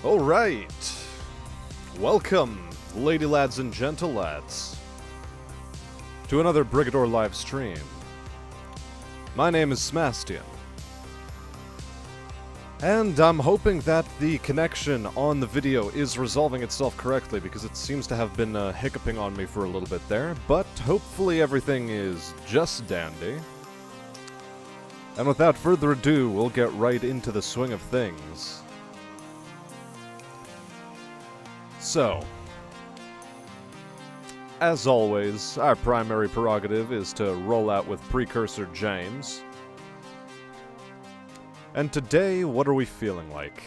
Alright. Welcome, lady lads and gentle lads, to another Brigador live stream. My name is Smastian, and I'm hoping that the connection on the video is resolving itself correctly, because it seems to have been hiccuping on me for a little bit there, but hopefully everything is just dandy. And without further ado, we'll get right into the swing of things. So, as always, our primary prerogative is to roll out with Precursor James. And today, what are we feeling like?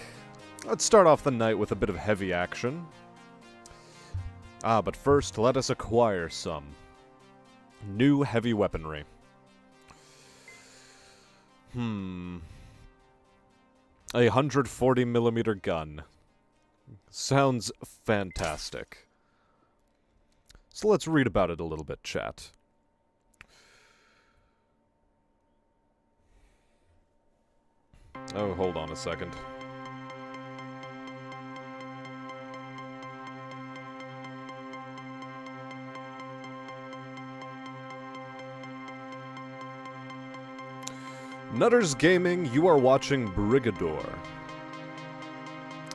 Let's start off the night with a bit of heavy action. But first, let us acquire some new heavy weaponry. A 140mm gun. Sounds fantastic. So let's read about it a little bit, chat. Oh, hold on a second. Nutters Gaming, you are watching Brigador.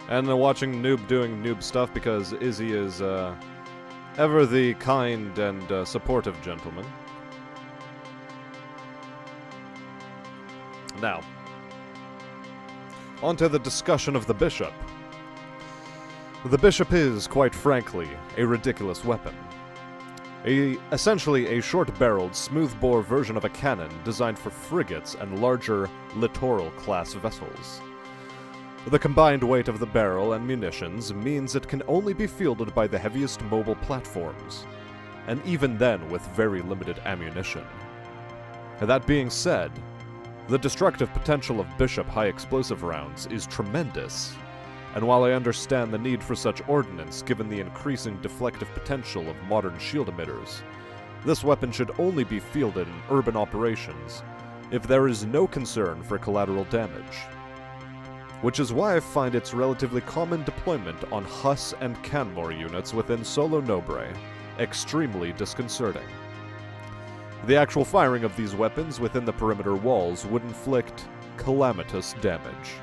And watching Noob doing noob stuff because Izzy is, ever the kind and supportive gentleman. Now, onto the discussion of the Bishop. The Bishop is, quite frankly, a ridiculous weapon. Essentially a short-barreled, smooth-bore version of a cannon designed for frigates and larger littoral-class vessels. The combined weight of the barrel and munitions means it can only be fielded by the heaviest mobile platforms, and even then with very limited ammunition. That being said, the destructive potential of Bishop high-explosive rounds is tremendous, and while I understand the need for such ordnance given the increasing deflective potential of modern shield emitters, this weapon should only be fielded in urban operations if there is no concern for collateral damage. Which is why I find its relatively common deployment on Huss and Canmore units within Solo Nobre extremely disconcerting. The actual firing of these weapons within the perimeter walls would inflict calamitous damage.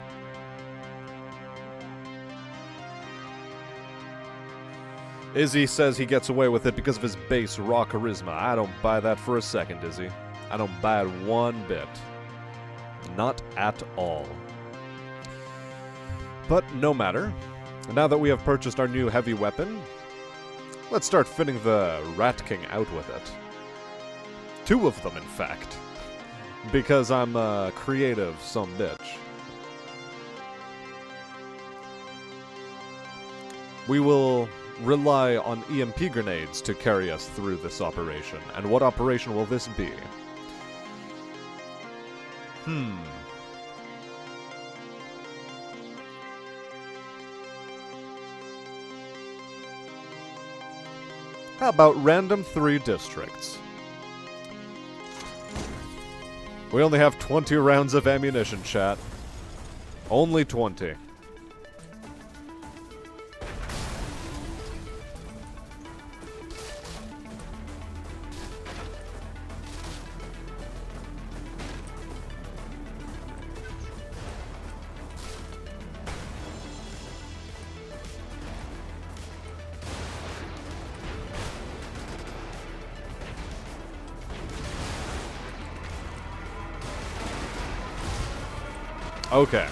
Izzy says he gets away with it because of his base raw charisma. I don't buy that for a second, Izzy. I don't buy it one bit. Not at all. But no matter. Now that we have purchased our new heavy weapon, let's start fitting the Rat King out with it. 2 of them, in fact. Because I'm a creative sumbitch. We will rely on EMP grenades to carry us through this operation. And what operation will this be? How about random 3 districts? We only have 20 rounds of ammunition, chat. Only 20. Okay.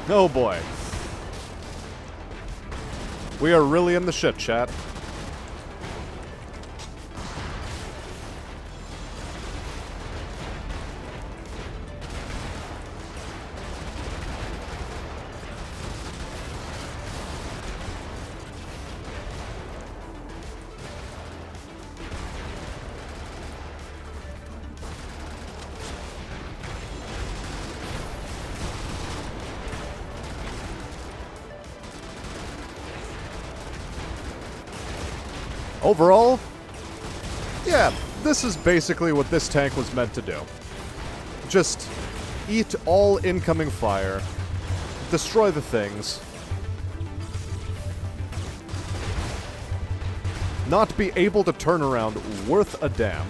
Oh boy. We are really in the shit, chat. Overall, yeah, this is basically what this tank was meant to do. Just eat all incoming fire, destroy the things, not be able to turn around worth a damn,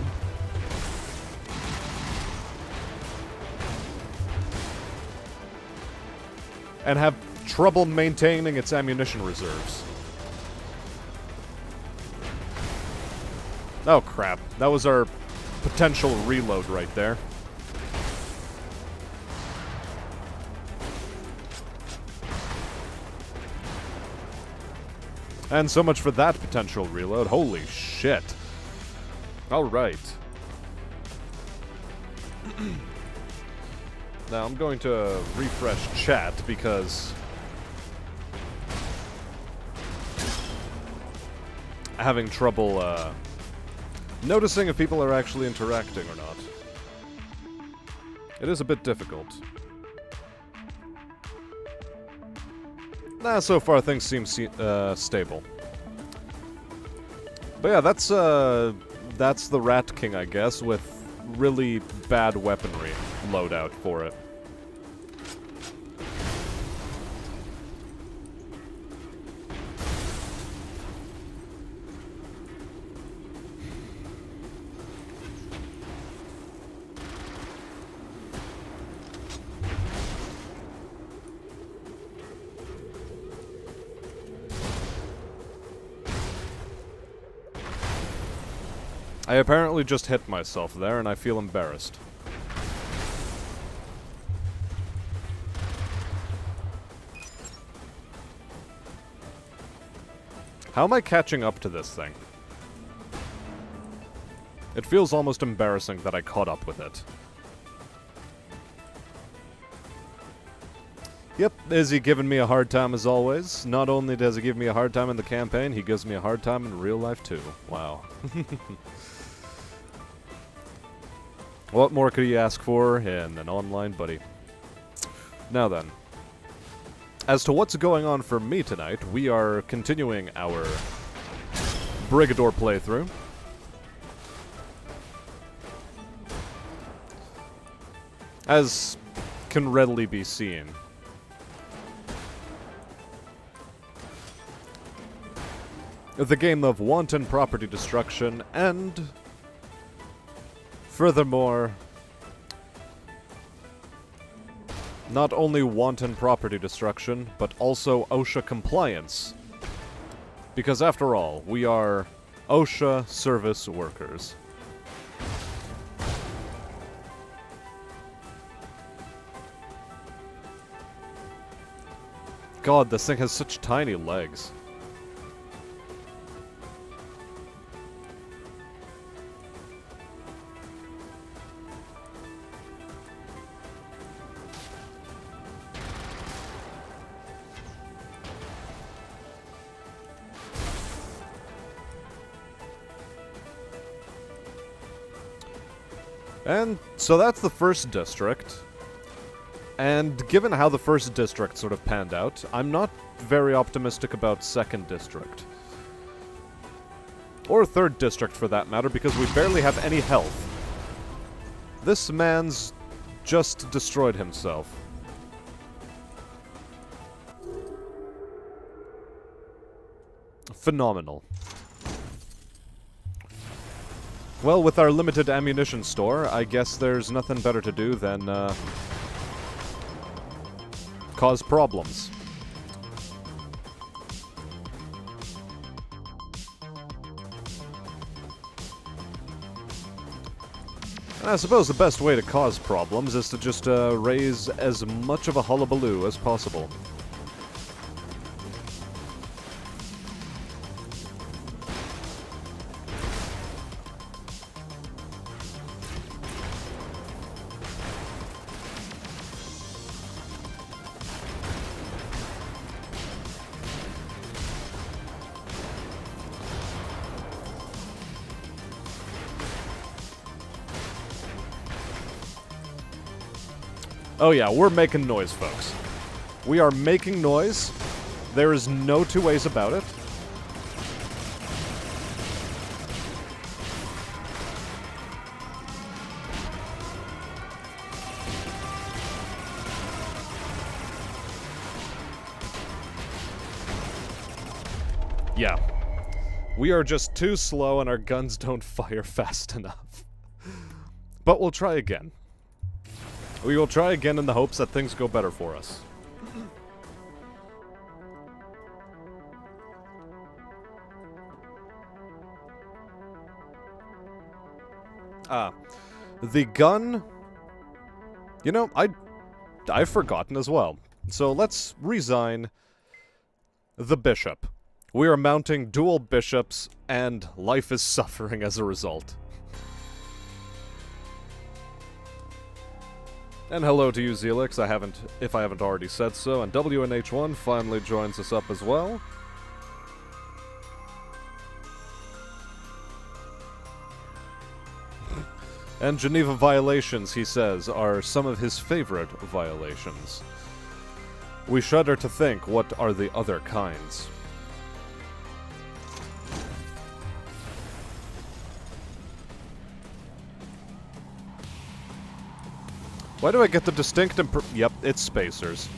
and have trouble maintaining its ammunition reserves. Oh crap, that was our potential reload right there. And so much for that potential reload. Holy shit. Alright. Now I'm going to refresh chat because having trouble noticing if people are actually interacting or not. It is a bit difficult. Nah, so far things seem stable. But yeah, that's the Rat King, I guess, with really bad weaponry loadout for it. I apparently just hit myself there, and I feel embarrassed. How am I catching up to this thing? It feels almost embarrassing that I caught up with it. Yep, Izzy giving me a hard time as always. Not only does he give me a hard time in the campaign, he gives me a hard time in real life too. Wow. What more could he ask for in an online buddy? Now then. As to what's going on for me tonight, we are continuing our Brigador playthrough. As can readily be seen. The game of wanton property destruction and... furthermore, not only wanton property destruction, but also OSHA compliance. Because after all, we are OSHA service workers. God, this thing has such tiny legs. And so that's the first district. And given how the first district sort of panned out, I'm not very optimistic about second district. Or third district for that matter, because we barely have any health. This man's just destroyed himself. Phenomenal. Well, with our limited ammunition store, I guess there's nothing better to do than, cause problems. And I suppose the best way to cause problems is to just, raise as much of a hullabaloo as possible. Oh yeah, we're making noise, folks. We are making noise. There is no two ways about it. Yeah. We are just too slow and our guns don't fire fast enough. But we'll try again. We will try again in the hopes that things go better for us. The gun... You know, I've forgotten as well. So let's resign the bishop. We are mounting dual bishops, and life is suffering as a result. And hello to you, Zelix, if I haven't already said so, and WNH1 finally joins us up as well. And Geneva violations, he says, are some of his favorite violations. We shudder to think what are the other kinds. Why do I get the distinct yep, it's spacers.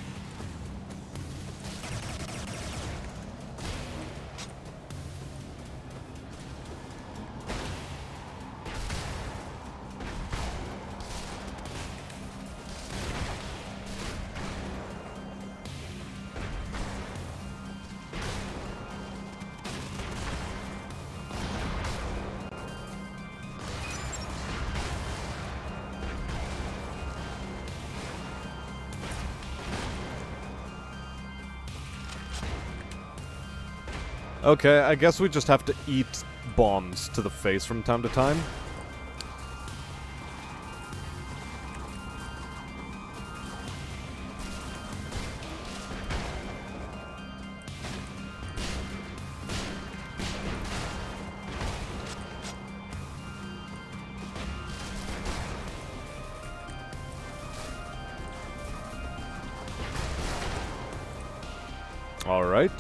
Okay, I guess we just have to eat bombs to the face from time to time. All right.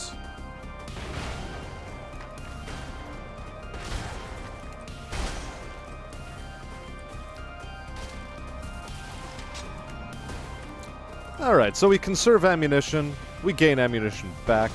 Alright, so we conserve ammunition, we gain ammunition back.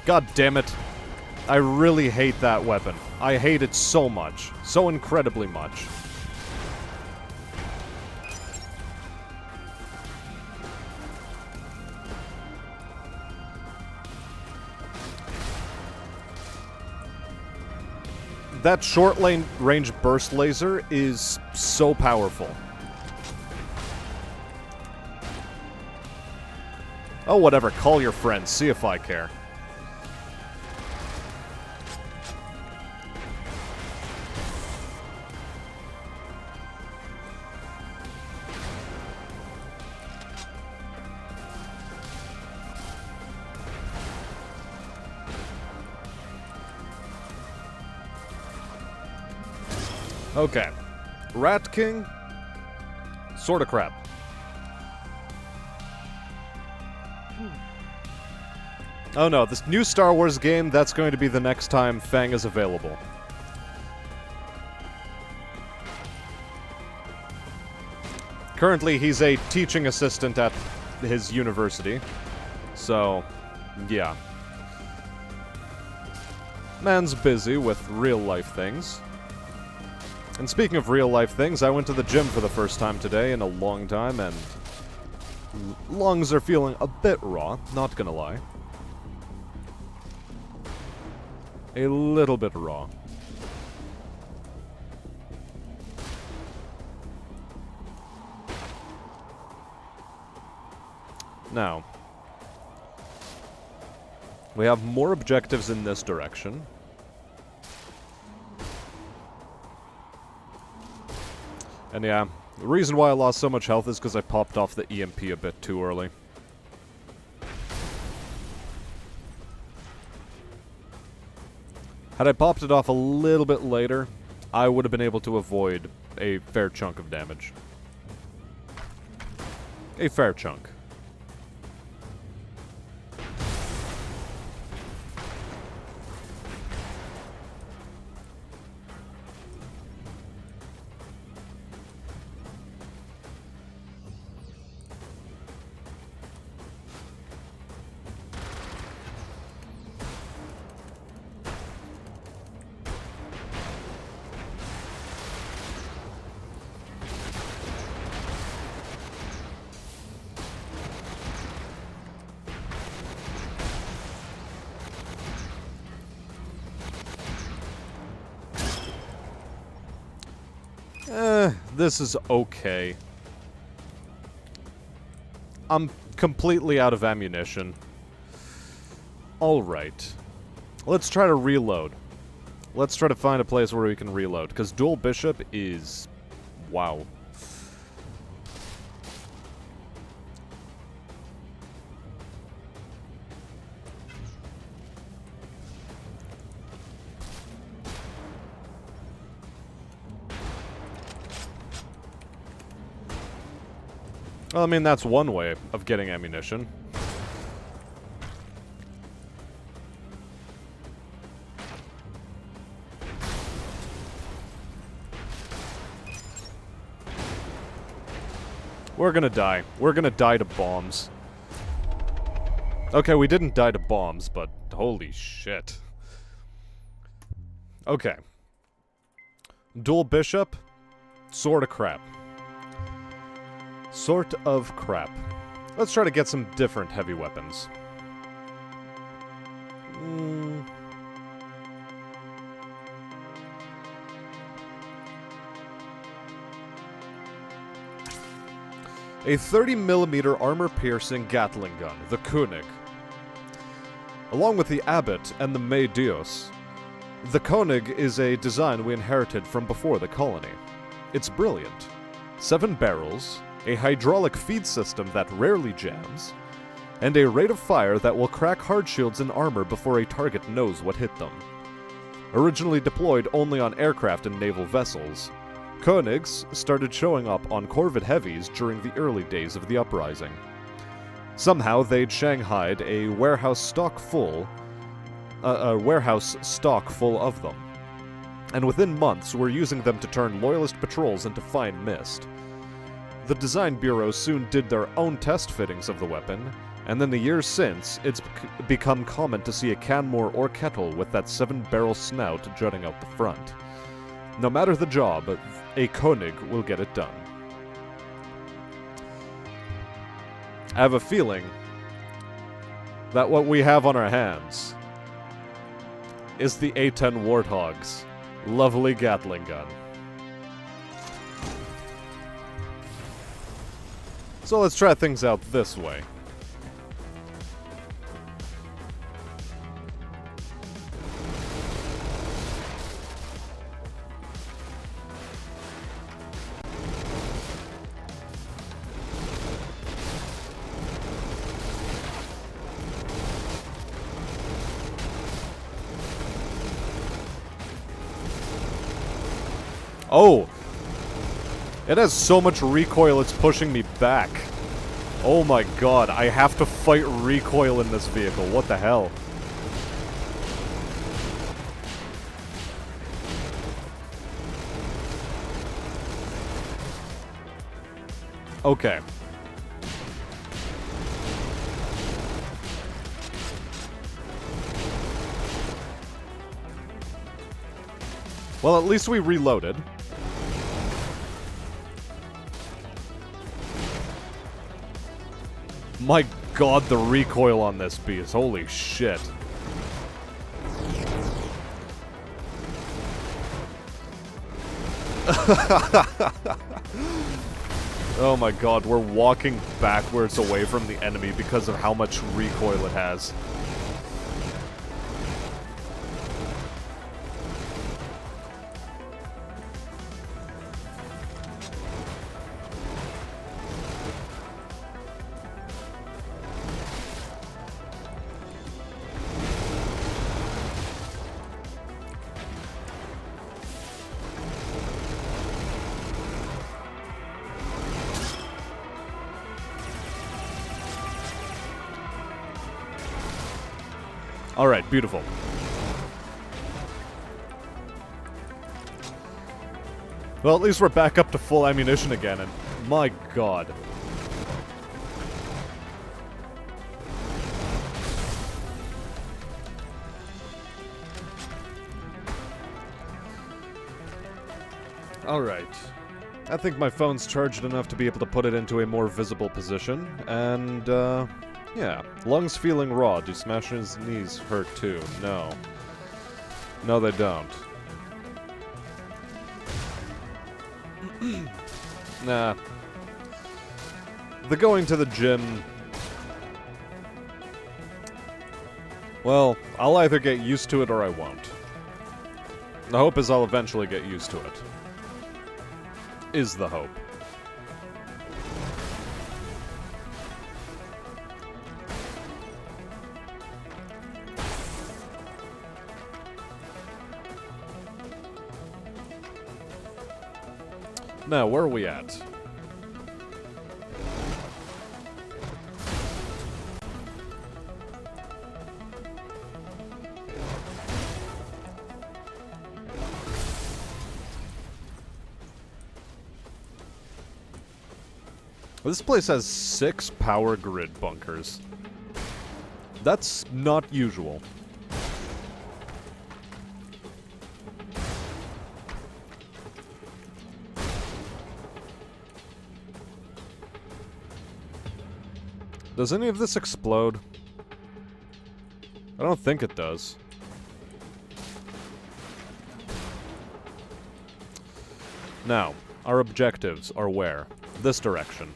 God damn it. I really hate that weapon. I hate it so much. So incredibly much. That short-range burst laser is so powerful. Oh, whatever. Call your friends. See if I care. Okay. Rat King? Sorta crap. Oh no, this new Star Wars game, that's going to be the next time Fang is available. Currently, he's a teaching assistant at his university. So, yeah. Man's busy with real-life things. And speaking of real-life things, I went to the gym for the first time today in a long time, and lungs are feeling a bit raw, not gonna lie. A little bit raw. Now, we have more objectives in this direction. And yeah, the reason why I lost so much health is because I popped off the EMP a bit too early. Had I popped it off a little bit later, I would have been able to avoid a fair chunk of damage. A fair chunk. This is okay. I'm completely out of ammunition. Alright. Let's try to reload. Let's try to find a place where we can reload, because dual bishop is... wow. Well, I mean, that's one way of getting ammunition. We're gonna die. We're gonna die to bombs. Okay, we didn't die to bombs, but holy shit. Okay. Dual bishop, sort of crap. Sort of crap. Let's try to get some different heavy weapons. A 30mm armor-piercing Gatling gun, the Koenig. Along with the Abbot and the May Dios, the Koenig is a design we inherited from before the colony. It's brilliant. 7 barrels, a hydraulic feed system that rarely jams, and a rate of fire that will crack hard shields and armor before a target knows what hit them. Originally deployed only on aircraft and naval vessels, Koenigs started showing up on Corvette heavies during the early days of the uprising. Somehow they'd shanghaied a warehouse stock full of them, and within months were using them to turn loyalist patrols into fine mist. The design bureau soon did their own test fittings of the weapon, and in the years since, it's become common to see a Canmore or Kettle with that 7-barrel snout jutting out the front. No matter the job, a Koenig will get it done. I have a feeling that what we have on our hands is the A-10 Warthog's lovely Gatling gun. So let's try things out this way. Oh! It has so much recoil, it's pushing me back. Oh my god, I have to fight recoil in this vehicle. What the hell? Okay. Well, at least we reloaded. My god, the recoil on this beast. Holy shit. Oh my god, we're walking backwards away from the enemy because of how much recoil it has. Alright, beautiful. Well, at least we're back up to full ammunition again, and my god. Alright. I think my phone's charged enough to be able to put it into a more visible position, and, yeah. Lungs feeling raw. Do Smasher's knees hurt too? No. No, they don't. Nah. The going to the gym... Well, I'll either get used to it or I won't. The hope is I'll eventually get used to it. Is the hope. Now, where are we at? This place has 6 power grid bunkers. That's not usual. Does any of this explode? I don't think it does. Now, our objectives are where? This direction.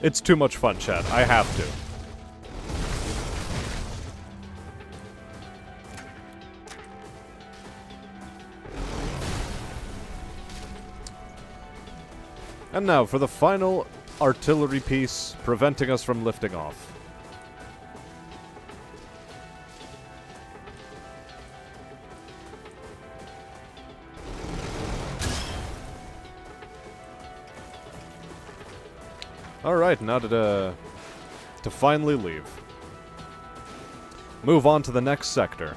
It's too much fun, chat. I have to. And now for the final artillery piece, preventing us from lifting off. Alright, now to finally leave. Move on to the next sector.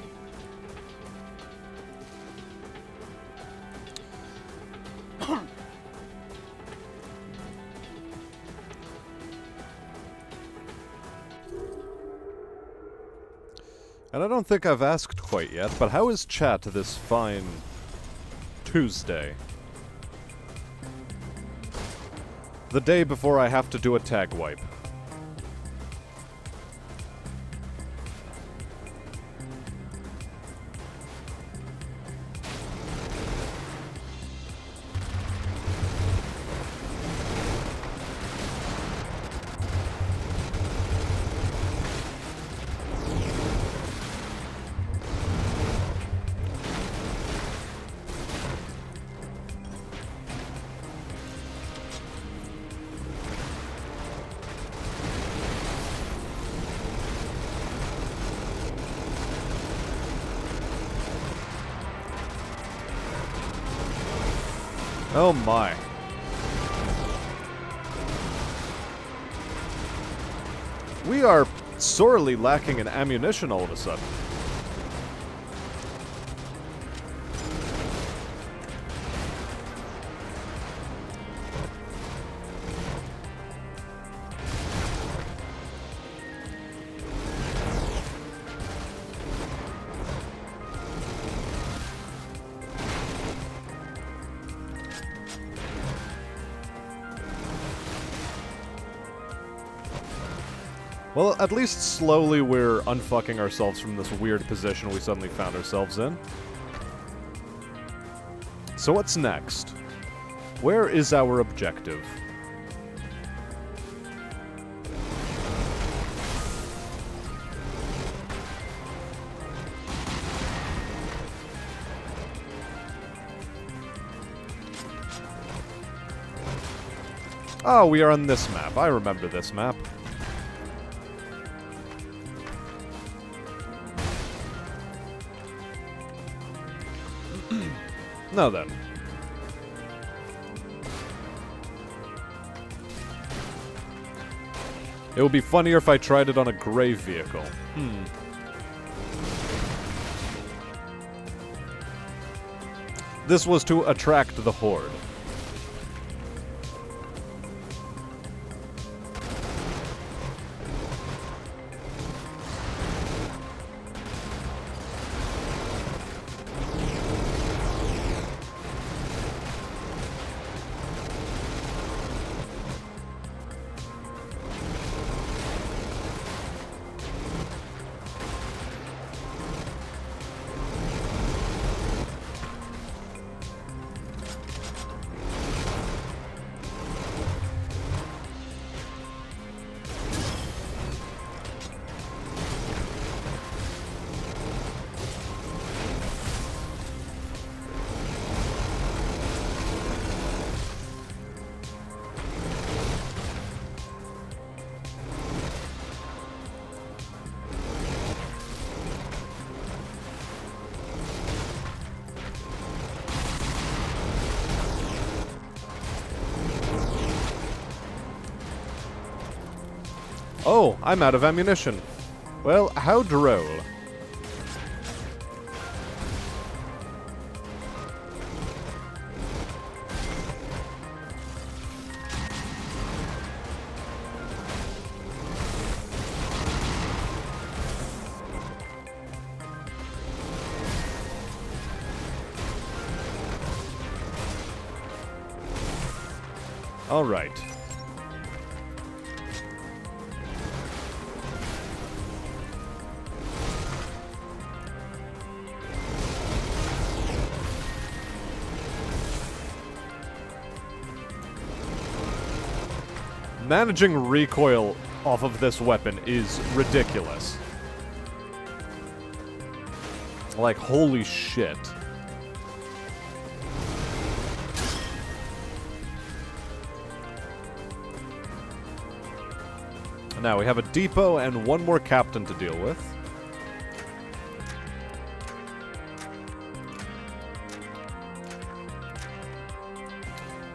And I don't think I've asked quite yet, but how is chat this fine Tuesday? The day before I have to do a tag wipe. Oh my. We are sorely lacking in ammunition all of a sudden. Well, at least slowly we're unfucking ourselves from this weird position we suddenly found ourselves in. So what's next? Where is our objective? Oh, we are on this map. I remember this map. Now then. It would be funnier if I tried it on a gray vehicle. This was to attract the horde. Oh, I'm out of ammunition. Well, how droll. All right. Managing recoil off of this weapon is ridiculous. Like, holy shit. Now we have a depot and one more captain to deal with.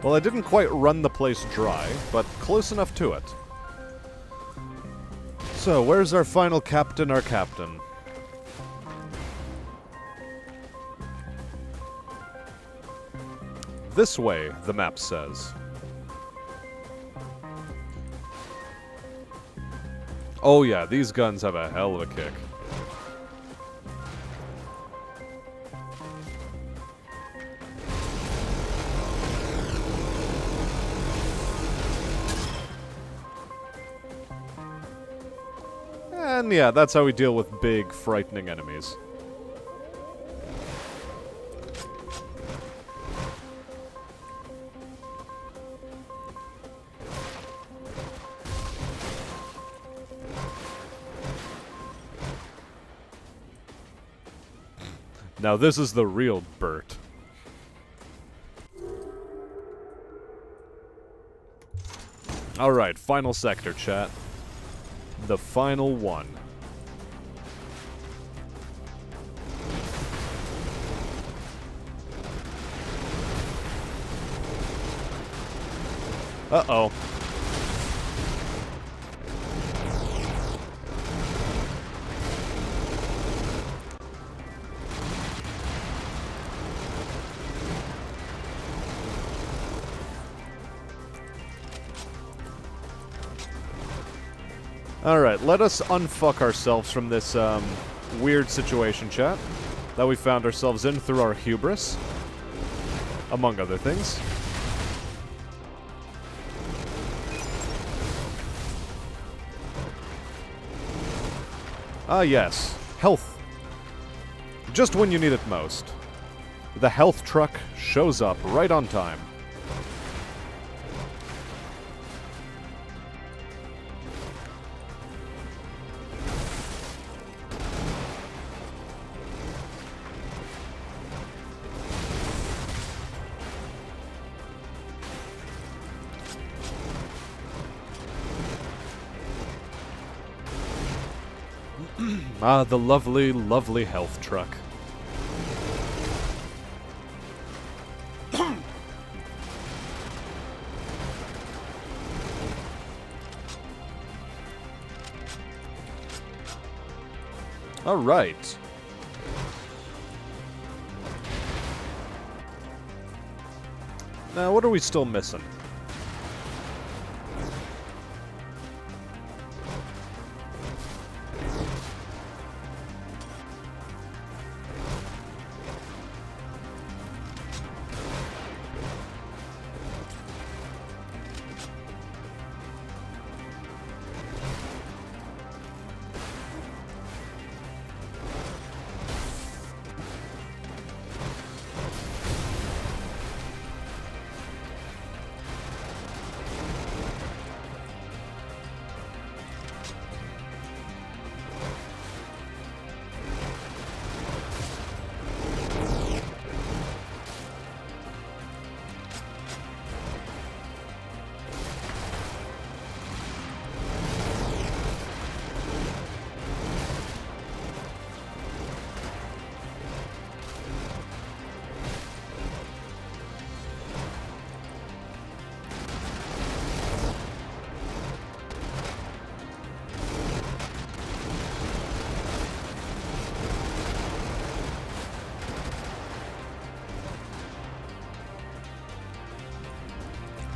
Well, I didn't quite run the place dry, but close enough to it. So, where's our final captain, our captain? This way, the map says. Oh yeah, these guns have a hell of a kick. And yeah, that's how we deal with big, frightening enemies. Now this is the real Bert. Alright, final sector, chat. The final one. Uh-oh. Alright, let us unfuck ourselves from this, weird situation, chat, that we found ourselves in through our hubris, among other things. Ah, yes. Health. Just when you need it most. The health truck shows up right on time. Ah, the lovely, lovely health truck. All right. Now, what are we still missing?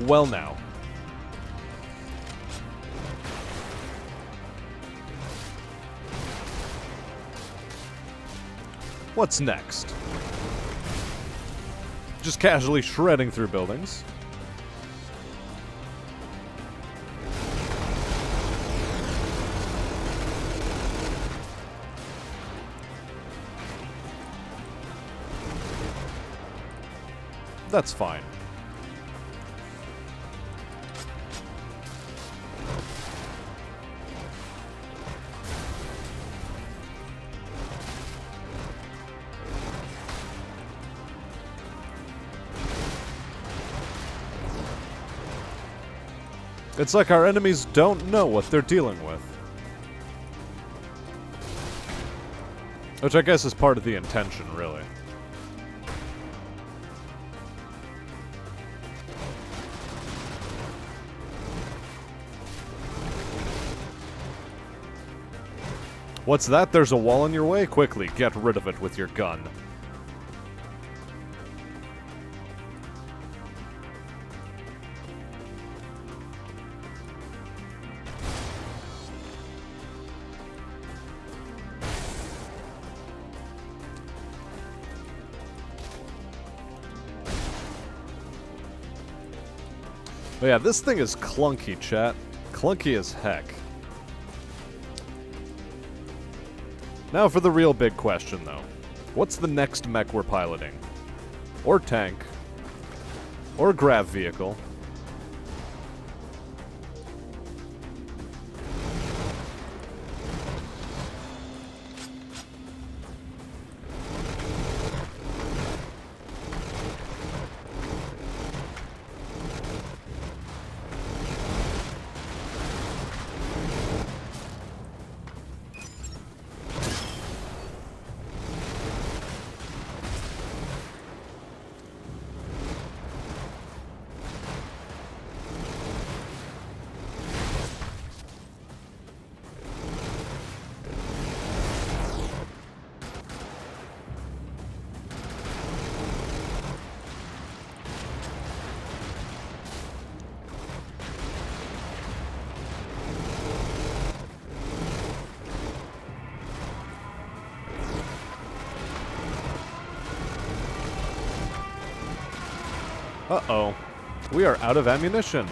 Well now. What's next? Just casually shredding through buildings. That's fine. It's like our enemies don't know what they're dealing with. Which I guess is part of the intention, really. What's that? There's a wall in your way? Quickly, get rid of it with your gun. But yeah, this thing is clunky, chat. Clunky as heck. Now for the real big question, though. What's the next mech we're piloting? Or tank? Or grav vehicle? Uh-oh. We are out of ammunition.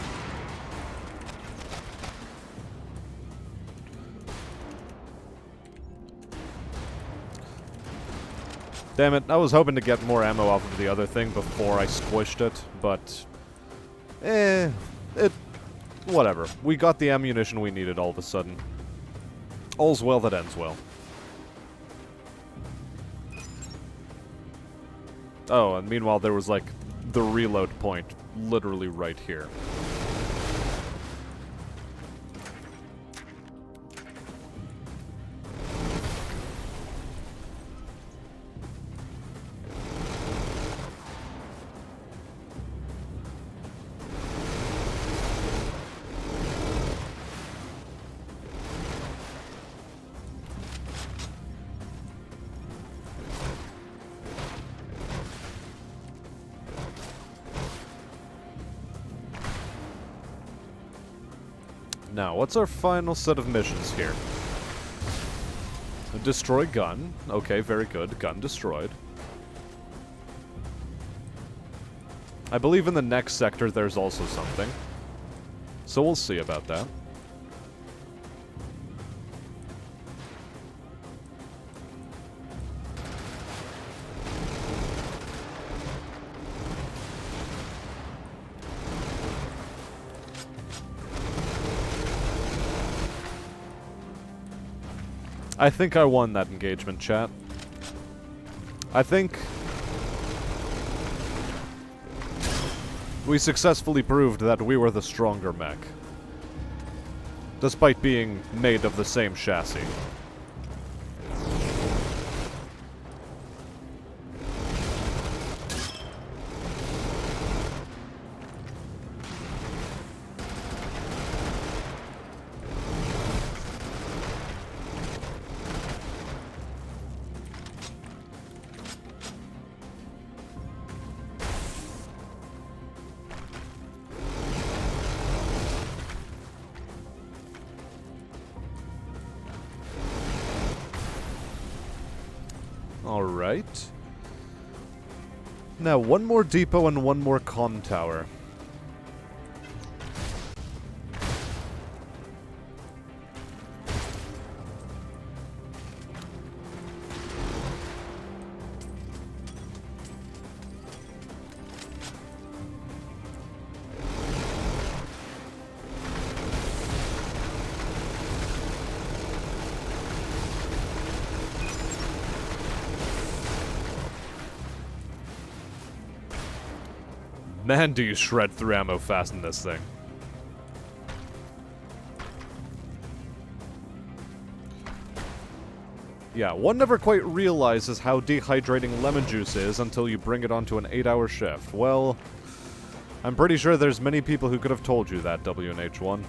Damn it, I was hoping to get more ammo off of the other thing before I squished it, but... whatever. We got the ammunition we needed all of a sudden. All's well that ends well. Oh, and meanwhile there was, like, the reload point literally right here. Now, what's our final set of missions here? Destroy gun. Okay, very good. Gun destroyed. I believe in the next sector there's also something. So we'll see about that. I think I won that engagement, chat. I think we successfully proved that we were the stronger mech, despite being made of the same chassis. Alright. Now, one more depot and one more comm tower. Man, do you shred through ammo fast in this thing. Yeah, one never quite realizes how dehydrating lemon juice is until you bring it onto an 8-hour shift. Well, I'm pretty sure there's many people who could have told you that, WNH1.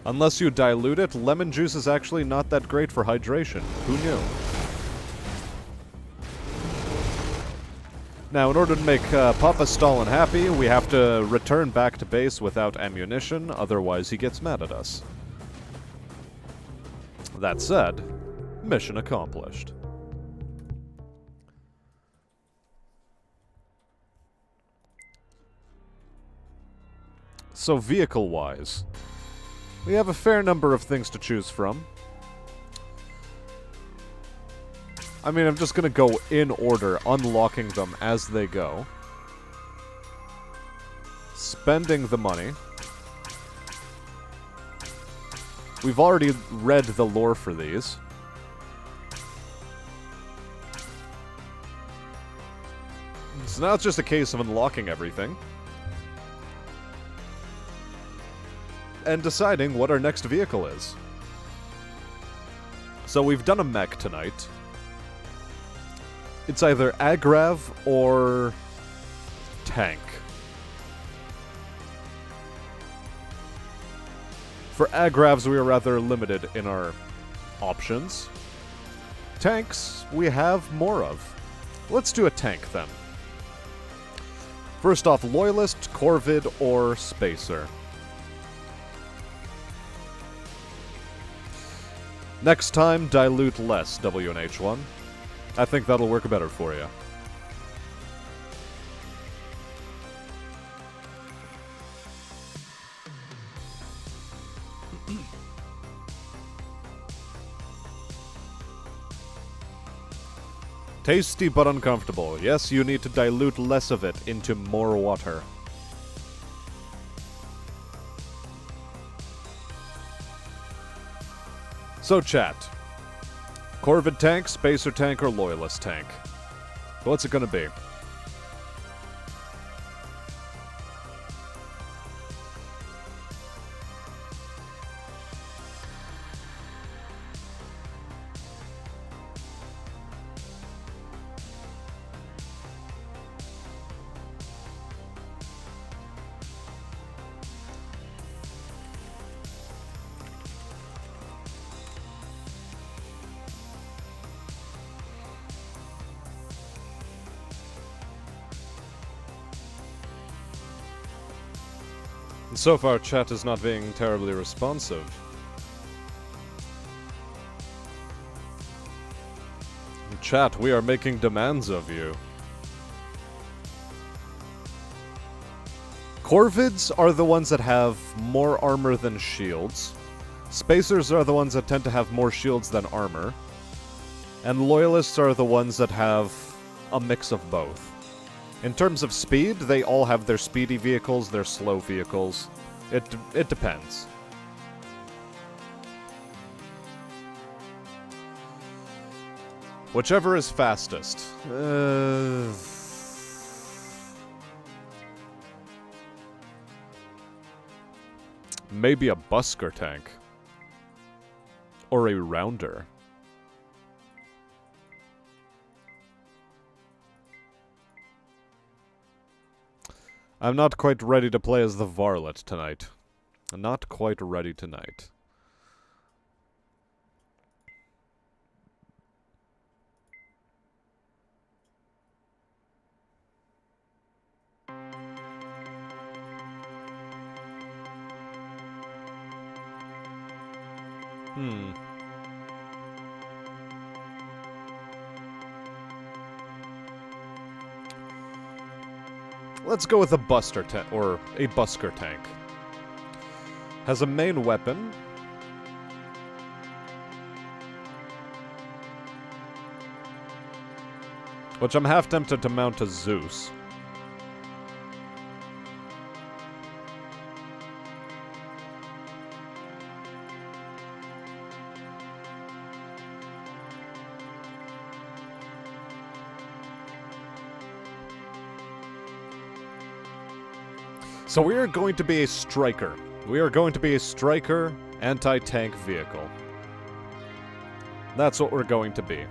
Unless you dilute it, lemon juice is actually not that great for hydration. Who knew? Now, in order to make Papa Stalin happy, we have to return back to base without ammunition, otherwise he gets mad at us. That said, mission accomplished. So, vehicle-wise, we have a fair number of things to choose from. I mean, I'm just gonna go in order, unlocking them as they go. Spending the money. We've already read the lore for these. So now it's just a case of unlocking everything. And deciding what our next vehicle is. So we've done a mech tonight. It's either Agrav or tank. For Agravs, we are rather limited in our options. Tanks, we have more of. Let's do a tank then. First off, Loyalist, Corvid, or Spacer. Next time, dilute less, WNH1. I think that'll work better for you. Tasty but uncomfortable. Yes, you need to dilute less of it into more water. So chat, Corvid tank, Spacer tank, or Loyalist tank? What's it gonna be? So far, chat is not being terribly responsive. Chat, we are making demands of you. Corvids are the ones that have more armor than shields. Spacers are the ones that tend to have more shields than armor. And Loyalists are the ones that have a mix of both. In terms of speed, they all have their speedy vehicles, their slow vehicles. It depends. Whichever is fastest. Maybe a busker tank. Or a rounder. I'm not quite ready to play as the varlet tonight. I'm not quite ready tonight. Let's go with a buster tank, or a busker tank. Has a main weapon. Which I'm half tempted to mount as Zeus. So we are going to be a striker. We are going to be a striker anti-tank vehicle. That's what we're going to be.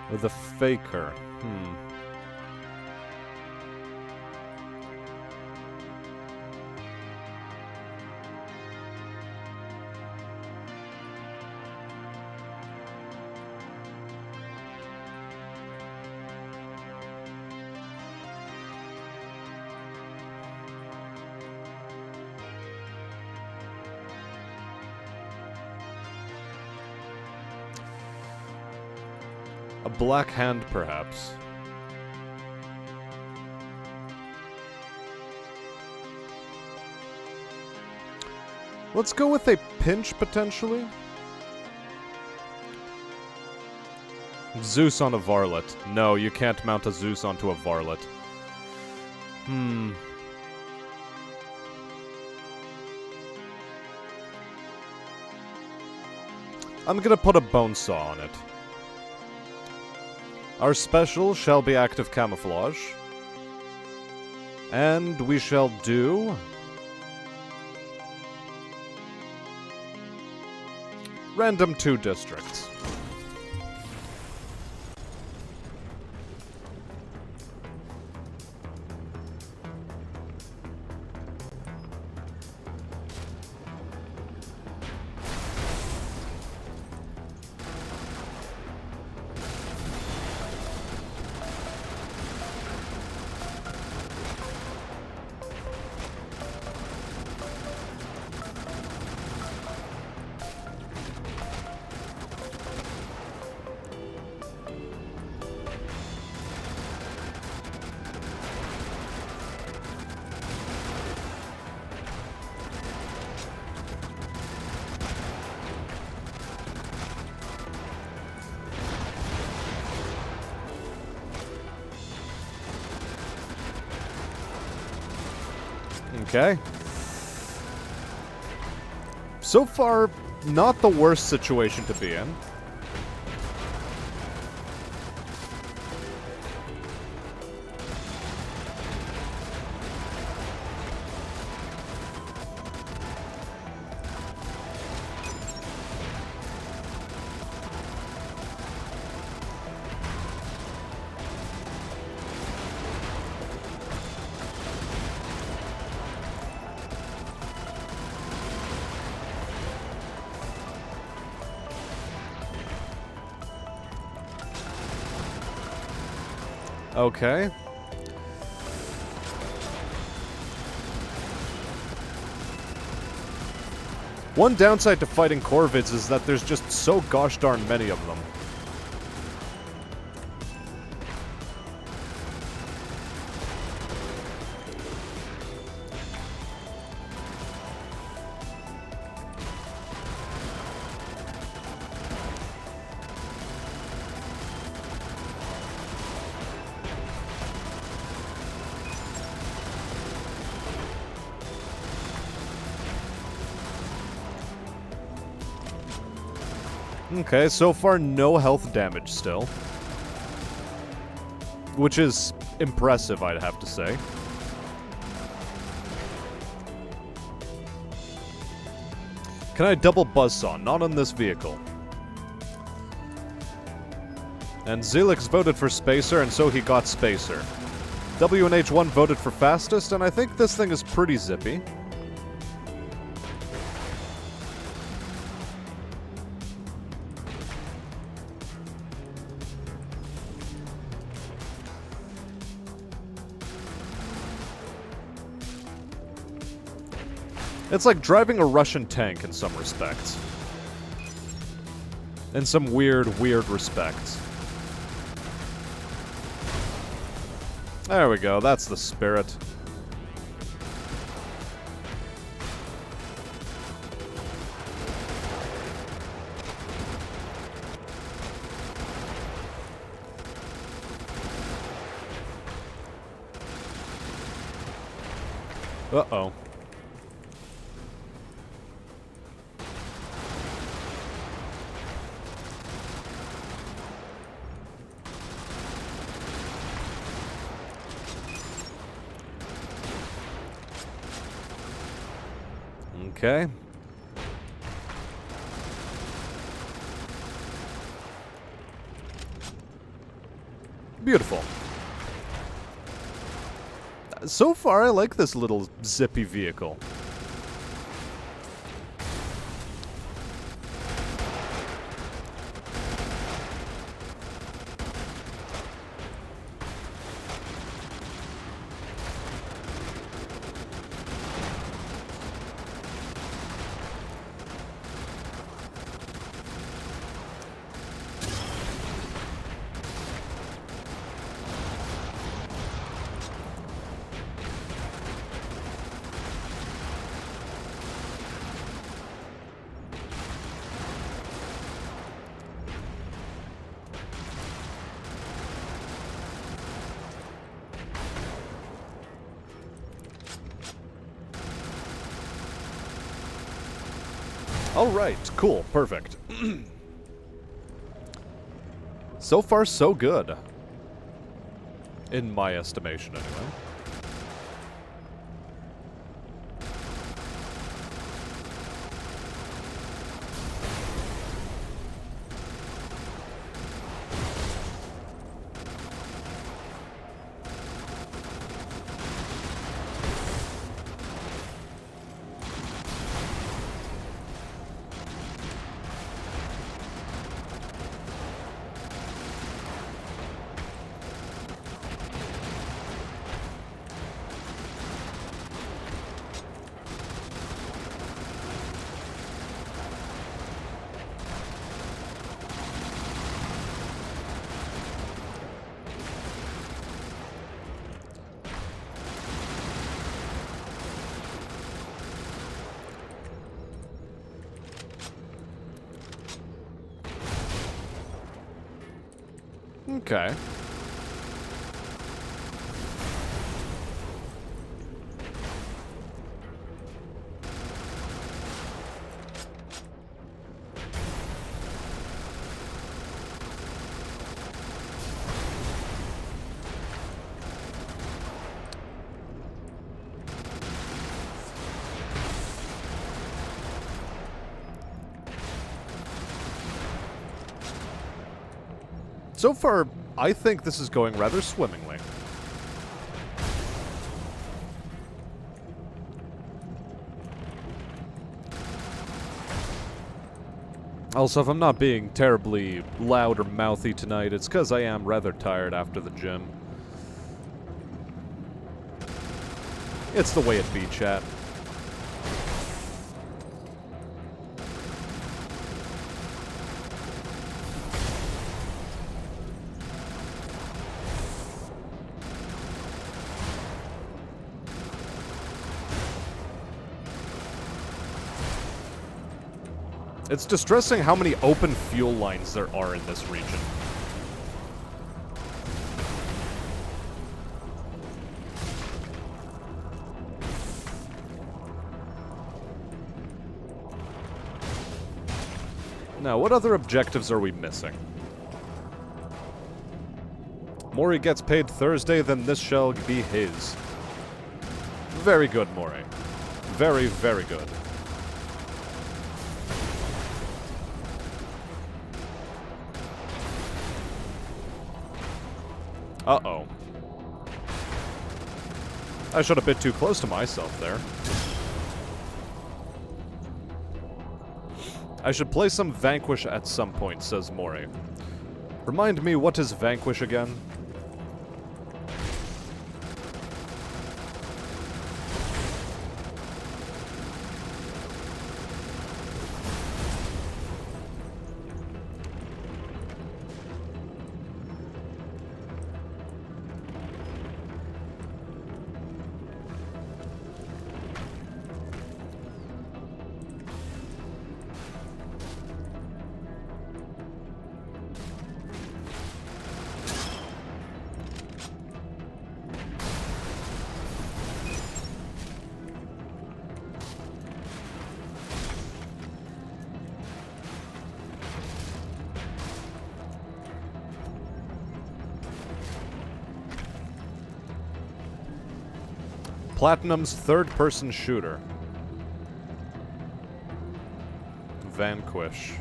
With a faker. A black hand, perhaps. Let's go with a pinch, potentially. Zeus on a varlet. No, you can't mount a Zeus onto a varlet. I'm gonna put a bone saw on it. Our special shall be active camouflage. And we shall do... random 2 districts. Okay. So far, not the worst situation to be in. Okay. One downside to fighting Corvids is that there's just so gosh darn many of them. Okay, so far no health damage still. Which is impressive, I'd have to say. Can I double buzzsaw? Not on this vehicle. And Zelix voted for Spacer, and so he got Spacer. W and H1 voted for fastest, and I think this thing is pretty zippy. It's like driving a Russian tank in some respects. In some weird respects. There we go, that's the spirit. Uh-oh. Okay. Beautiful. So far, I like this little zippy vehicle. Alright, cool, perfect. So far, so good. In my estimation, anyway. Okay. So far, I think this is going rather swimmingly. Also, if I'm not being terribly loud or mouthy tonight, it's because I am rather tired after the gym. It's the way it be, chat. It's distressing how many open fuel lines there are in this region. Now, what other objectives are we missing? Mori gets paid Thursday, then this shall be his. Very good, Mori. Very, very good. Uh-oh. I shot a bit too close to myself there. I should play some Vanquish at some point, says Mori. Remind me, what is Vanquish again? Platinum's third-person shooter. Vanquish.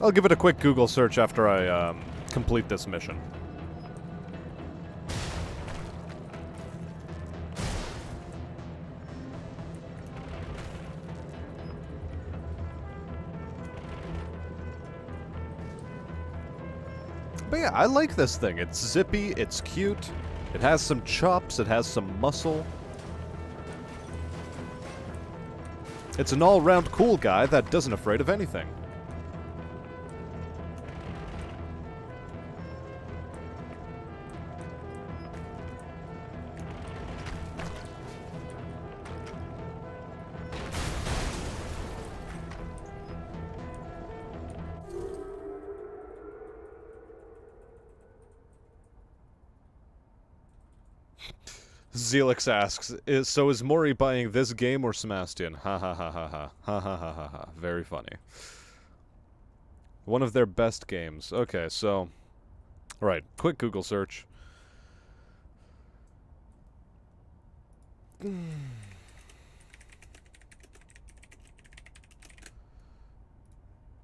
I'll give it a quick Google search after I complete this mission. But yeah, I like this thing. It's zippy, it's cute, it has some chops, it has some muscle. It's an all-round cool guy that isn't afraid of anything. Zelix asks, so is Mori buying this game or Smastian? Ha ha ha ha ha. Ha ha ha ha ha. Very funny. One of their best games. Okay, so... Alright, quick Google search.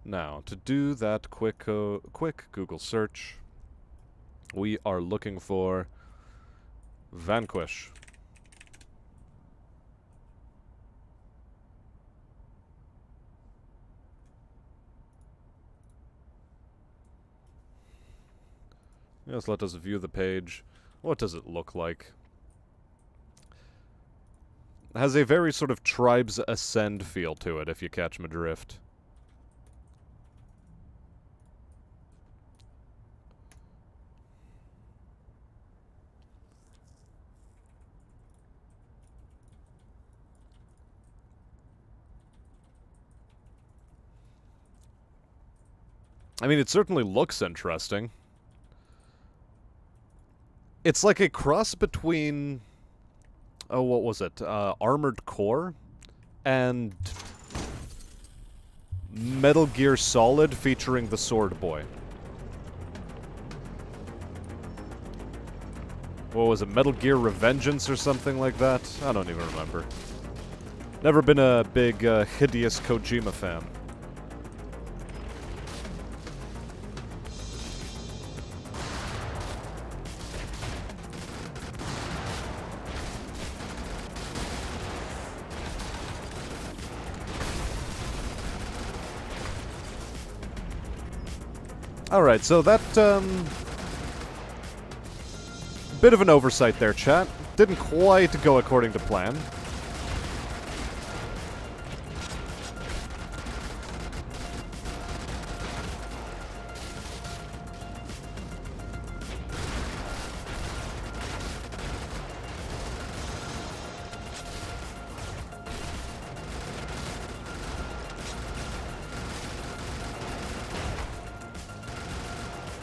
Now, to do that quick Google search, we are looking for... Vanquish. Yes, let us view the page. What does it look like? It has a very sort of Tribes Ascend feel to it, if you catch my drift. I mean, it certainly looks interesting. It's like a cross between... Oh, what was it? Armored Core and Metal Gear Solid featuring the Sword Boy. What was it? Metal Gear Revengeance or something like that? I don't even remember. Never been a big hideous Kojima fan. Alright, so that, Bit of an oversight there, chat. Didn't quite go according to plan.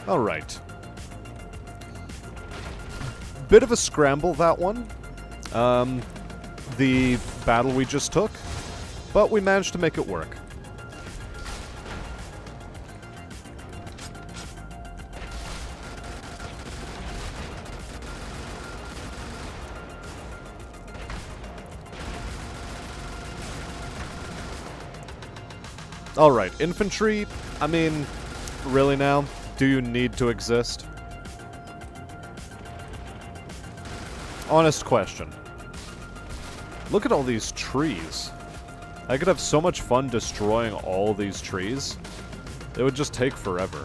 Alright. Bit of a scramble, that one. The battle we just took. But we managed to make it work. Alright, infantry, I mean, really now? Do you need to exist? Honest question. Look at all these trees. I could have so much fun destroying all these trees. It would just take forever.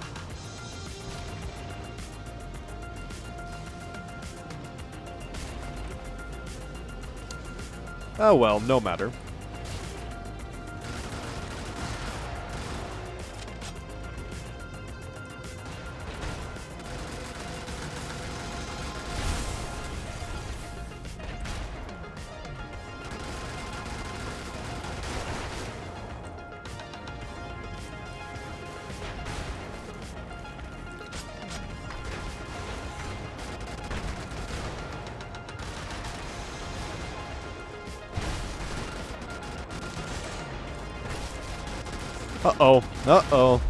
Oh well, no matter. Uh-oh. Uh-oh.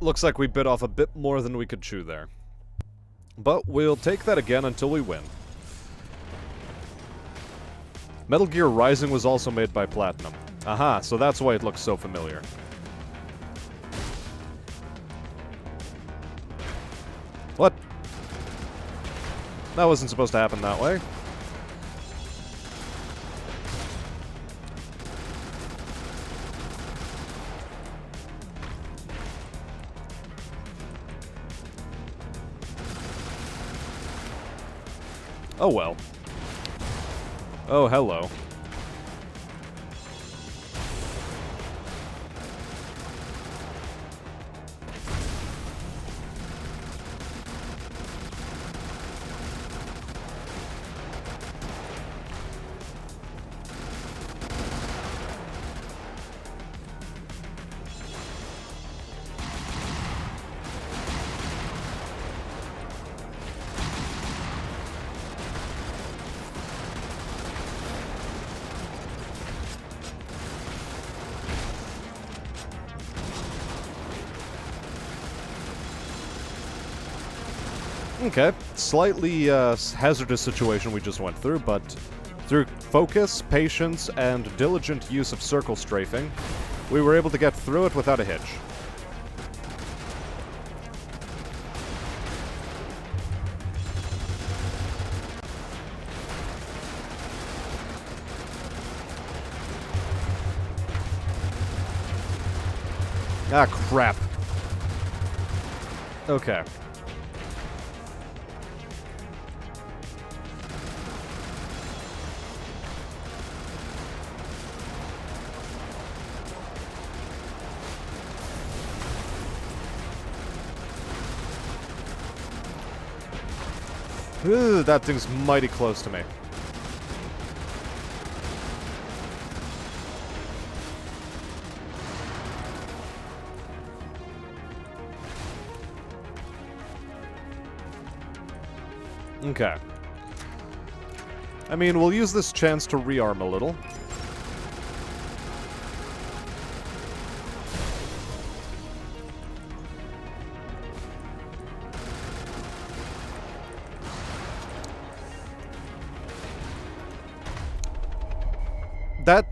Looks like we bit off a bit more than we could chew there. But we'll take that again until we win. Metal Gear Rising was also made by Platinum. Aha, so that's why it looks so familiar. What? That wasn't supposed to happen that way. Oh well. Oh, hello. Okay, slightly hazardous situation we just went through, but through focus, patience, and diligent use of circle strafing, we were able to get through it without a hitch. Ah, crap. Okay. Ooh, that thing's mighty close to me. Okay. I mean, we'll use this chance to rearm a little. That...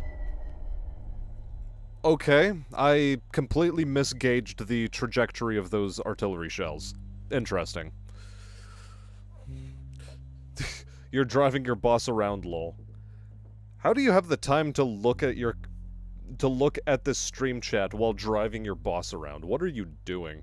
Okay, I completely misgauged the trajectory of those artillery shells. Interesting. You're driving your boss around, lol. How do you have the time to look at your... to look at this stream chat while driving your boss around? What are you doing?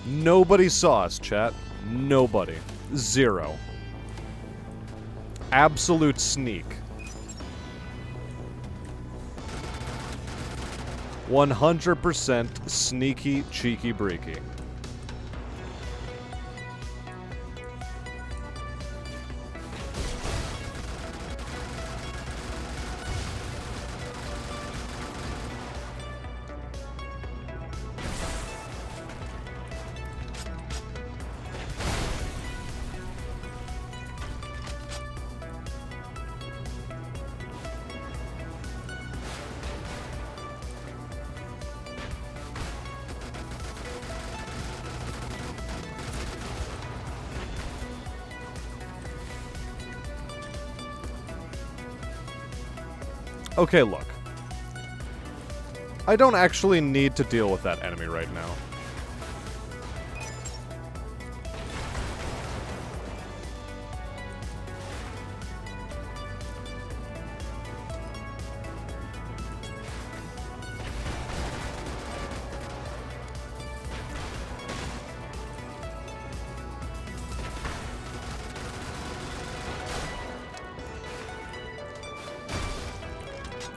Nobody saw us, chat. Nobody. Zero. Absolute sneak. 100% sneaky, cheeky, breaky. Okay, look. I don't actually need to deal with that enemy right now.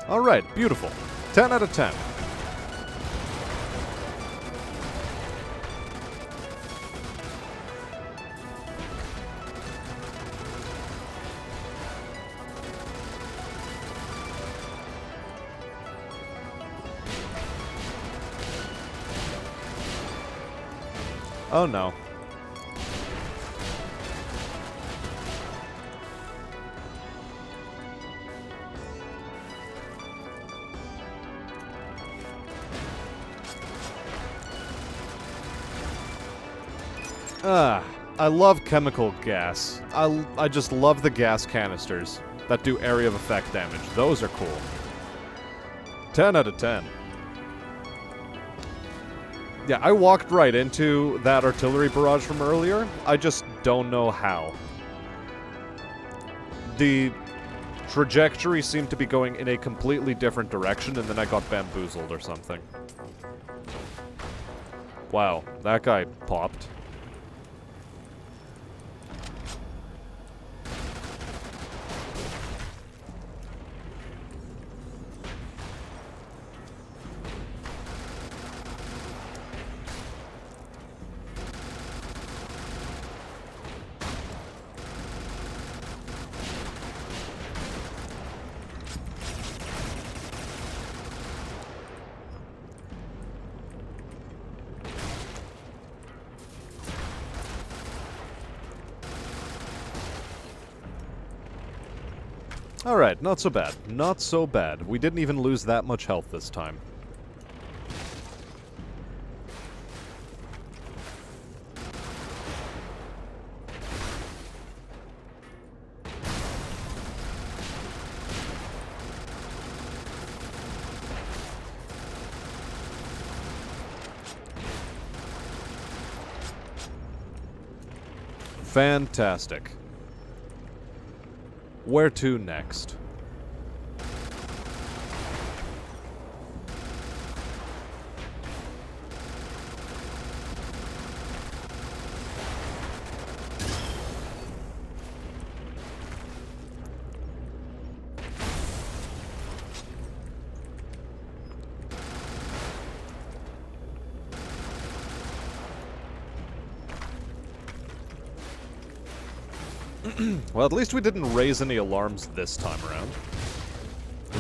Alright, beautiful. 10 out of 10. Oh no. I love chemical gas. I just love the gas canisters that do area of effect damage. Those are cool. 10 out of 10. Yeah, I walked right into that artillery barrage from earlier. I just don't know how. The trajectory seemed to be going in a completely different direction, and then I got bamboozled or something. Wow, that guy popped. Alright, not so bad. Not so bad. We didn't even lose that much health this time. Fantastic. Where to next? Well, at least we didn't raise any alarms this time around.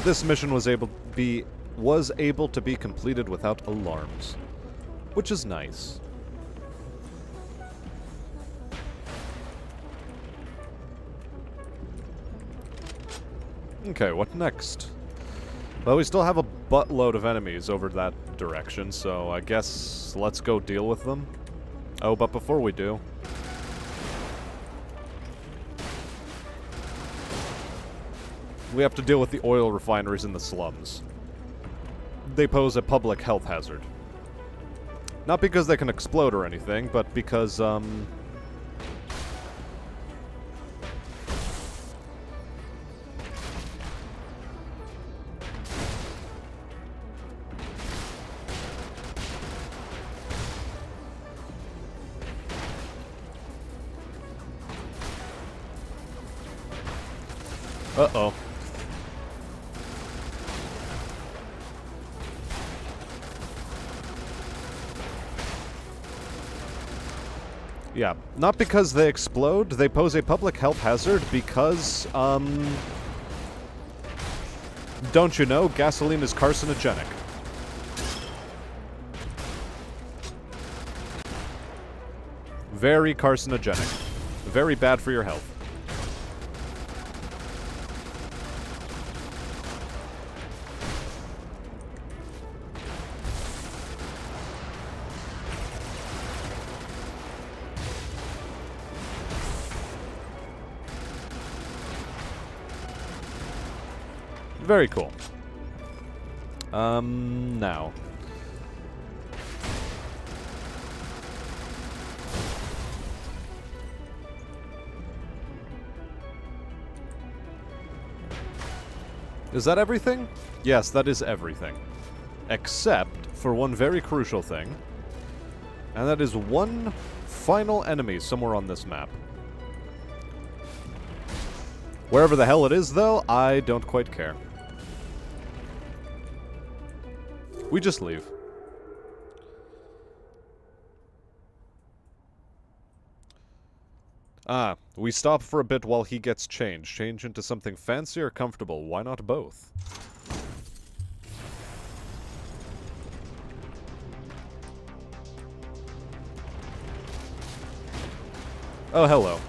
This mission was able to be was able to be completed without alarms, which is nice. Okay, what next? Well, we still have a buttload of enemies over that direction, so I guess let's go deal with them. Oh, but before we do... we have to deal with the oil refineries in the slums. They pose a public health hazard. Not because they can explode or anything, but because, uh-oh. Yeah, not because they explode, they pose a public health hazard because, don't you know, gasoline is carcinogenic. Very carcinogenic. Very bad for your health. Very cool. Now. Is that everything? Yes, that is everything. Except for one very crucial thing. And that is one final enemy somewhere on this map. Wherever the hell it is, though, I don't quite care. We just leave. Ah, we stop for a bit while he gets changed. Change into something fancy or comfortable. Why not both? Oh, hello.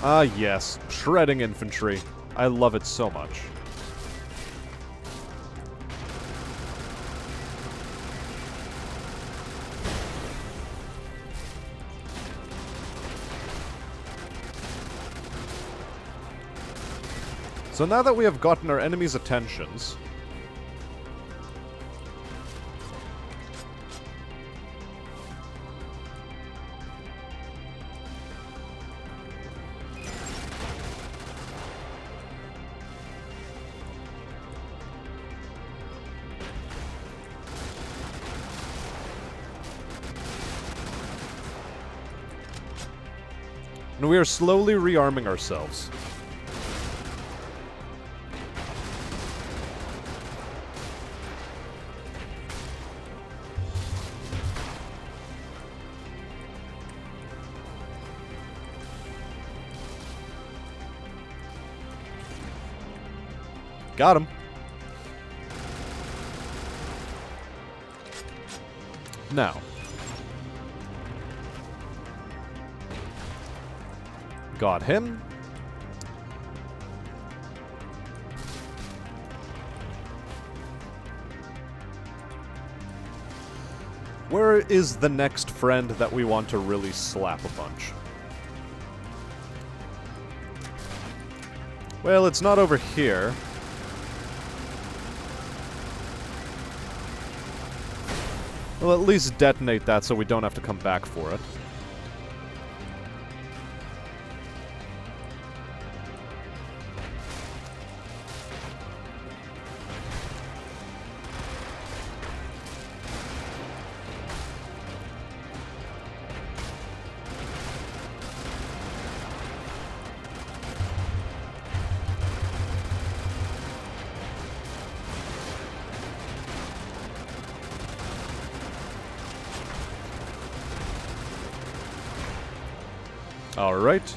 Ah, yes. Shredding infantry. I love it so much. So now that we have gotten our enemies' attentions... and we are slowly rearming ourselves. Got him. Now. Got him. Where is the next friend that we want to really slap a bunch? Well, it's not over here. Well, at least detonate that so we don't have to come back for it. Alright.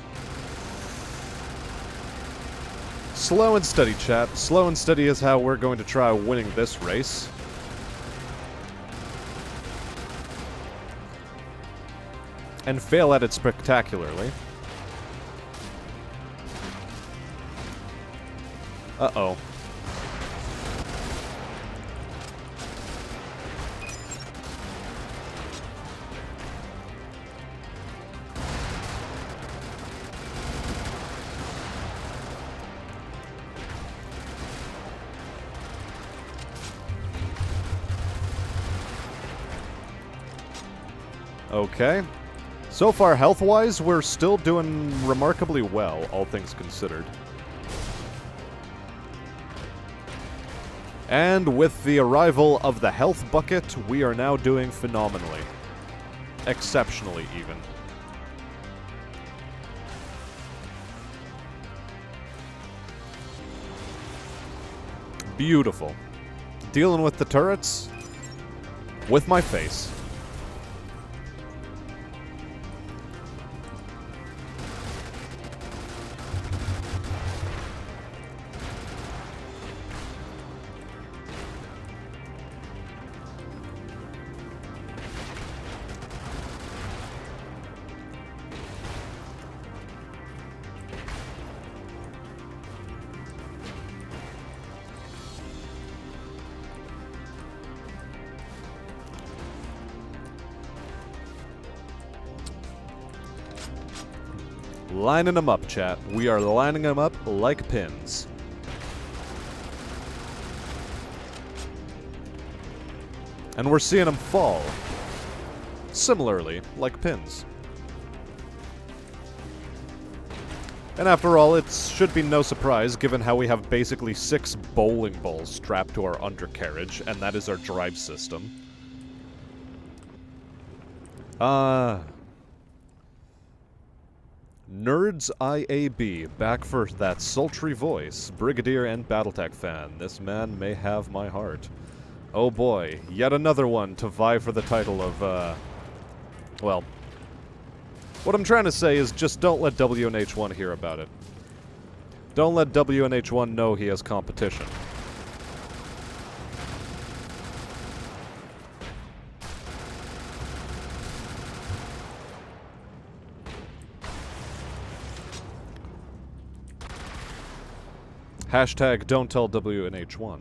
Slow and steady, chat. Slow and steady is how we're going to try winning this race. And fail at it spectacularly. Uh-oh. Okay. So far, health-wise, we're still doing remarkably well, all things considered. And with the arrival of the health bucket, we are now doing phenomenally. Exceptionally, even. Beautiful. Dealing with the turrets with my face. Lining them up, chat. We are lining them up like pins. And we're seeing them fall. Similarly, like pins. And after all, it should be no surprise, given how we have basically 6 bowling balls strapped to our undercarriage, and that is our drive system. Nerds IAB, back for that sultry voice. Brigadier and Battletech fan. This man may have my heart. Oh boy, yet another one to vie for the title of, well, what I'm trying to say is just don't let WNH1 hear about it. Don't let WNH1 know he has competition. Hashtag don't tell WNH1.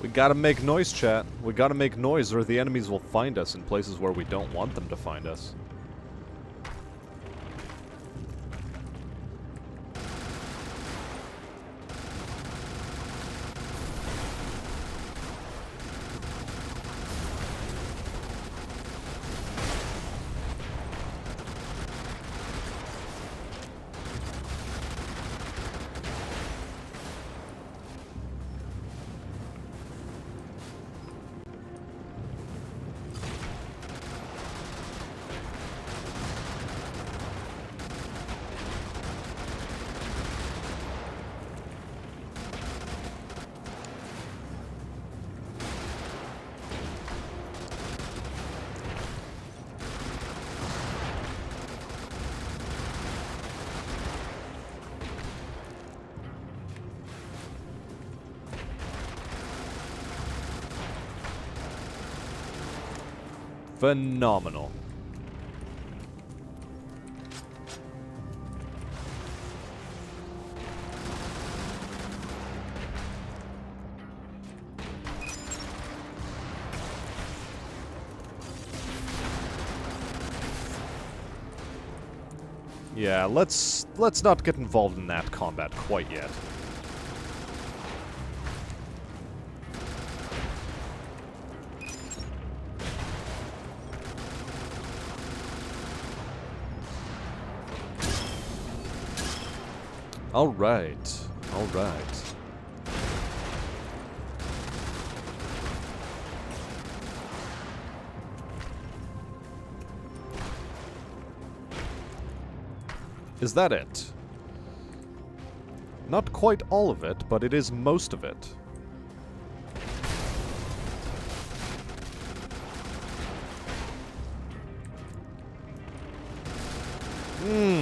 We gotta make noise, chat. We gotta make noise or the enemies will find us in places where we don't want them to find us. Phenomenal. Yeah, let's not get involved in that combat quite yet. Alright. Alright. Is that it? Not quite all of it, but it is most of it.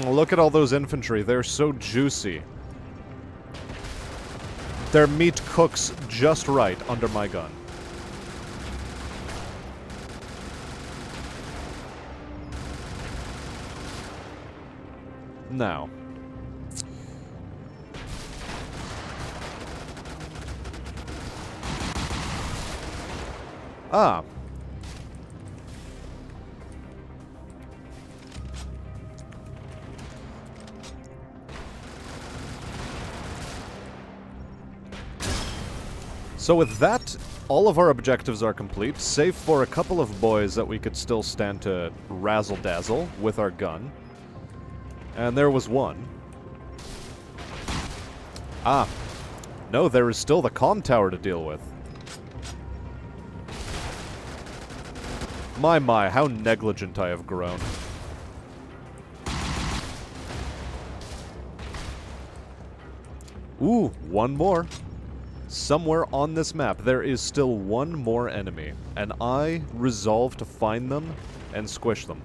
Look at all those infantry. They're so juicy. Their meat cooks just right under my gun. Now. Ah. So with that, all of our objectives are complete, save for a couple of boys that we could still stand to razzle-dazzle with our gun. And there was one. Ah. No, there is still the comm tower to deal with. My, how negligent I have grown. Ooh, one more. Somewhere on this map, there is still one more enemy, and I resolve to find them and squish them.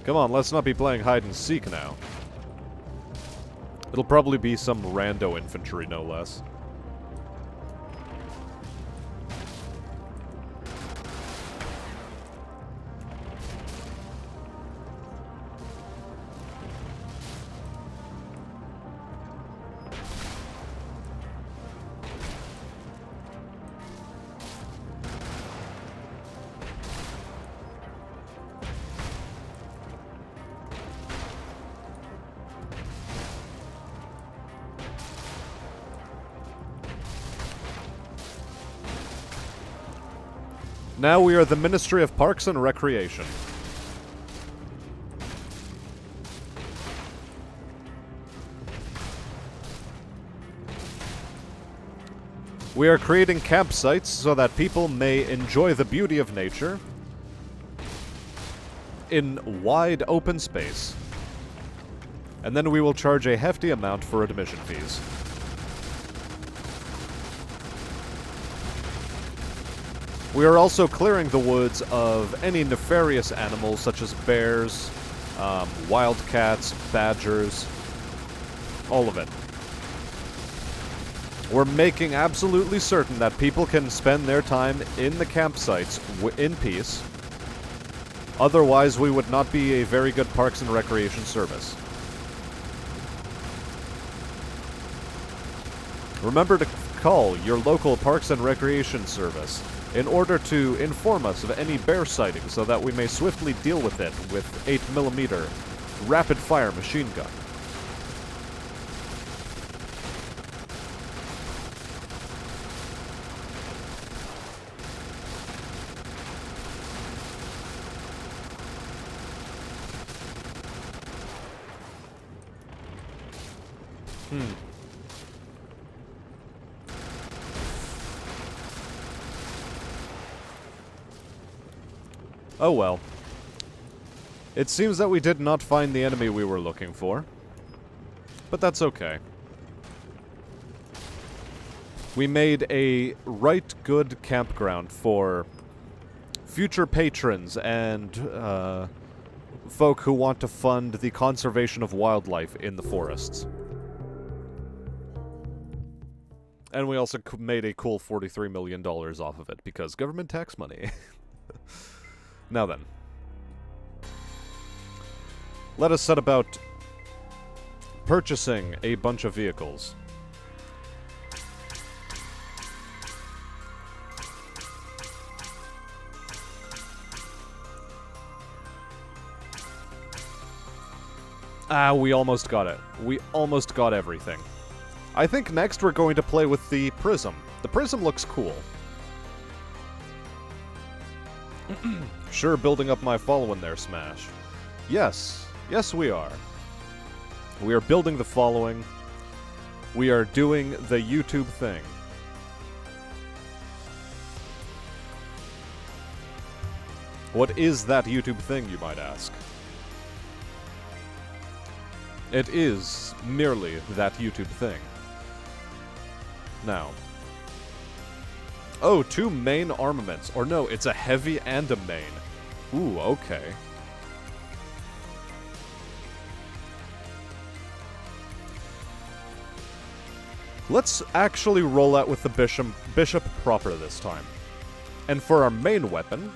Come on, let's not be playing hide and seek now. It'll probably be some rando infantry, no less. Now we are the Ministry of Parks and Recreation. We are creating campsites so that people may enjoy the beauty of nature in wide open space. And then we will charge a hefty amount for admission fees. We are also clearing the woods of any nefarious animals such as bears, wildcats, badgers, all of it. We're making absolutely certain that people can spend their time in the campsites in peace. Otherwise, we would not be a very good Parks and Recreation service. Remember to call your local Parks and Recreation service in order to inform us of any bear sightings so that we may swiftly deal with it with 8mm rapid-fire machine gun. Oh well. It seems that we did not find the enemy we were looking for. But that's okay. We made a right good campground for future patrons and folk who want to fund the conservation of wildlife in the forests. And we also made a cool $43 million off of it, because government tax money. Now then. Let us set about purchasing a bunch of vehicles. Ah, we almost got it. We almost got everything. I think next we're going to play with the Prism. The prism looks cool. Sure, building up my following there, Smash. Yes. Yes, we are. We are building the following. We are doing the YouTube thing. What is that YouTube thing, you might ask? It is merely that YouTube thing. Now. Oh, 2 main armaments. Or no, it's a heavy and a main. Ooh, okay. Let's actually roll out with the bishop proper this time. And for our main weapon...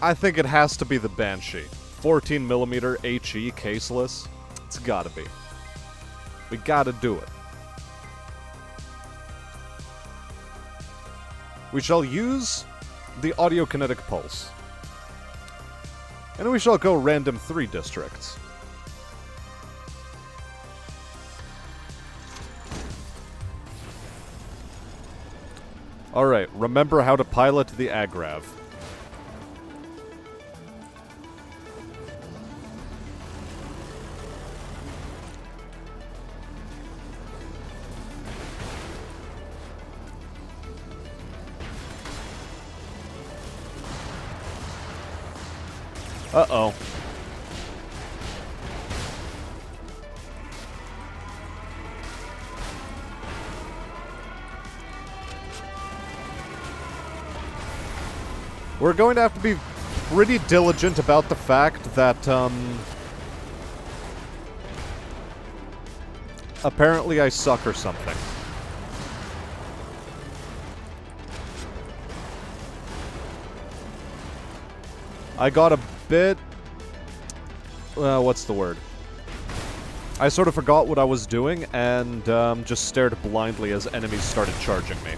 I think it has to be the Banshee. 14mm HE caseless. It's gotta be. We gotta do it. We shall use the Audiokinetic Pulse. And we shall go random 3 districts. Alright, remember how to pilot the Agrav. Uh-oh. We're going to have to be pretty diligent about the fact that, apparently I suck or something. I got a bit... what's the word? I sort of forgot what I was doing and just stared blindly as enemies started charging me.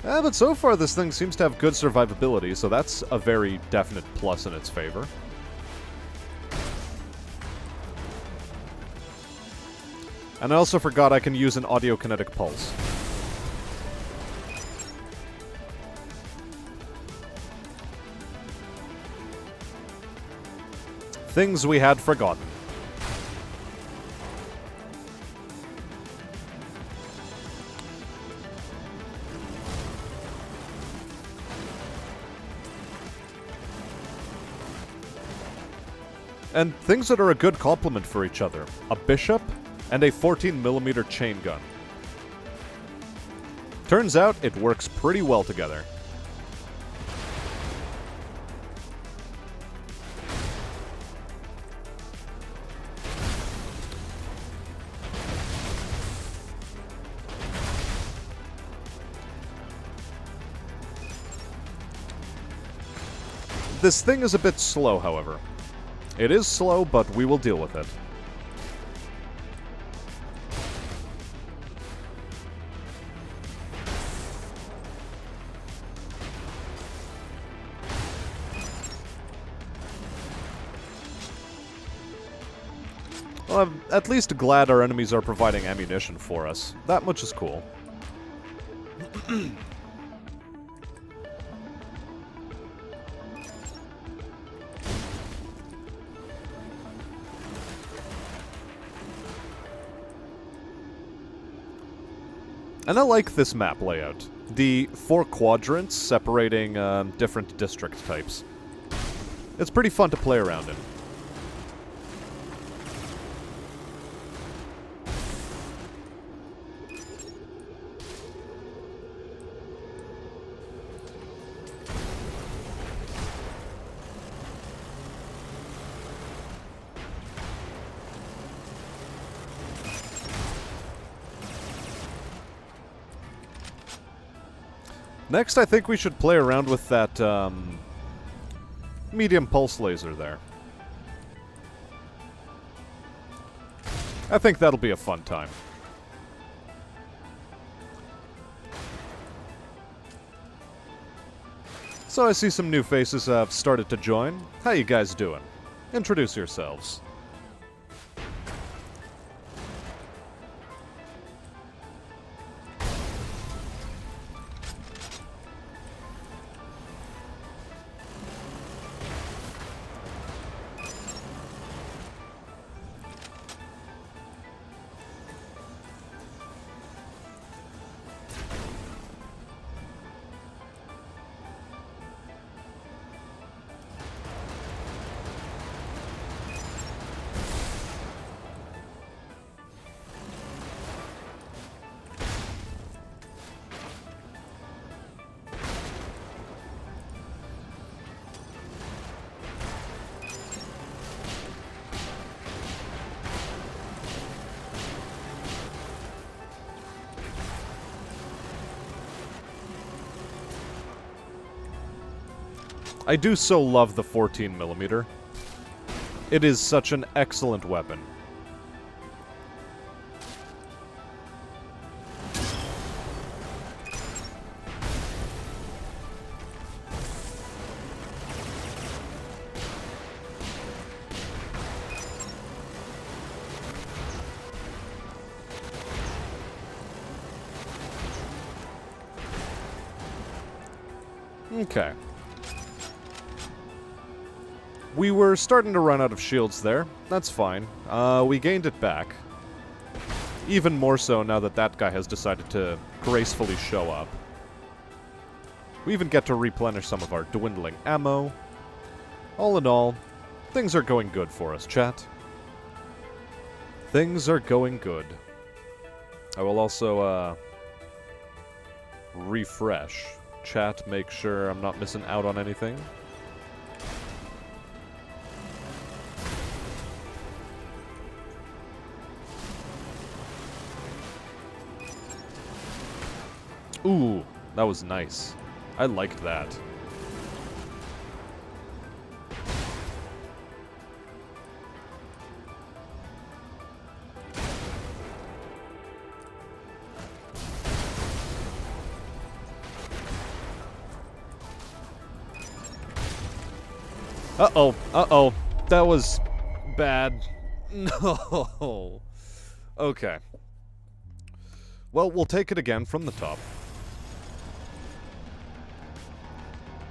But so far this thing seems to have good survivability, so that's a very definite plus in its favor. And I also forgot I can use an Audiokinetic Pulse. Things we had forgotten. And things that are a good complement for each other. A bishop and a 14mm chain gun. Turns out it works pretty well together. This thing is a bit slow, however. It is slow, but we will deal with it. Well, I'm at least glad our enemies are providing ammunition for us. That much is cool. And I like this map layout. The 4 quadrants separating different district types. It's pretty fun to play around in. Next, I think we should play around with that, medium pulse laser there. I think that'll be a fun time. So I see some new faces have started to join. How you guys doing? Introduce yourselves. I do so love the 14mm. It is such an excellent weapon. Okay. We were starting to run out of shields there. That's fine. We gained it back. Even more so now that that guy has decided to gracefully show up. We even get to replenish some of our dwindling ammo. All in all, things are going good for us, chat. Things are going good. I will also, refresh. Chat, make sure I'm not missing out on anything. Ooh, that was nice. I liked that. Uh-oh, uh-oh. That was bad. No. Okay. Well, we'll take it again from the top.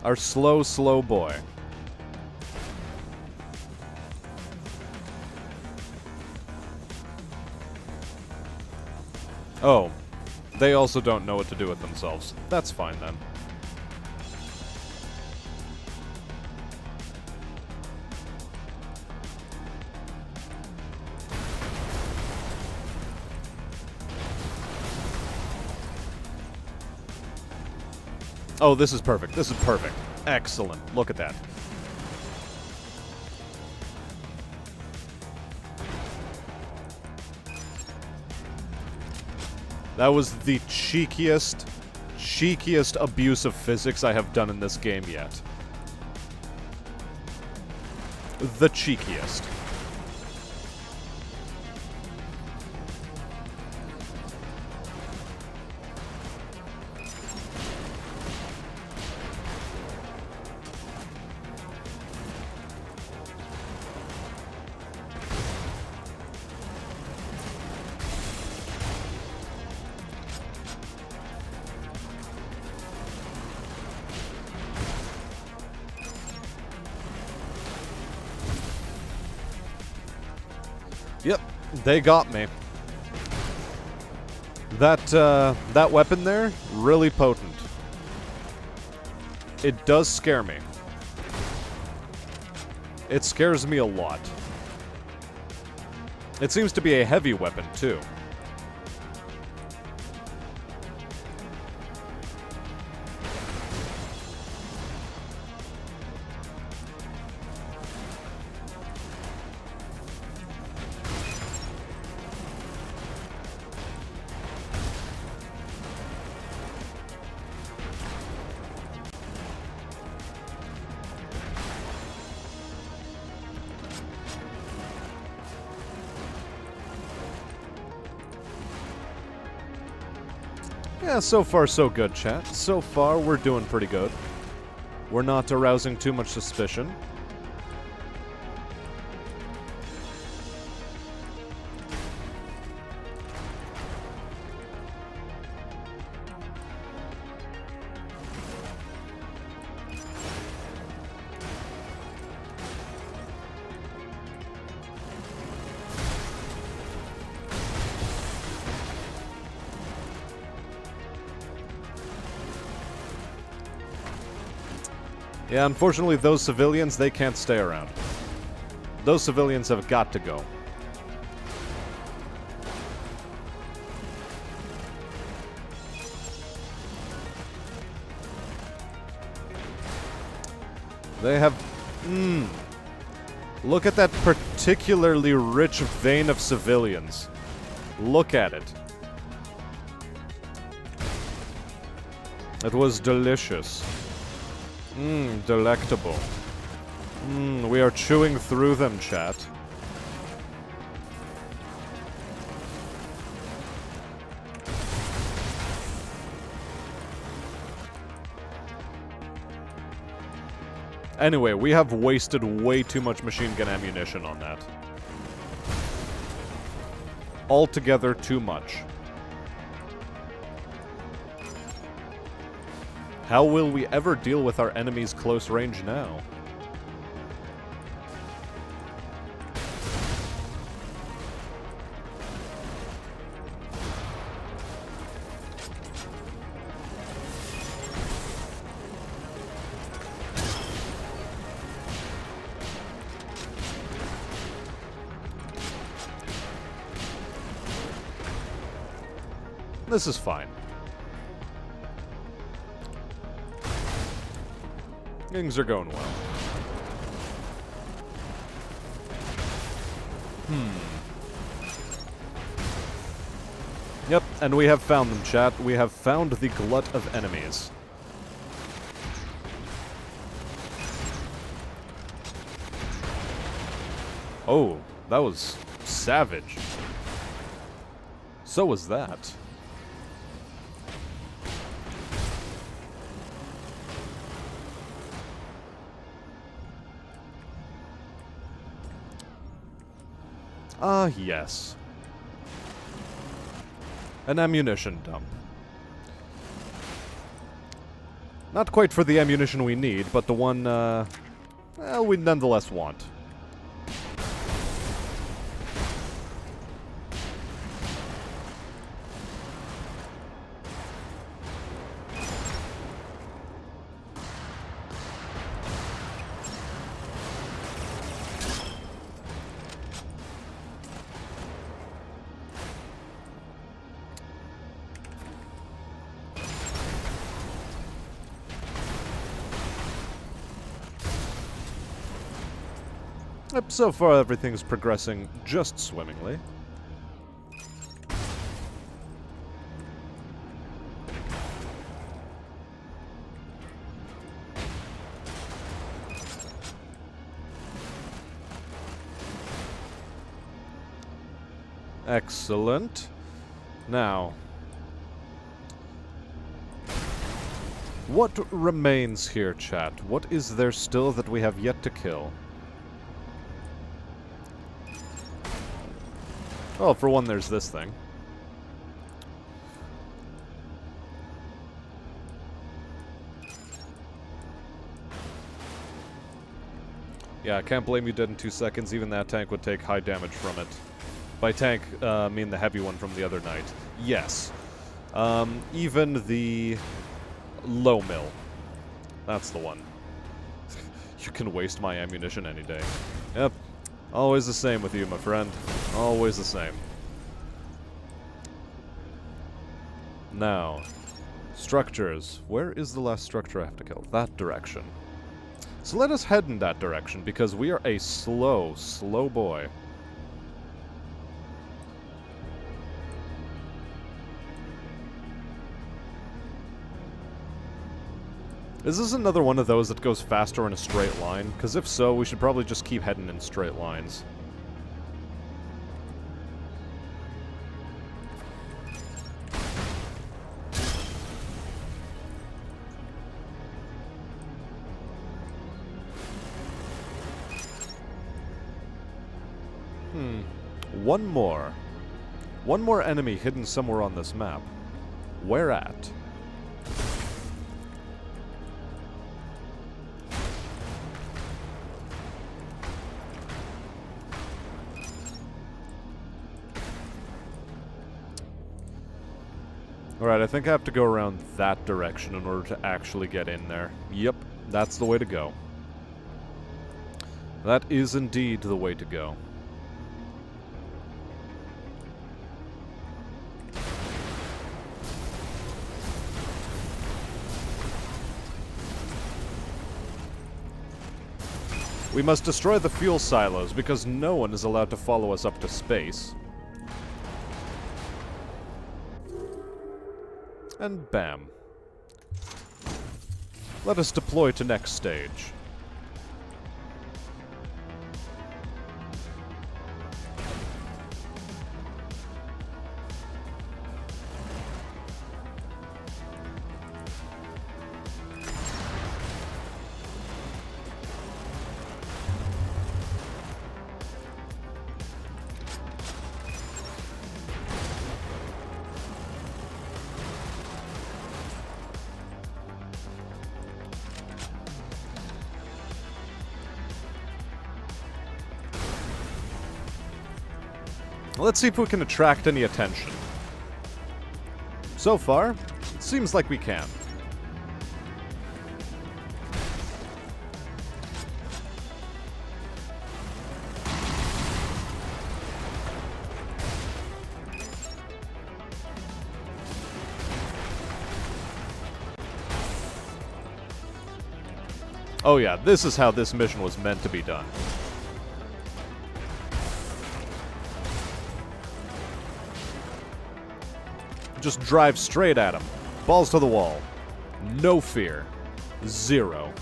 Our slow, slow boy. Oh. They also don't know what to do with themselves. That's fine, then. Oh, this is perfect. This is perfect. Excellent. Look at that. That was the cheekiest abuse of physics I have done in this game yet. The cheekiest. Yep, they got me. That weapon there, really potent. It does scare me. It scares me a lot. It seems to be a heavy weapon, too. Yeah, so far so good, chat. So far, we're doing pretty good. We're not arousing too much suspicion. Yeah, unfortunately, those civilians, they can't stay around. Those civilians have got to go. They have... Look at that particularly rich vein of civilians. Look at it. It was delicious. Delectable. We are chewing through them, chat. Anyway, we have wasted way too much machine gun ammunition on that. Altogether too much. How will we ever deal with our enemies close range now? This is fine. Things are going well. Yep, and we have found them, chat. We have found the glut of enemies. Oh, that was savage. So was that. Ah, yes. An ammunition dump. Not quite for the ammunition we need, but the one, well, we nonetheless want. So far, everything's progressing just swimmingly. Excellent. Now, what remains here, chat? What is there still that we have yet to kill? Well, for one, there's this thing. Yeah, I can't blame you dead in 2 seconds. Even that tank would take high damage from it. By tank, I mean the heavy one from the other night. Yes. Even the low mill. That's the one. You can waste my ammunition any day. Yep. Always the same with you, my friend. Always the same. Now, structures. Where is the last structure I have to kill? That direction. So let us head in that direction, because we are a slow, slow boy. Is this another one of those that goes faster in a straight line? Because if so, we should probably just keep heading in straight lines. One more. One more enemy hidden somewhere on this map. Where at? Alright, I think I have to go around that direction in order to actually get in there. Yep, that's the way to go. That is indeed the way to go. We must destroy the fuel silos because no one is allowed to follow us up to space. And bam. Let us deploy to next stage. Let's see if we can attract any attention. So far, it seems like we can. Oh yeah, this is how this mission was meant to be done. Just drive straight at him. Balls to the wall. No fear. Zero.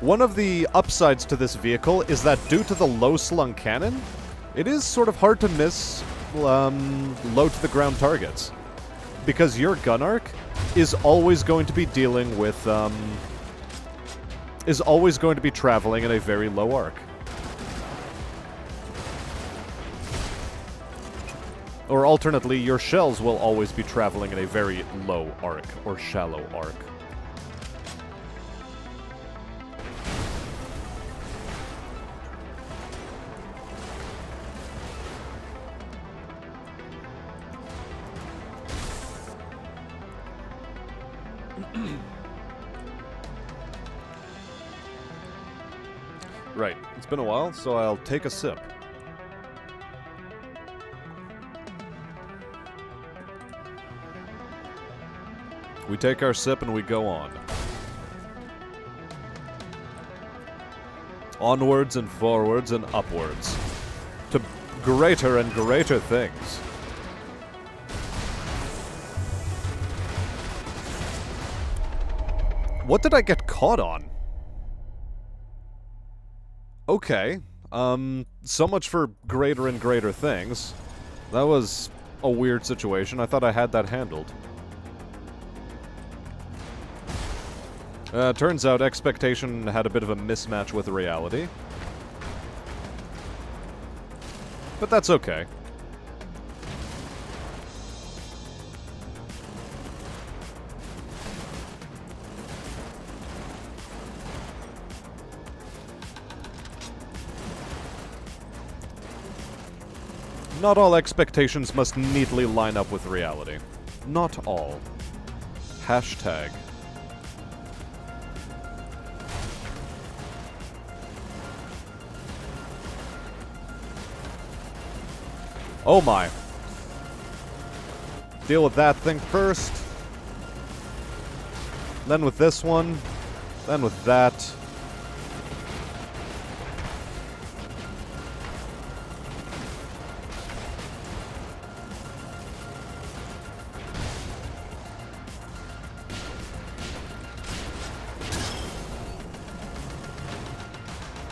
One of the upsides to this vehicle is that due to the low-slung cannon, it is sort of hard to miss low-to-the-ground targets. Because your gun arc is always going to be dealing with, is always going to be traveling at a very low arc. Or alternately, your shells will always be traveling in a very low arc, or shallow arc. Right, it's been a while, so I'll take a sip. We take our sip and we go on. Onwards and forwards and upwards. To greater and greater things. What did I get caught on? Okay. So much for greater and greater things. That was a weird situation. I thought I had that handled. Turns out expectation had a bit of a mismatch with reality. But that's okay. Not all expectations must neatly line up with reality. Not all. Hashtag. Oh my. Deal with that thing first. Then with this one. Then with that.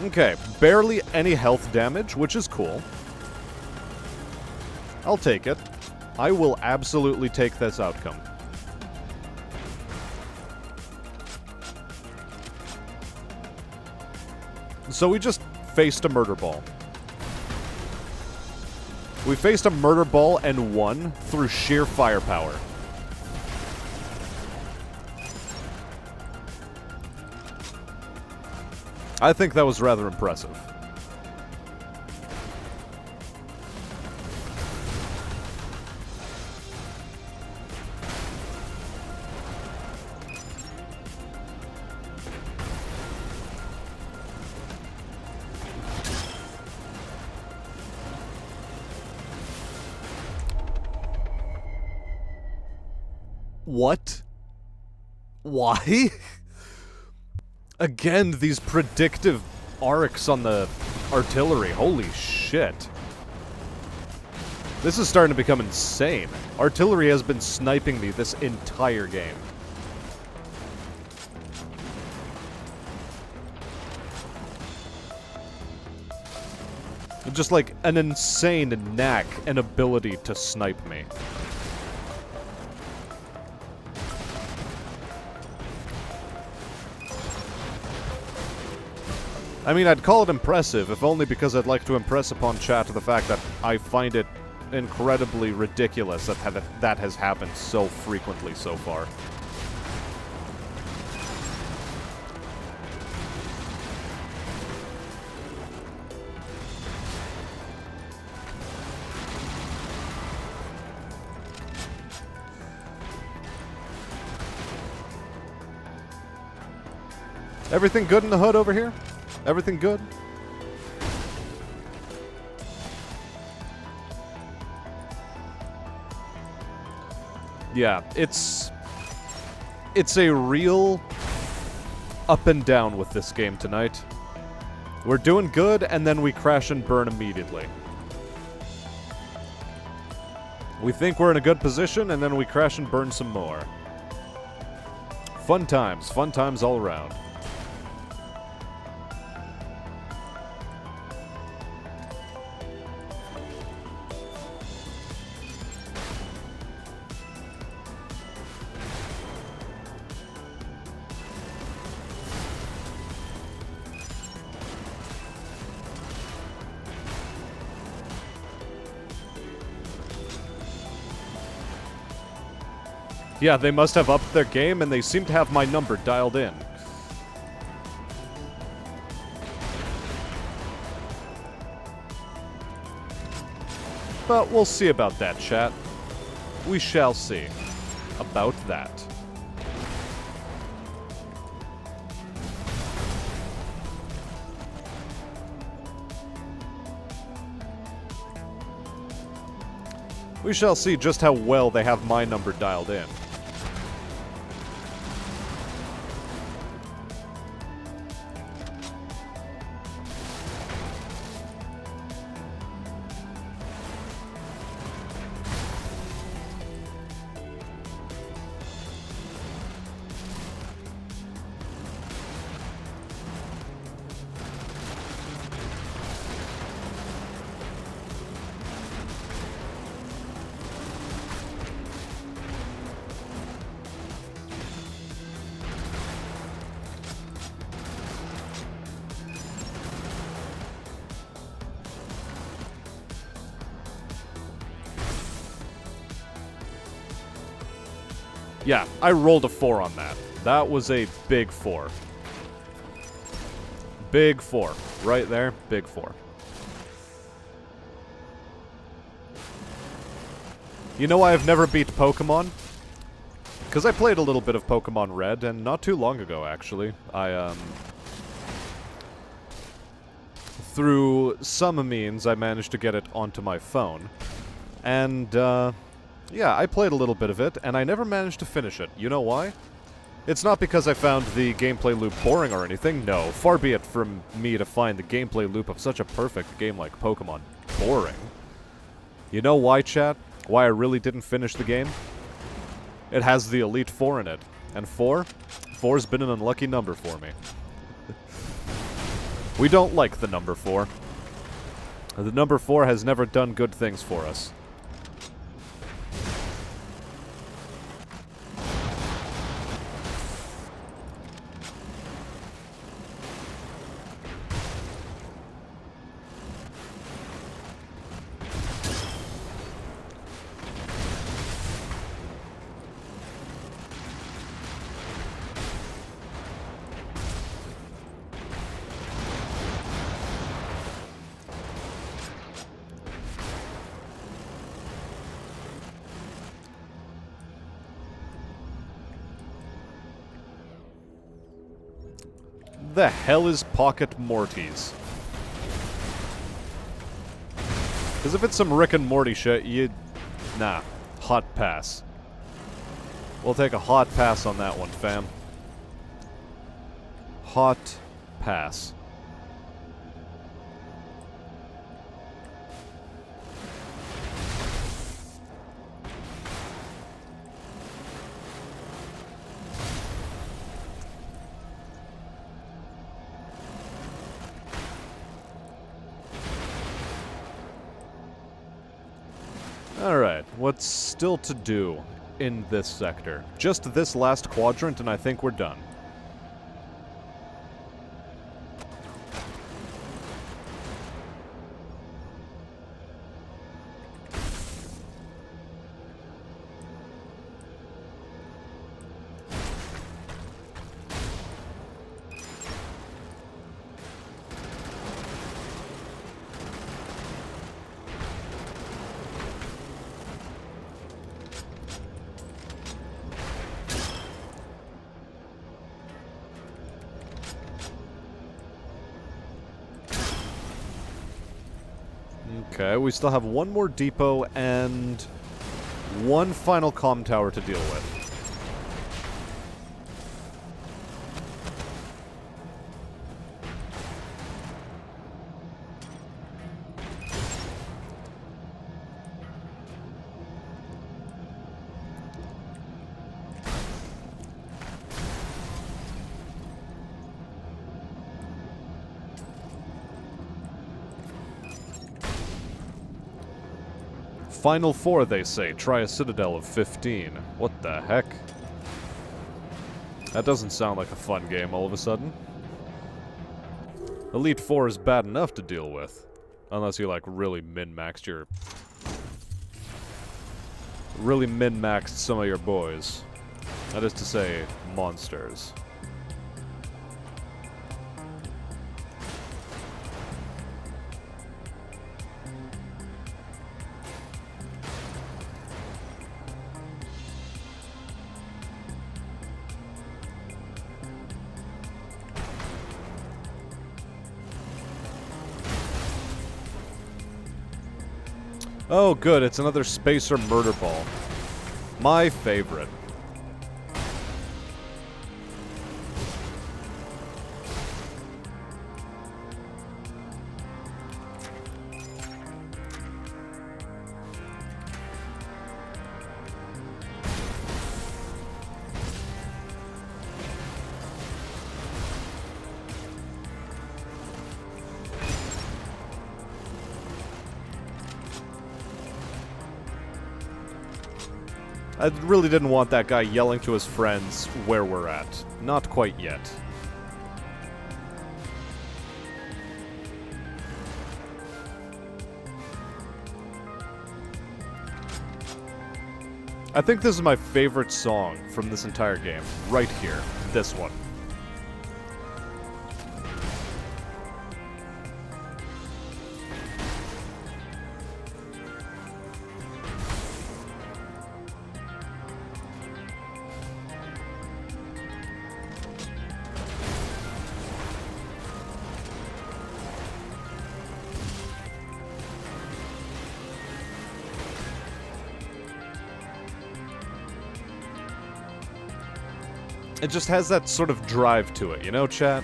Okay, barely any health damage, which is cool. I'll take it. I will absolutely take this outcome. So we just faced a murder ball. We faced a murder ball and won through sheer firepower. I think that was rather impressive. What? Why? Again, these predictive arcs on the artillery. Holy shit. This is starting to become insane. Artillery has been sniping me this entire game. Just like an insane knack and ability to snipe me. I mean, I'd call it impressive, if only because I'd like to impress upon chat the fact that I find it incredibly ridiculous that that has happened so frequently so far. Everything good in the hood over here? Everything good? Yeah, it's a real up and down with this game tonight. We're doing good, and then we crash and burn immediately. We think we're in a good position, and then we crash and burn some more. Fun times all around. Yeah, they must have upped their game, and they seem to have my number dialed in. But we'll see about that, chat. We shall see about that. We shall see just how well they have my number dialed in. Yeah, I rolled a 4 on that. That was a big 4. Big 4. Right there, big 4. You know why I've never beat Pokemon? Because I played a little bit of Pokemon Red, and not too long ago, actually. Through some means, I managed to get it onto my phone. And, yeah, I played a little bit of it, and I never managed to finish it. You know why? It's not because I found the gameplay loop boring or anything. No, far be it from me to find the gameplay loop of such a perfect game like Pokemon boring. You know why, chat? Why I really didn't finish the game? It has the Elite Four in it. And 4's been an unlucky number for me. We don't like the number 4. The number 4 has never done good things for us. the hell is Pocket Morty's? Because if it's some Rick and Morty shit, nah. Hot pass. We'll take a hot pass on that one, fam. Hot pass. Alright, what's still to do in this sector? Just this last quadrant and I think we're done. Okay, we still have one more depot and one final comm tower to deal with. Final 4, they say. Try a citadel of 15. What the heck? That doesn't sound like a fun game all of a sudden. Elite 4 is bad enough to deal with. Unless you, like, really min-maxed your... Really min-maxed some of your boys. That is to say, monsters. Oh, good, it's another spacer murder ball. My favorite. I really didn't want that guy yelling to his friends where we're at. Not quite yet. I think this is my favorite song from this entire game. Right here. This one. It just has that sort of drive to it, you know, chat?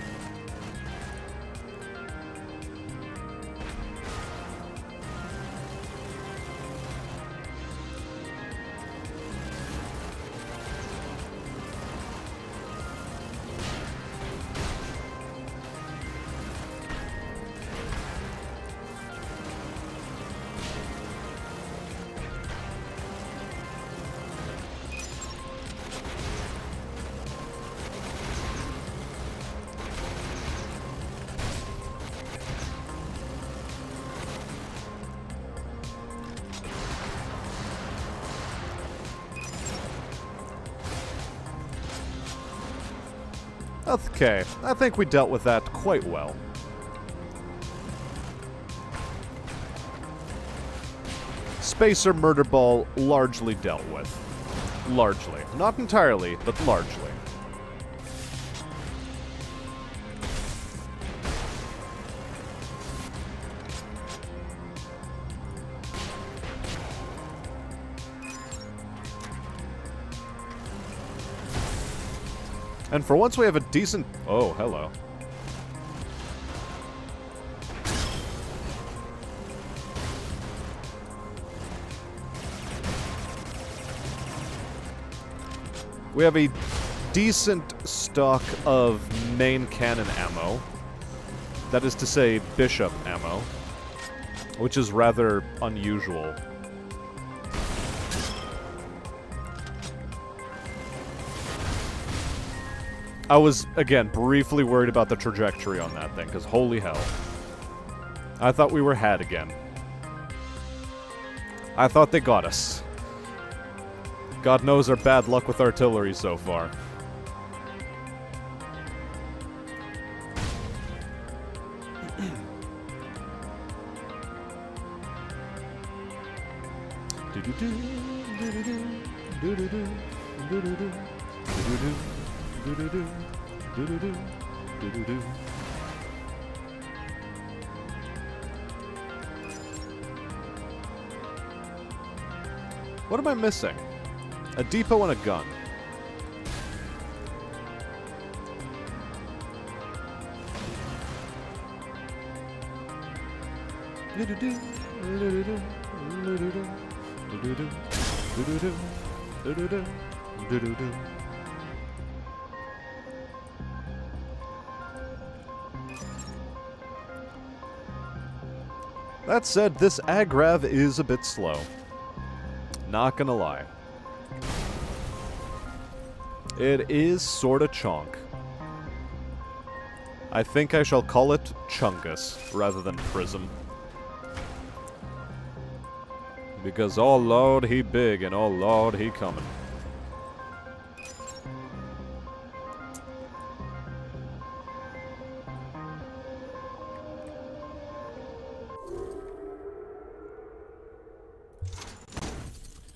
Okay, I think we dealt with that quite well. Spacer Murder Ball largely dealt with. Largely. Not entirely, but largely. And for once we have a decent... Oh, hello. We have a decent stock of main cannon ammo. That is to say, bishop ammo. Which is rather unusual. I was, again, briefly worried about the trajectory on that thing, because holy hell. I thought we were had again. I thought they got us. God knows our bad luck with artillery so far. What am I missing? A depot and a gun. That said, this aggrav is a bit slow. Not gonna lie. It is sorta chonk. I think I shall call it Chungus rather than Prism. Because oh lord he big and oh lord he coming.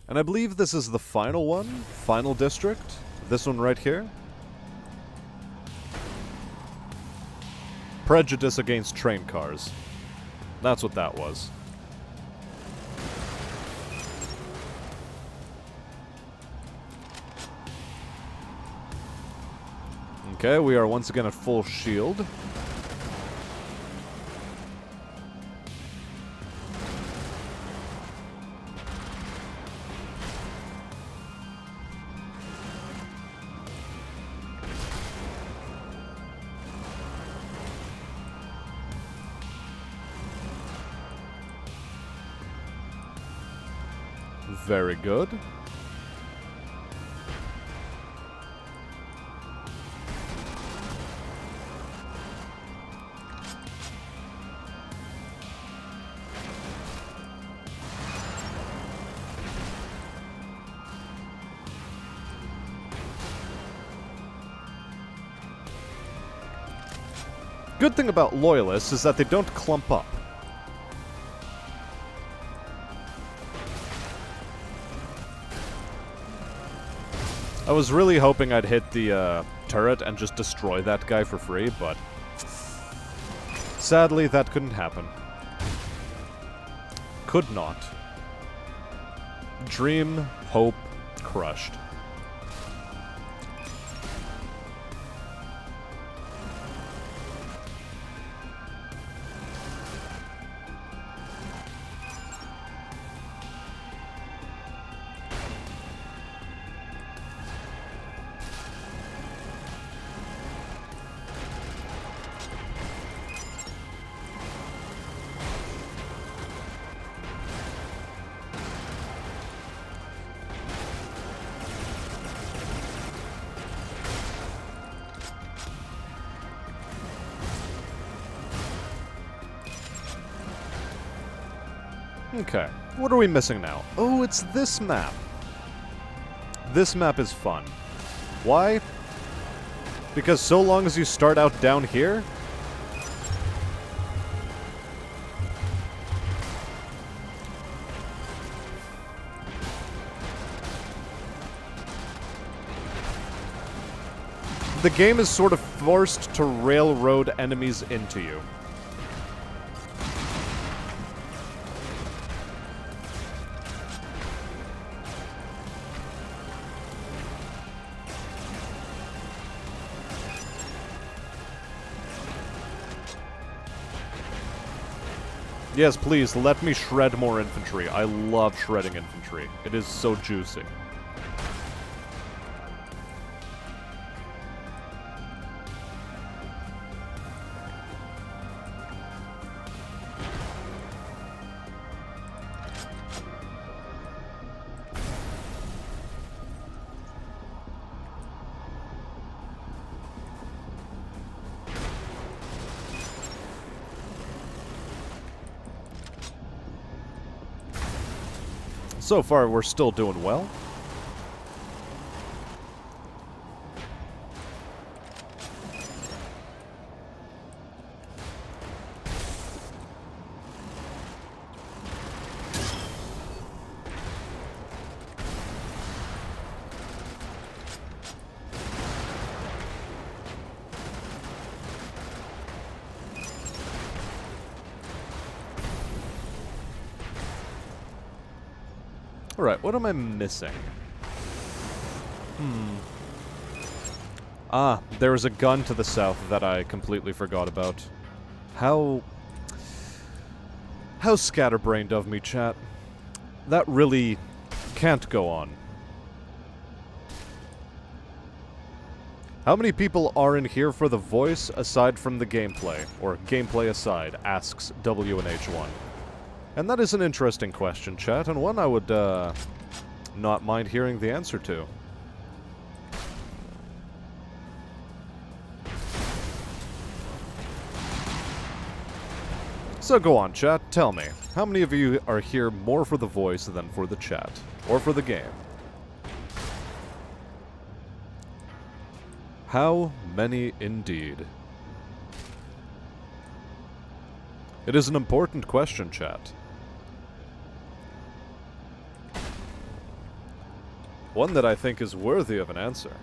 And I believe this is the final one, final district. This one right here. Prejudice against train cars. That's what that was. Okay, we are once again at full shield. Very good. Good thing about Loyalists is that they don't clump up. I was really hoping I'd hit the turret and just destroy that guy for free, but sadly that couldn't happen. Could not. Dream, hope, crushed. Okay, what are we missing now? Oh, it's this map. This map is fun. Why? Because so long as you start out down here, the game is sort of forced to railroad enemies into you. Yes, please, let me shred more infantry. I love shredding infantry. It is so juicy. So far, we're still doing well. Alright, what am I missing? Ah, there is a gun to the south that I completely forgot about. How scatterbrained of me, chat. That really can't go on. How many people are in here for the voice aside from the gameplay? Or gameplay aside, asks WNH1. And that is an interesting question, chat, and one I would, not mind hearing the answer to. So go on, chat, tell me, how many of you are here more for the voice than for the chat? Or for the game? How many indeed? It is an important question, chat. One that I think is worthy of an answer.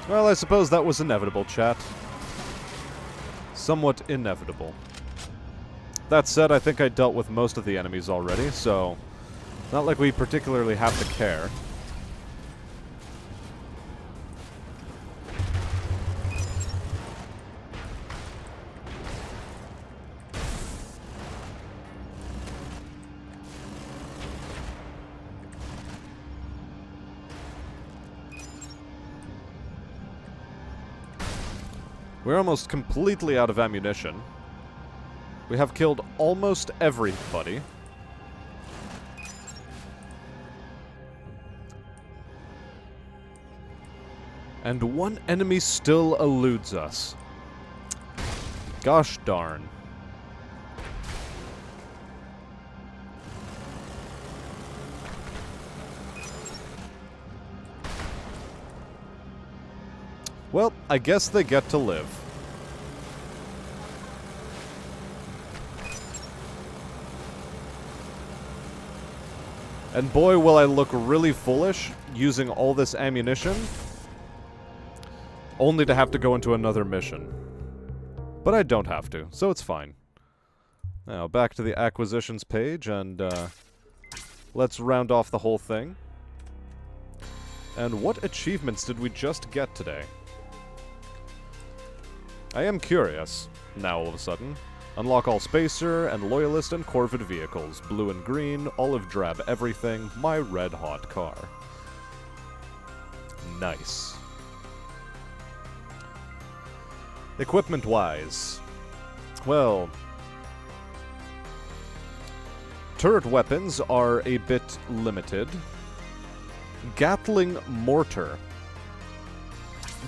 Well, I suppose that was inevitable, chat. Somewhat inevitable. That said, I think I dealt with most of the enemies already, so not like we particularly have to care. We're almost completely out of ammunition. We have killed almost everybody. And one enemy still eludes us. Gosh darn. Well, I guess they get to live. And boy, will I look really foolish using all this ammunition, only to have to go into another mission. But I don't have to, so it's fine. Now, back to the acquisitions page, and let's round off the whole thing. And what achievements did we just get today? I am curious, now all of a sudden. Unlock all Spacer, and Loyalist, and Corvid vehicles. Blue and green, olive drab everything, my red-hot car. Nice. Equipment-wise, well, turret weapons are a bit limited. Gatling mortar.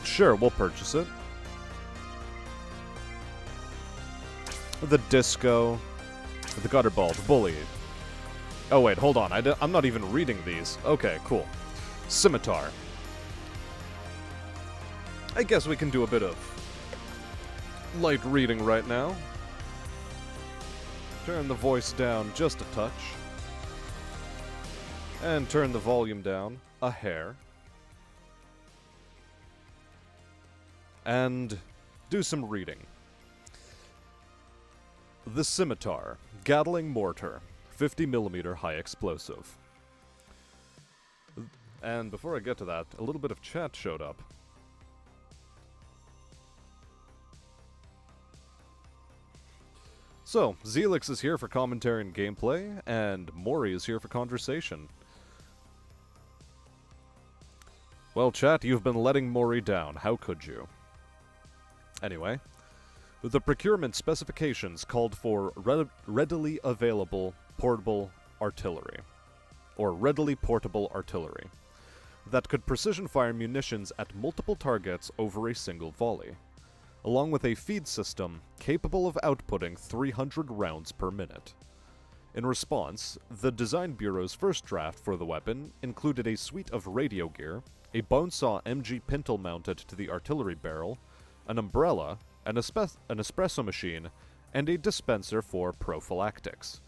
Sure, we'll purchase it. The disco. The gutter ball. The bully. Oh wait, hold on. I'm not even reading these. Okay, cool. Scimitar. I guess we can do a bit of light reading right now. Turn the voice down just a touch. And turn the volume down a hair. And do some reading. The Scimitar, Gatling Mortar, 50mm high explosive. And before I get to that, a little bit of chat showed up. So, Zelix is here for commentary and gameplay, and Mori is here for conversation. Well, chat, you've been letting Mori down. How could you? Anyway, the procurement specifications called for readily available portable artillery, or readily portable artillery, that could precision-fire munitions at multiple targets over a single volley, along with a feed system capable of outputting 300 rounds per minute. In response, the Design Bureau's first draft for the weapon included a suite of radio gear, a bonesaw MG pintle mounted to the artillery barrel, an umbrella, an espresso machine, and a dispenser for prophylactics.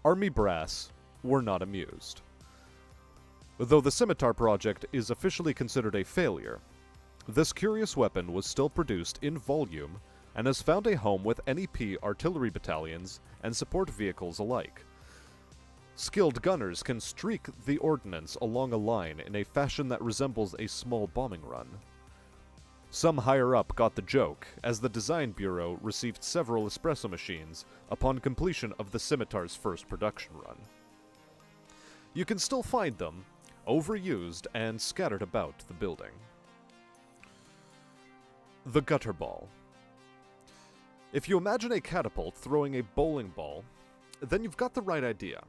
Army brass were not amused. Though the Scimitar project is officially considered a failure, this curious weapon was still produced in volume and has found a home with NEP artillery battalions and support vehicles alike. Skilled gunners can streak the ordnance along a line in a fashion that resembles a small bombing run. Some higher up got the joke, as the Design Bureau received several espresso machines upon completion of the Scimitar's first production run. You can still find them, overused and scattered about the building. The Gutter Ball. If you imagine a catapult throwing a bowling ball, then you've got the right idea.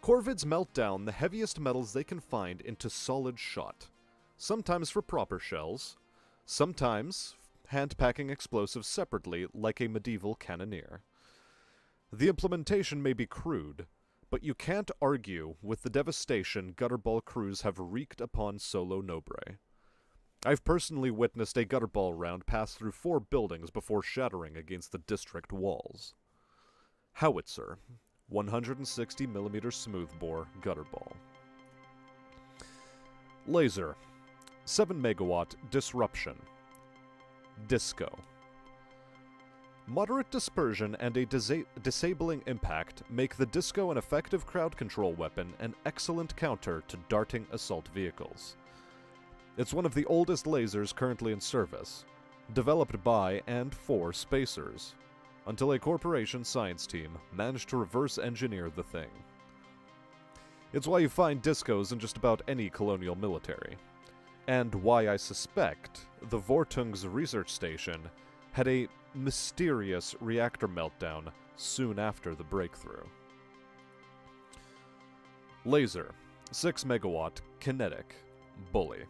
Corvids melt down the heaviest metals they can find into solid shot, sometimes for proper shells, sometimes hand-packing explosives separately like a medieval cannoneer. The implementation may be crude, but you can't argue with the devastation gutterball crews have wreaked upon Solo Nobre. I've personally witnessed a gutterball round pass through 4 buildings before shattering against the district walls. Howitzer, 160mm smoothbore gutterball. Laser, 7MW disruption. Disco. Moderate dispersion and a disabling impact make the Disco an effective crowd control weapon and excellent counter to darting assault vehicles. It's one of the oldest lasers currently in service, developed by and for spacers, until a corporation science team managed to reverse engineer the thing. It's why you find discos in just about any colonial military, and why I suspect the Vortung's research station had a mysterious reactor meltdown soon after the breakthrough. Laser, 6MW kinetic bully.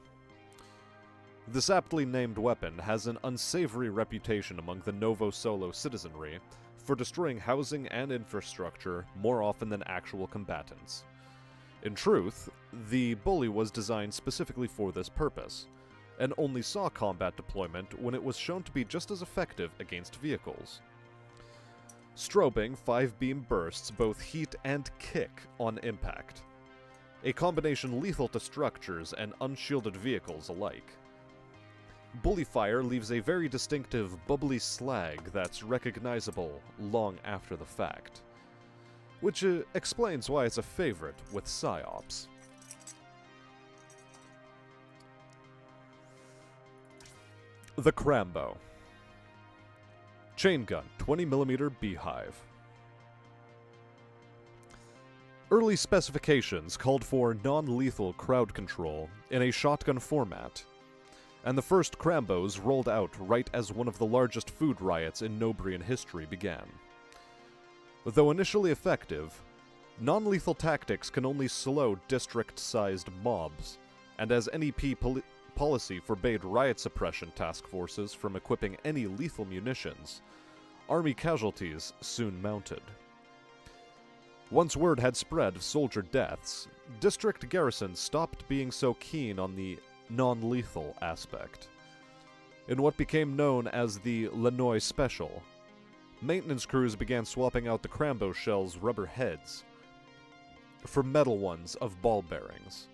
This aptly named weapon has an unsavory reputation among the Novo Solo citizenry for destroying housing and infrastructure more often than actual combatants. In truth, the bully was designed specifically for this purpose, and only saw combat deployment when it was shown to be just as effective against vehicles. Strobing 5-beam bursts both heat and kick on impact, a combination lethal to structures and unshielded vehicles alike. Bully fire leaves a very distinctive bubbly slag that's recognizable long after the fact, which explains why it's a favorite with PsyOps. The Crambo. Chain gun, 20mm beehive. Early specifications called for non-lethal crowd control in a shotgun format, and the first Crambos rolled out right as one of the largest food riots in Nobrian history began. Though initially effective, non-lethal tactics can only slow district-sized mobs, and as NEP policy forbade riot suppression task forces from equipping any lethal munitions, army casualties soon mounted. Once word had spread of soldier deaths, district garrisons stopped being so keen on the non-lethal aspect. In what became known as the Lannoy Special, maintenance crews began swapping out the Crambo shell's rubber heads, for metal ones of ball bearings.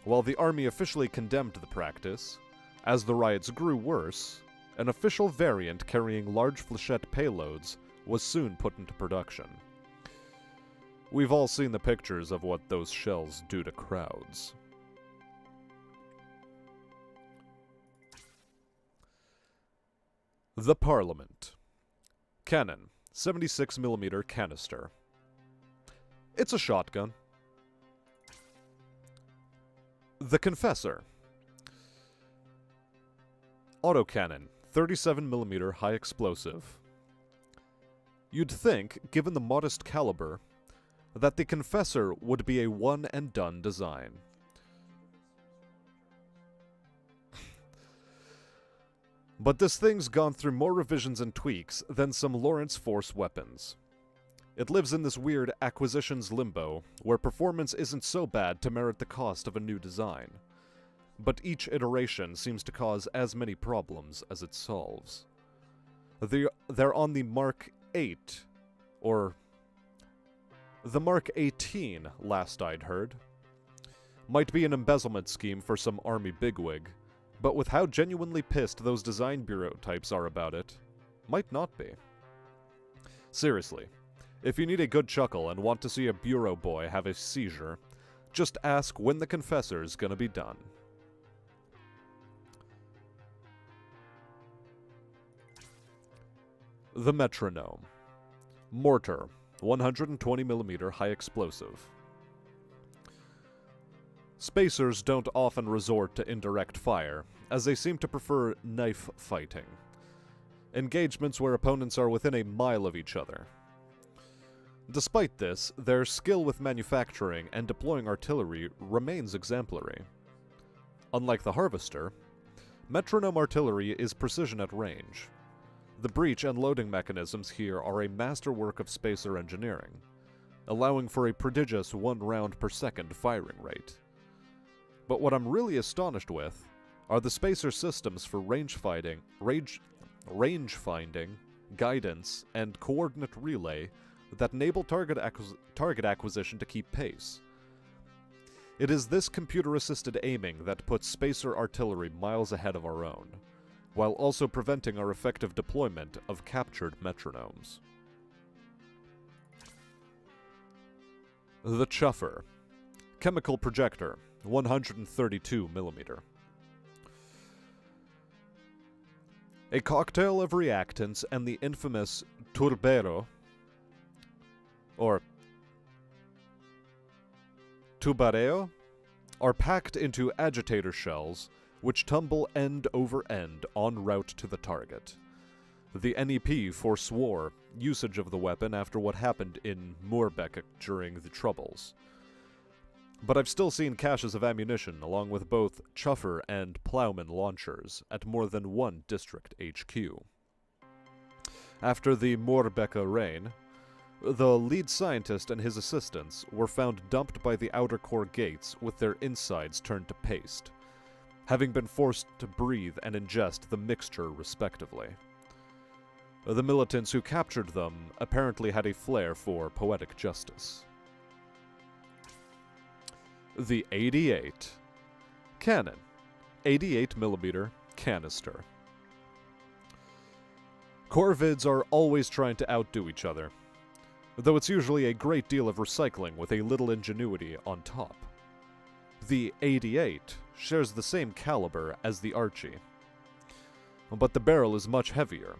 While the army officially condemned the practice, as the riots grew worse, an official variant carrying large flechette payloads was soon put into production. We've all seen the pictures of what those shells do to crowds. The Parliament. Cannon, 76mm canister. It's a shotgun. The Confessor. Autocannon, 37mm high explosive. You'd think, given the modest caliber, that the Confessor would be a one-and-done design. But this thing's gone through more revisions and tweaks than some Lawrence Force weapons. It lives in this weird acquisitions limbo, where performance isn't so bad to merit the cost of a new design. But each iteration seems to cause as many problems as it solves. They're on the Mark 8, or the Mark 18, last I'd heard. Might be an embezzlement scheme for some army bigwig, but with how genuinely pissed those design bureau types are about it, might not be. Seriously, if you need a good chuckle and want to see a bureau boy have a seizure, just ask when the Confessor's gonna be done. The Metronome. Mortar, 120mm high explosive. Spacers don't often resort to indirect fire, as they seem to prefer knife fighting. Engagements where opponents are within a mile of each other. Despite this, their skill with manufacturing and deploying artillery remains exemplary. Unlike the Harvester, Metronome artillery is precision at range. The breach and loading mechanisms here are a masterwork of spacer engineering, allowing for a prodigious 1 round per second firing rate. But what I'm really astonished with are the spacer systems for range finding, guidance, and coordinate relay that enable target acquisition to keep pace. It is this computer-assisted aiming that puts spacer artillery miles ahead of our own, while also preventing our effective deployment of captured metronomes. The Chuffer. Chemical projector, 132mm. A cocktail of reactants and the infamous turbero, or tubareo, are packed into agitator shells which tumble end over end en route to the target. The NEP forswore usage of the weapon after what happened in Moerbeke during the Troubles. But I've still seen caches of ammunition along with both Chuffer and Plowman launchers at more than one district HQ. After the Moerbeke rain, the lead scientist and his assistants were found dumped by the outer core gates with their insides turned to paste, having been forced to breathe and ingest the mixture respectively. The militants who captured them apparently had a flair for poetic justice. The 88. Cannon. 88mm canister. Corvids are always trying to outdo each other, though it's usually a great deal of recycling with a little ingenuity on top. The 88 shares the same caliber as the Archie, but the barrel is much heavier,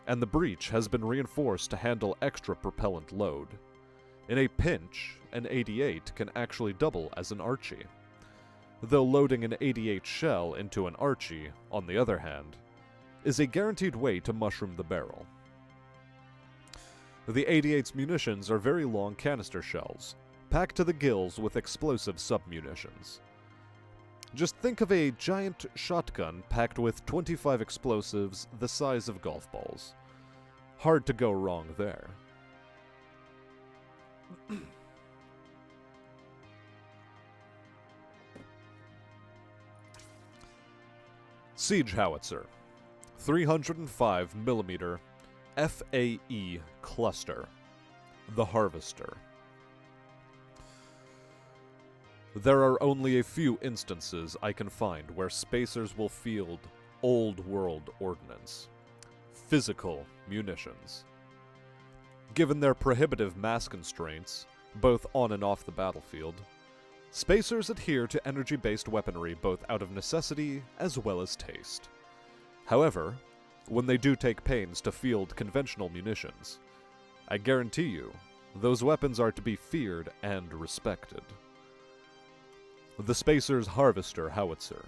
and the breech has been reinforced to handle extra propellant load. In a pinch, an 88 can actually double as an Archie, though loading an 88 shell into an Archie, on the other hand, is a guaranteed way to mushroom the barrel. The 88's munitions are very long canister shells, packed to the gills with explosive submunitions. Just think of a giant shotgun packed with 25 explosives the size of golf balls. Hard to go wrong there. Siege Howitzer. 305mm FAE cluster. The Harvester. There are only a few instances I can find where spacers will field old-world ordnance. Physical munitions. Given their prohibitive mass constraints, both on and off the battlefield, spacers adhere to energy-based weaponry both out of necessity as well as taste. However, when they do take pains to field conventional munitions, I guarantee you, those weapons are to be feared and respected. The Spacer's Harvester Howitzer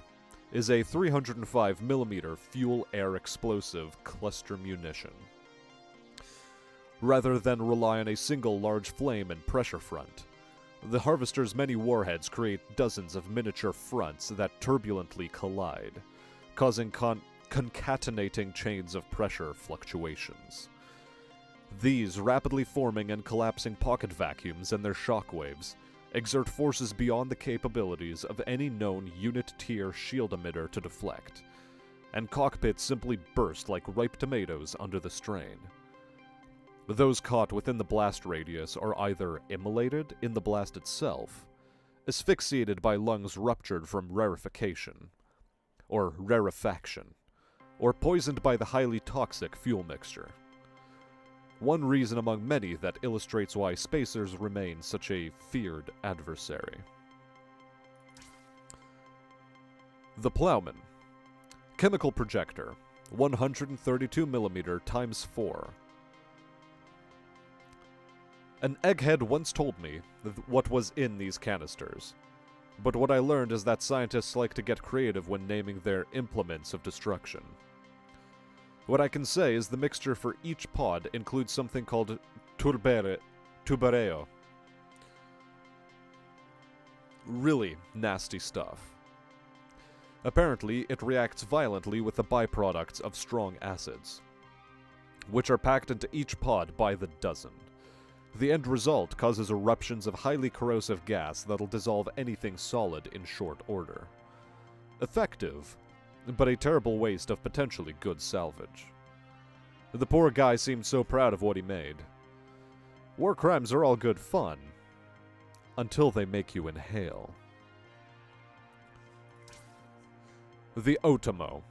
is a 305mm fuel-air explosive cluster munition. Rather than rely on a single large flame and pressure front, the Harvester's many warheads create dozens of miniature fronts that turbulently collide, causing concatenating chains of pressure fluctuations. These rapidly forming and collapsing pocket vacuums and their shockwaves exert forces beyond the capabilities of any known unit-tier shield emitter to deflect, and cockpits simply burst like ripe tomatoes under the strain. Those caught within the blast radius are either immolated in the blast itself, asphyxiated by lungs ruptured from rarefaction, or poisoned by the highly toxic fuel mixture. One reason among many that illustrates why spacers remain such a feared adversary. The Plowman. Chemical projector, 132mm x 4. An egghead once told me what was in these canisters, but what I learned is that scientists like to get creative when naming their implements of destruction. What I can say is the mixture for each pod includes something called tubereo. Really nasty stuff. Apparently, it reacts violently with the byproducts of strong acids, which are packed into each pod by the dozen. The end result causes eruptions of highly corrosive gas that'll dissolve anything solid in short order. Effective, but a terrible waste of potentially good salvage. The poor guy seemed so proud of what he made. War crimes are all good fun, until they make you inhale. The Otomo.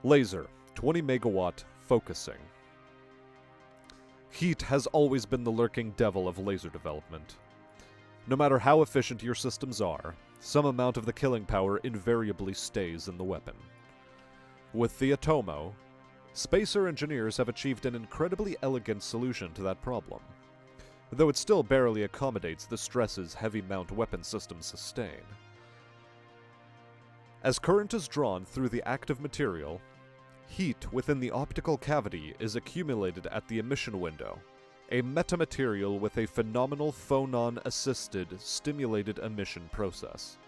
Laser, 20 megawatt, focusing. Heat has always been the lurking devil of laser development. No matter how efficient your systems are, some amount of the killing power invariably stays in the weapon. With the Otomo, spacer engineers have achieved an incredibly elegant solution to that problem, though it still barely accommodates the stresses heavy mount weapon systems sustain. As current is drawn through the active material, heat within the optical cavity is accumulated at the emission window, a metamaterial with a phenomenal phonon-assisted stimulated emission process.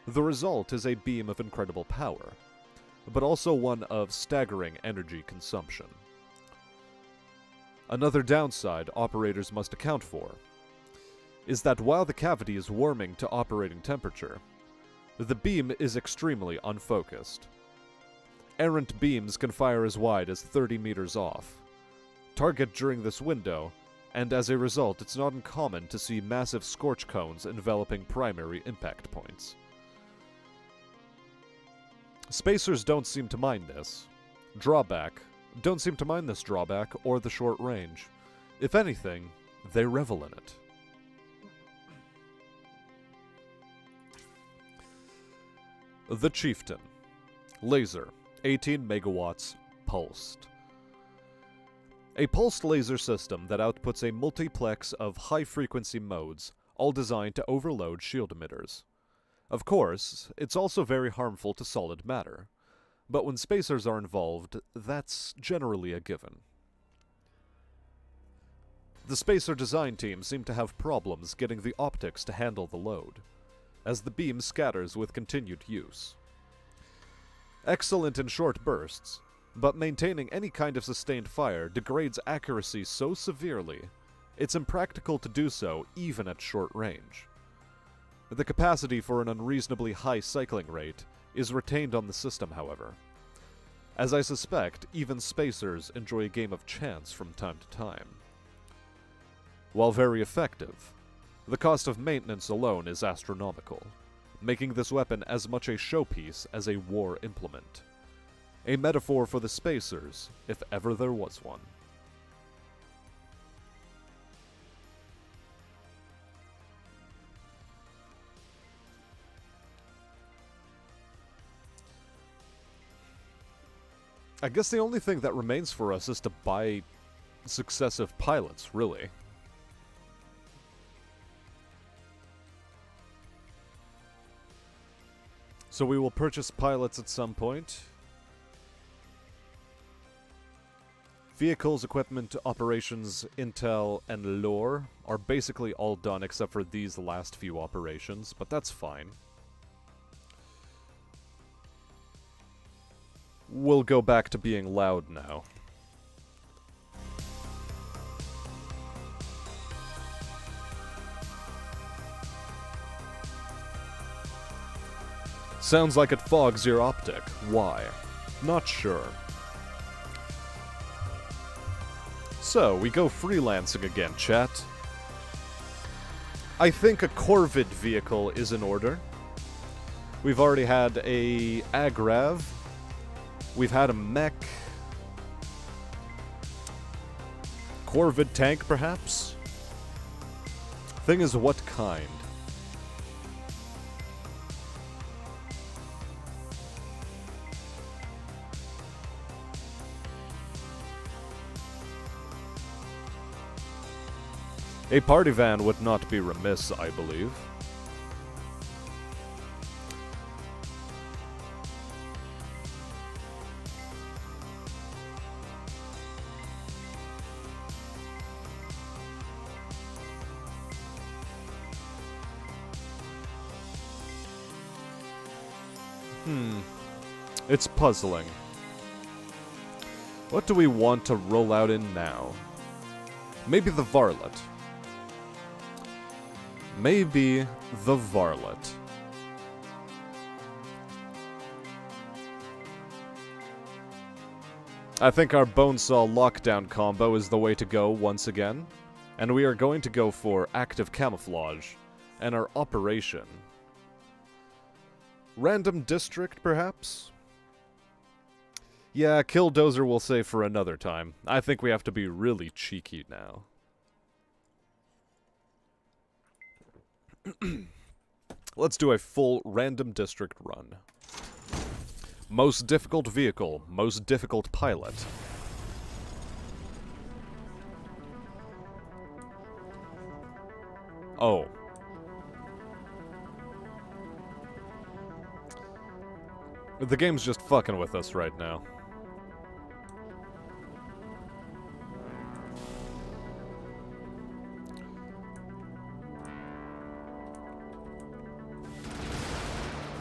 The result is a beam of incredible power, but also one of staggering energy consumption. Another downside operators must account for is that while the cavity is warming to operating temperature, the beam is extremely unfocused. Errant beams can fire as wide as 30 meters off, target during this window, and as a result it's not uncommon to see massive scorch cones enveloping primary impact points. Spacers don't seem to mind this drawback or the short range. If anything, they revel in it. The Chieftain. Laser, 18 megawatts, pulsed. A pulsed laser system that outputs a multiplex of high-frequency modes, all designed to overload shield emitters. Of course, it's also very harmful to solid matter, but when spacers are involved, that's generally a given. The spacer design team seem to have problems getting the optics to handle the load, as the beam scatters with continued use. Excellent in short bursts, but maintaining any kind of sustained fire degrades accuracy so severely, it's impractical to do so even at short range. The capacity for an unreasonably high cycling rate is retained on the system, however, as I suspect even spacers enjoy a game of chance from time to time. While very effective, The cost of maintenance alone is astronomical, making this weapon as much a showpiece as a war implement. A metaphor for the spacers, if ever there was one. I guess the only thing that remains for us is to buy successive pilots, really. So we will purchase pilots at some point. Vehicles, equipment, operations, intel, and lore are basically all done except for these last few operations, but that's fine. We'll go back to being loud now. Sounds like it fogs your optic. Why? Not sure. So, we go freelancing again, chat. I think a Corvid vehicle is in order. We've already had a Agrav. We've had a mech. Corvid tank, perhaps? Thing is, what kind? A party van would not be remiss, I believe. It's puzzling. What do we want to roll out in now? Maybe the Varlet. Maybe the Varlet. I think our Bonesaw lockdown combo is the way to go once again. And we are going to go for active camouflage and our operation. Random district, perhaps? Yeah, Killdozer we'll save for another time. I think we have to be really cheeky now. Let's do a full random district run. Most difficult vehicle, most difficult pilot. Oh. The game's just fucking with us right now.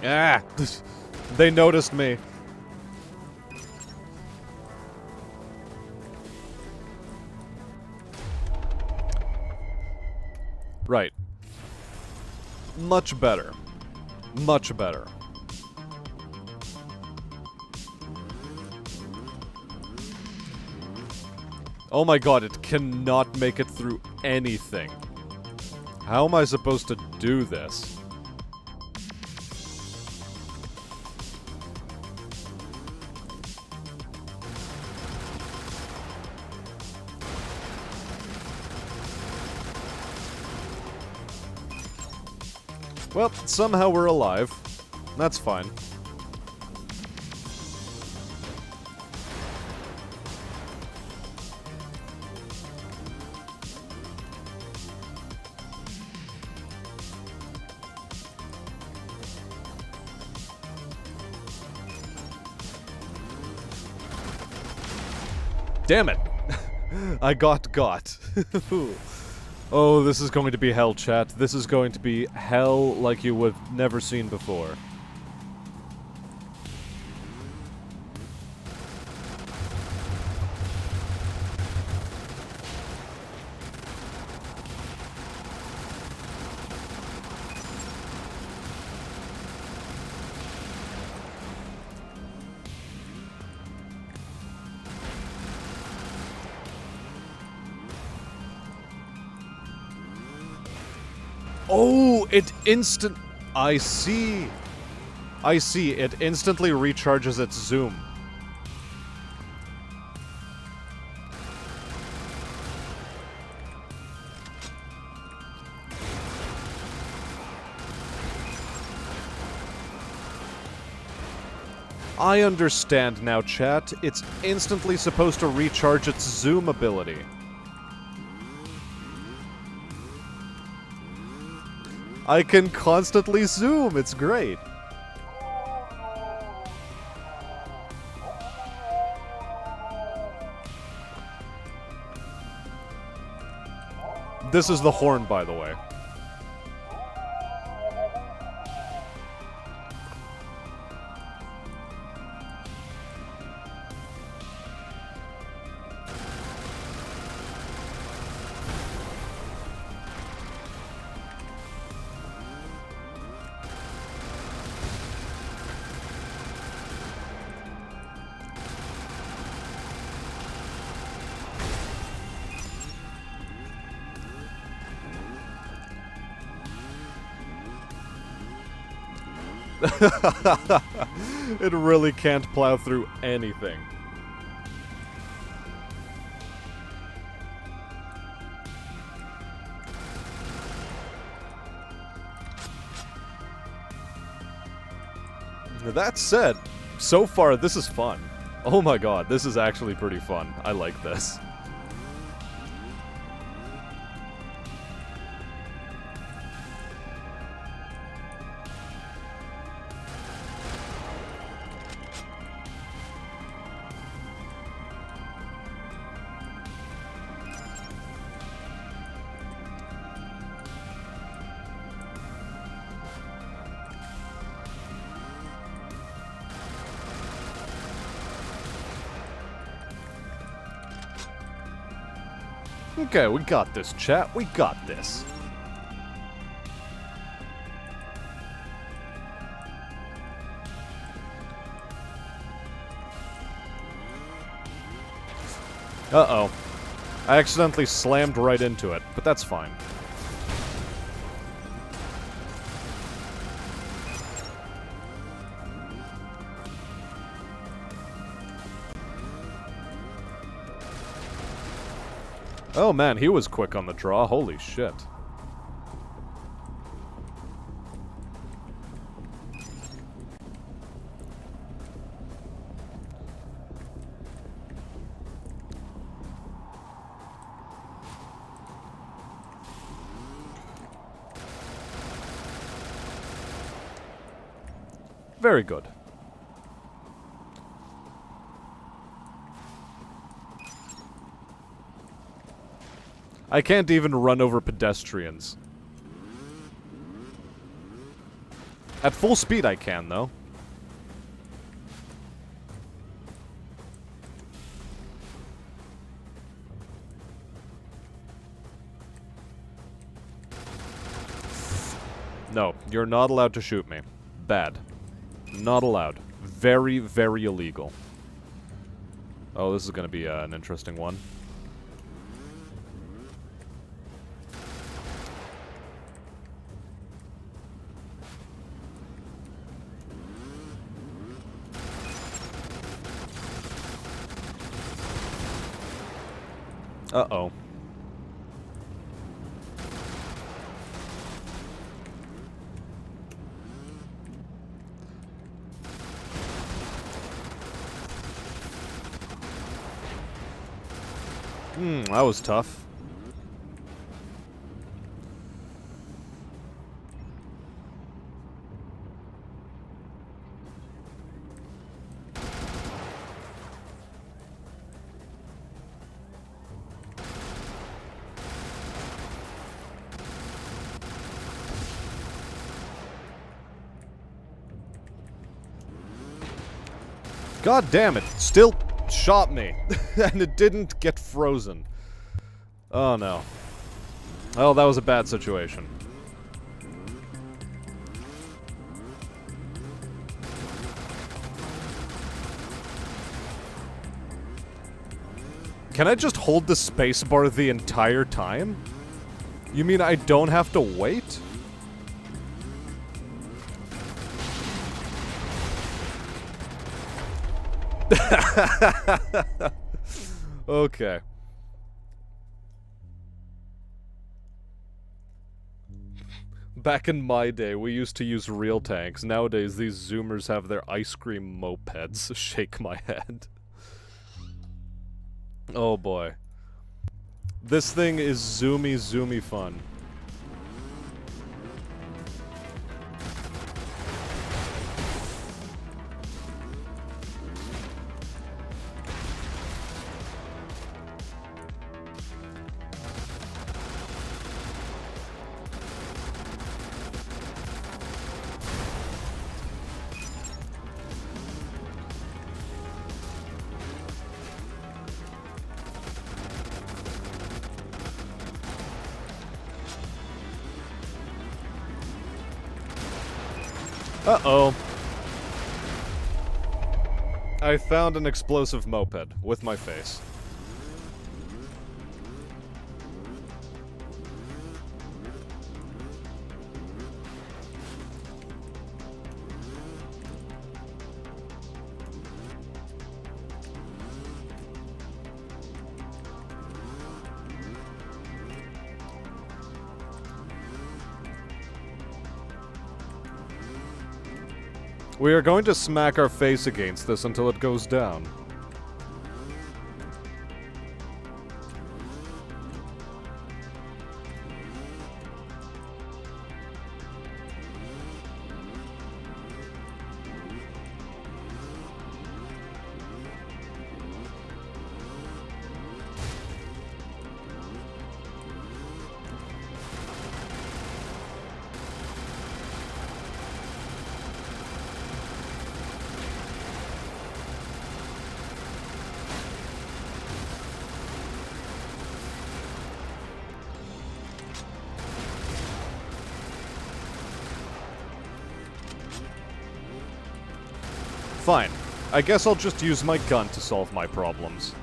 Ah! They noticed me. Right. Much better. Much better. Oh my god, it cannot make it through anything. How am I supposed to do this? Well, somehow we're alive. That's fine. Damn it! I got. Oh, this is going to be hell, chat. This is going to be hell like you would have never seen before. Oh, it I see. I see. It instantly recharges its zoom. I understand now, chat. It's instantly supposed to recharge its zoom ability. I can constantly zoom. It's great. This is the horn, by the way. It really can't plow through anything. That said, so far this is fun. Oh my god, this is actually pretty fun. I like this. Okay, we got this, chat. We got this. Uh-oh. I accidentally slammed right into it, but that's fine. Oh man, he was quick on the draw. Holy shit. Very good. I can't even run over pedestrians. At full speed I can, though. No, you're not allowed to shoot me. Bad. Not allowed. Very, very illegal. Oh, this is gonna be an interesting one. Uh-oh. That was tough. God damn it, still shot me. And it didn't get frozen. Oh no. Oh, that was a bad situation. Can I just hold the spacebar the entire time? You mean I don't have to wait? Okay. Back in my day, we used to use real tanks. Nowadays, these Zoomers have their ice cream mopeds. Shake my head. Oh boy. This thing is zoomy fun. Uh-oh. I found an explosive moped with my face. We are going to smack our face against this until it goes down. Fine. I guess I'll just use my gun to solve my problems.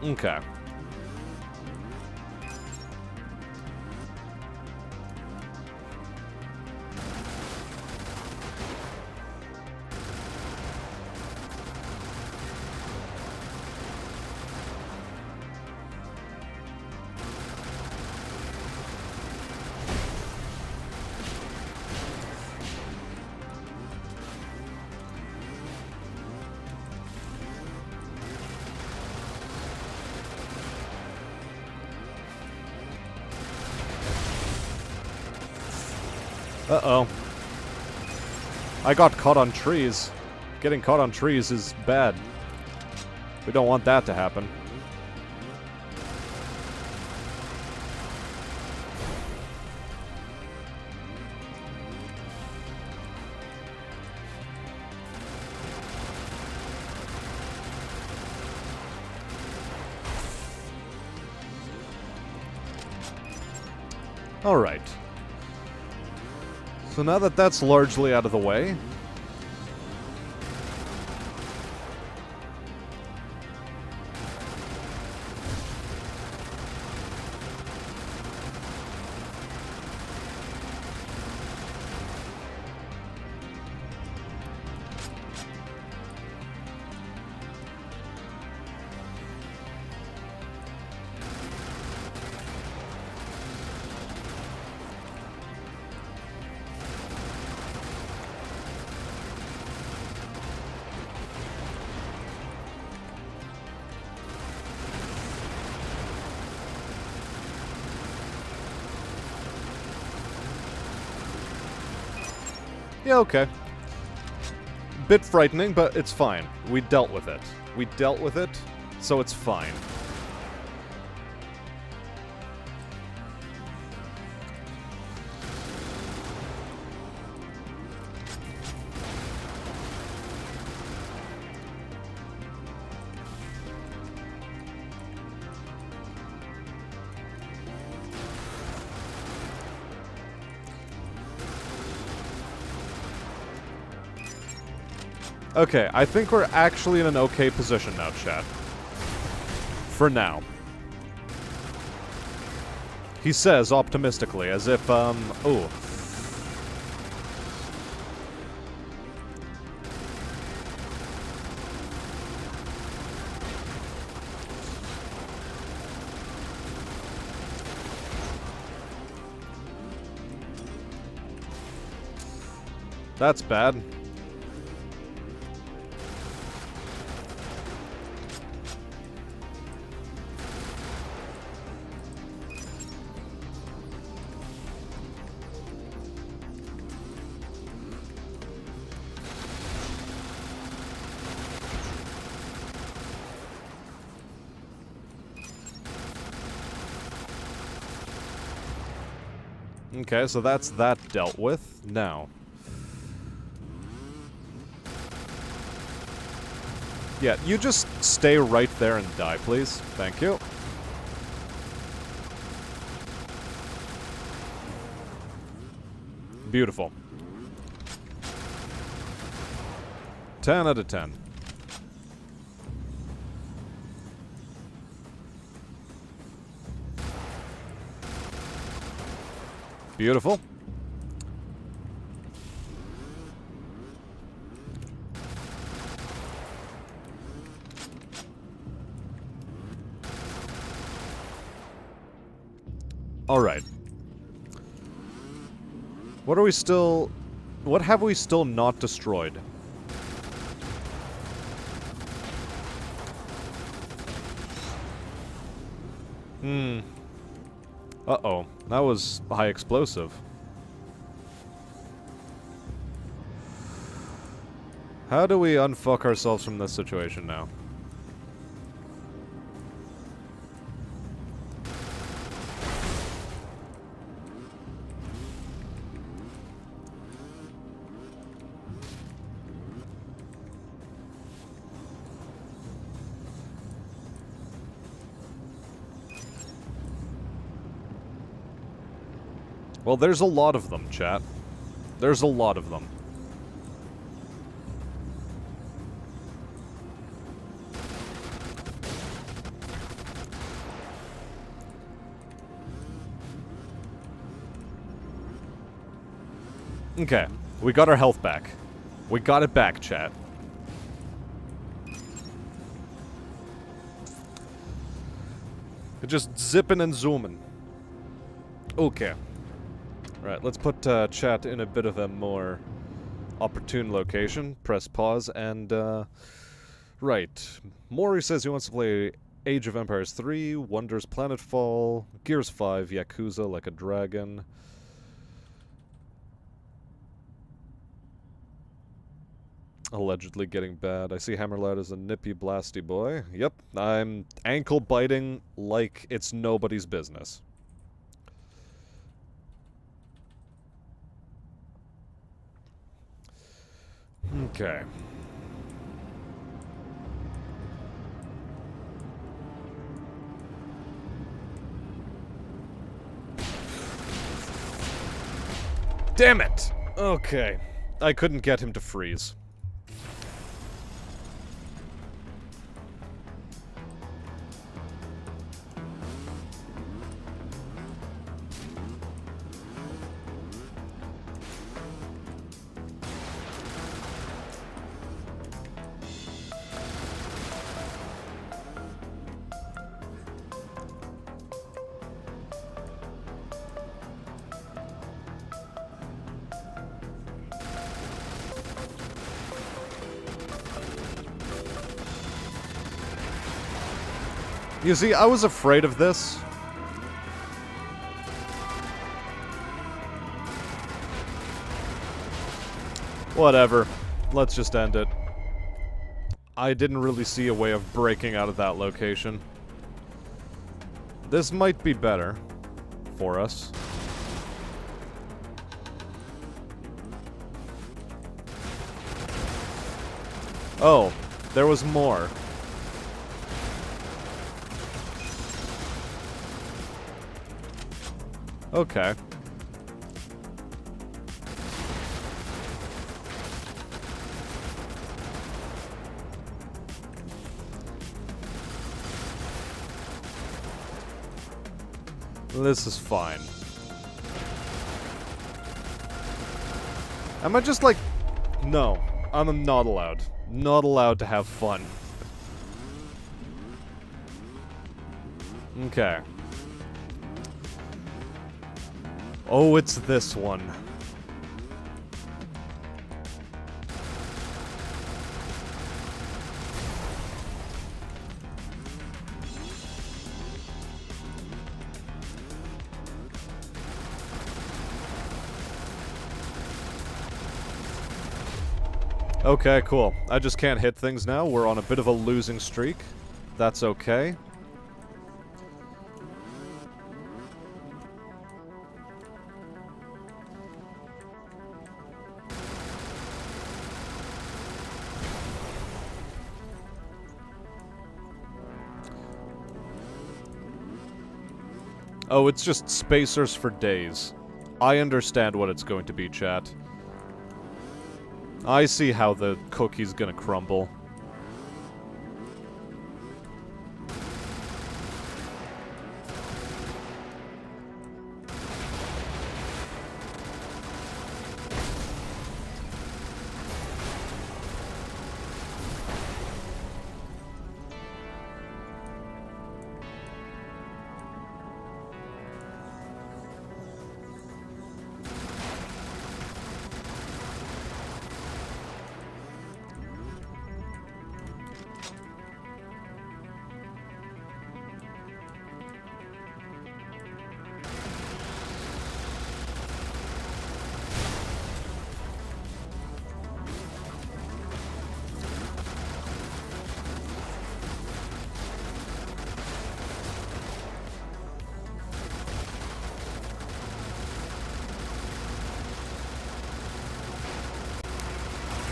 Okay. Uh-oh. I got caught on trees. Getting caught on trees is bad. We don't want that to happen. Alright. So now that that's largely out of the way... Yeah, okay. Bit frightening, but it's fine. We dealt with it. We dealt with it, so it's fine. Okay, I think we're actually in an okay position now, chat. For now. He says optimistically, as if, ooh. That's bad. Okay, so that's that dealt with. Now. Yeah, you just stay right there and die, please. Thank you. Beautiful. 10 out of 10. Beautiful. Alright. What have we still not destroyed? Uh-oh. That was high explosive. How do we unfuck ourselves from this situation now? Well, there's a lot of them, chat. There's a lot of them. Okay, we got our health back. We got it back, chat. Just zipping and zooming. Okay. Right, let's put chat in a bit of a more opportune location. Press pause and, right. Maury says he wants to play Age of Empires 3, Wonders Planetfall, Gears 5, Yakuza Like a Dragon. Allegedly getting bad. I see Hammerloud as a nippy blasty boy. Yep, I'm ankle biting like it's nobody's business. Okay. Damn it! Okay. I couldn't get him to freeze. You see, I was afraid of this. Whatever. Let's just end it. I didn't really see a way of breaking out of that location. This might be better for us. Oh, there was more. Okay. This is fine. Am I just like... No. I'm not allowed. Not allowed to have fun. Okay. Oh, it's this one. Okay, cool. I just can't hit things now. We're on a bit of a losing streak. That's okay. Oh, it's just spacers for days. I understand what it's going to be, chat. I see how the cookie's gonna crumble.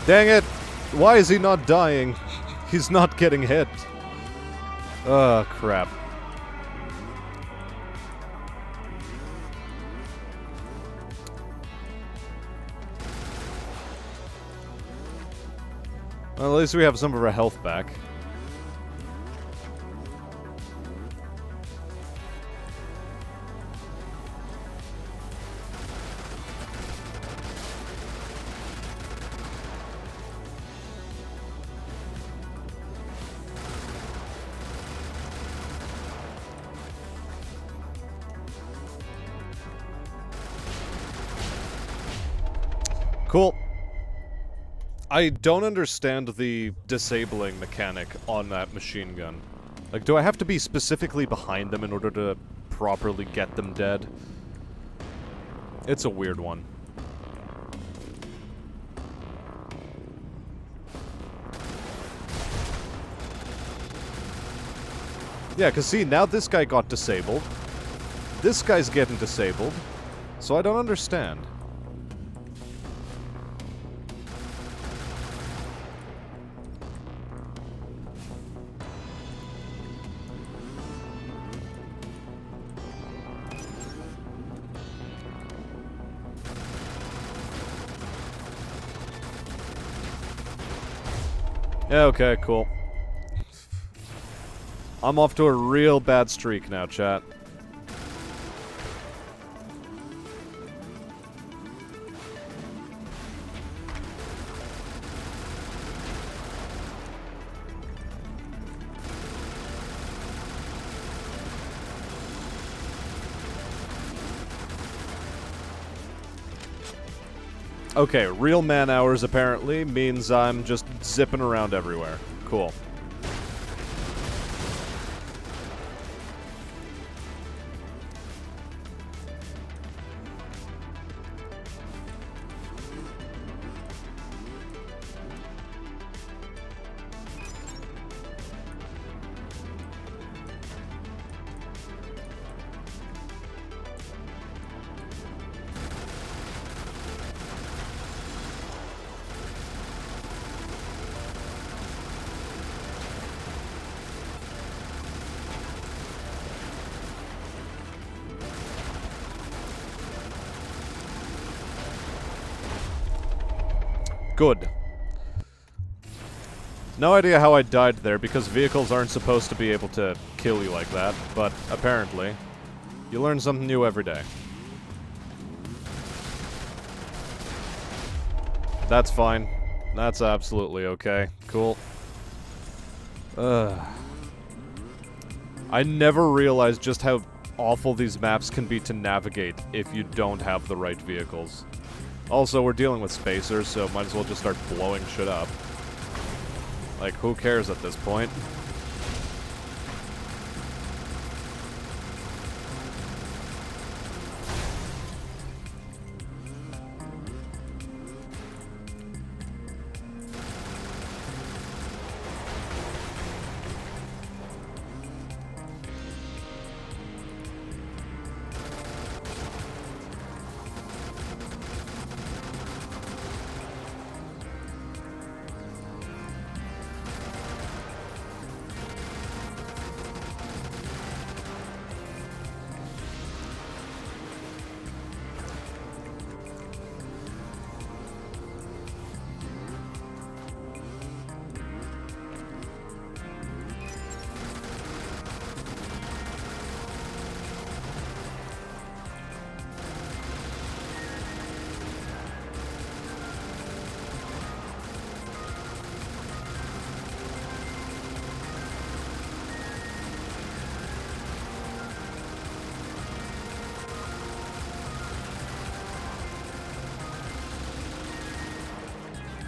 Dang it! Why is he not dying? He's not getting hit. Ugh, crap. Well, at least we have some of our health back. Cool. I don't understand the disabling mechanic on that machine gun. Like, do I have to be specifically behind them in order to properly get them dead? It's a weird one. Yeah, because see, now this guy got disabled. This guy's getting disabled. So I don't understand. Yeah, okay, cool. I'm off to a real bad streak now, chat. Okay, real man hours apparently means I'm just zipping around everywhere. Cool. Good. No idea how I died there, because vehicles aren't supposed to be able to kill you like that, but apparently. You learn something new every day. That's fine. That's absolutely okay. Cool. I never realized just how awful these maps can be to navigate if you don't have the right vehicles. Also, we're dealing with spacers, so might as well just start blowing shit up. Like, who cares at this point?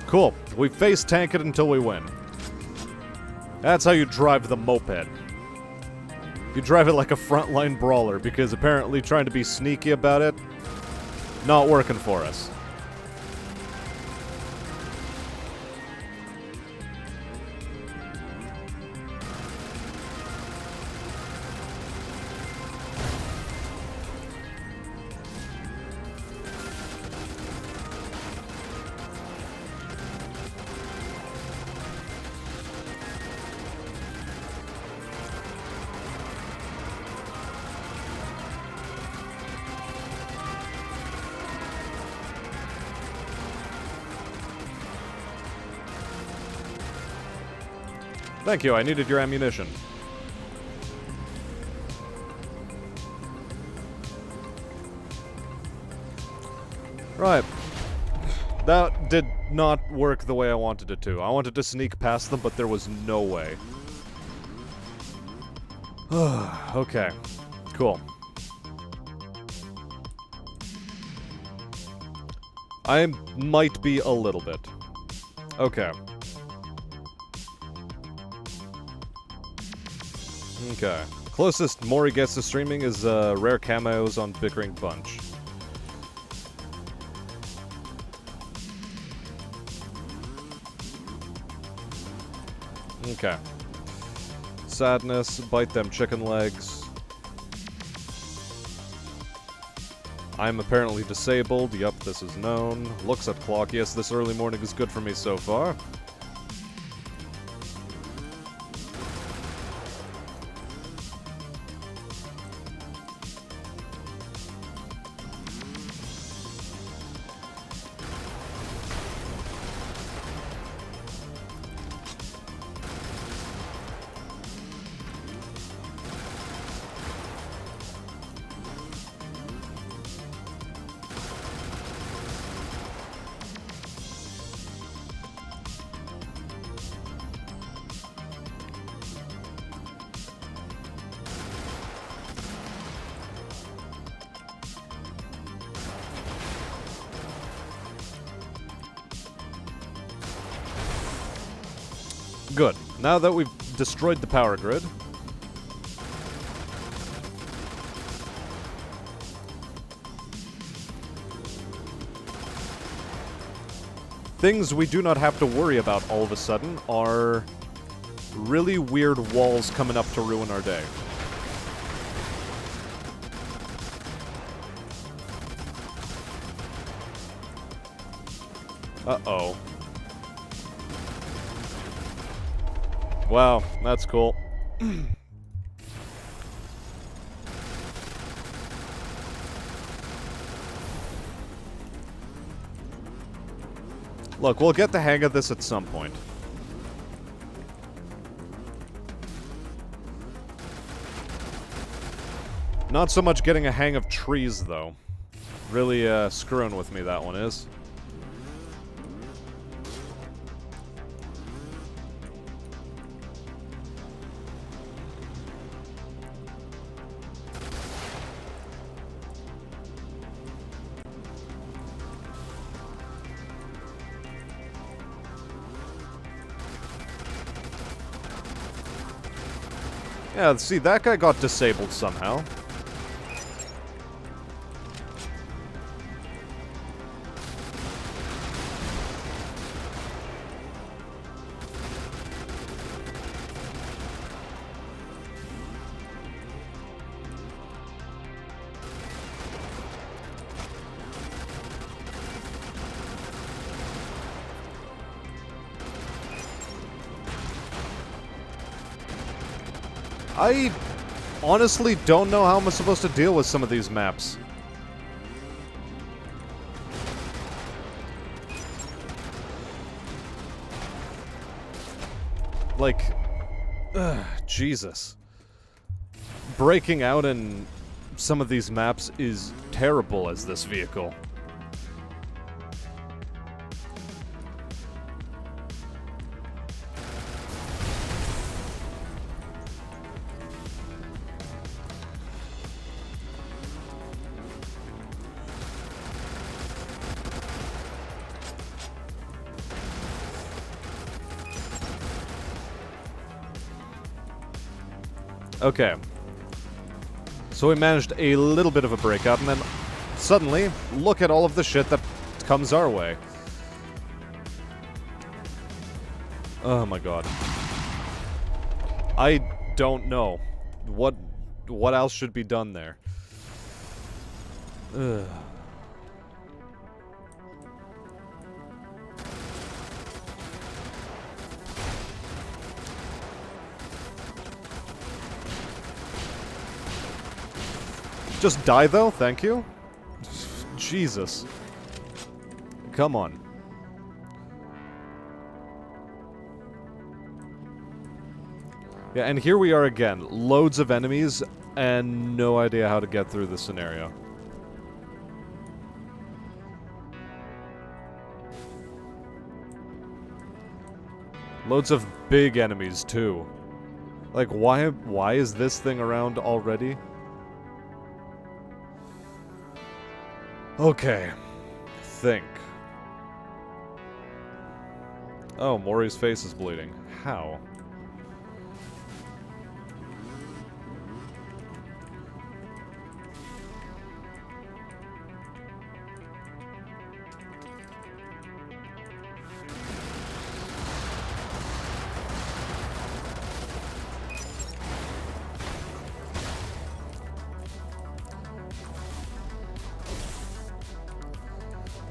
Cool. We face tank it until we win. That's how you drive the moped. You drive it like a frontline brawler, because apparently trying to be sneaky about it, not working for us. Thank you, I needed your ammunition. Right. That did not work the way I wanted it to. I wanted to sneak past them, but there was no way. Okay. Cool. I might be a little bit. Okay. Okay. Closest Mori gets to streaming is rare cameos on Bickering Bunch. Okay. Sadness, bite them chicken legs. I'm apparently disabled. Yup, this is known. Looks at clock. Yes, this early morning is good for me so far. Good. Now that we've destroyed the power grid, things we do not have to worry about all of a sudden are really weird walls coming up to ruin our day. Uh-oh. Wow, that's cool. Look, we'll get the hang of this at some point. Not so much getting a hang of trees, though. Really, screwing with me, that one is. Yeah, see, that guy got disabled somehow. I honestly don't know how I'm supposed to deal with some of these maps. Like, Jesus. Breaking out in some of these maps is terrible as this vehicle. Okay. So we managed a little bit of a breakout, and then suddenly, look at all of the shit that comes our way. Oh my god. I don't know. What else should be done there? Ugh. Just die, though? Thank you? Jesus. Come on. Yeah, and here we are again. Loads of enemies, and no idea how to get through this scenario. Loads of big enemies, too. Like, why is this thing around already? Okay. Think. Oh, Mori's face is bleeding. How?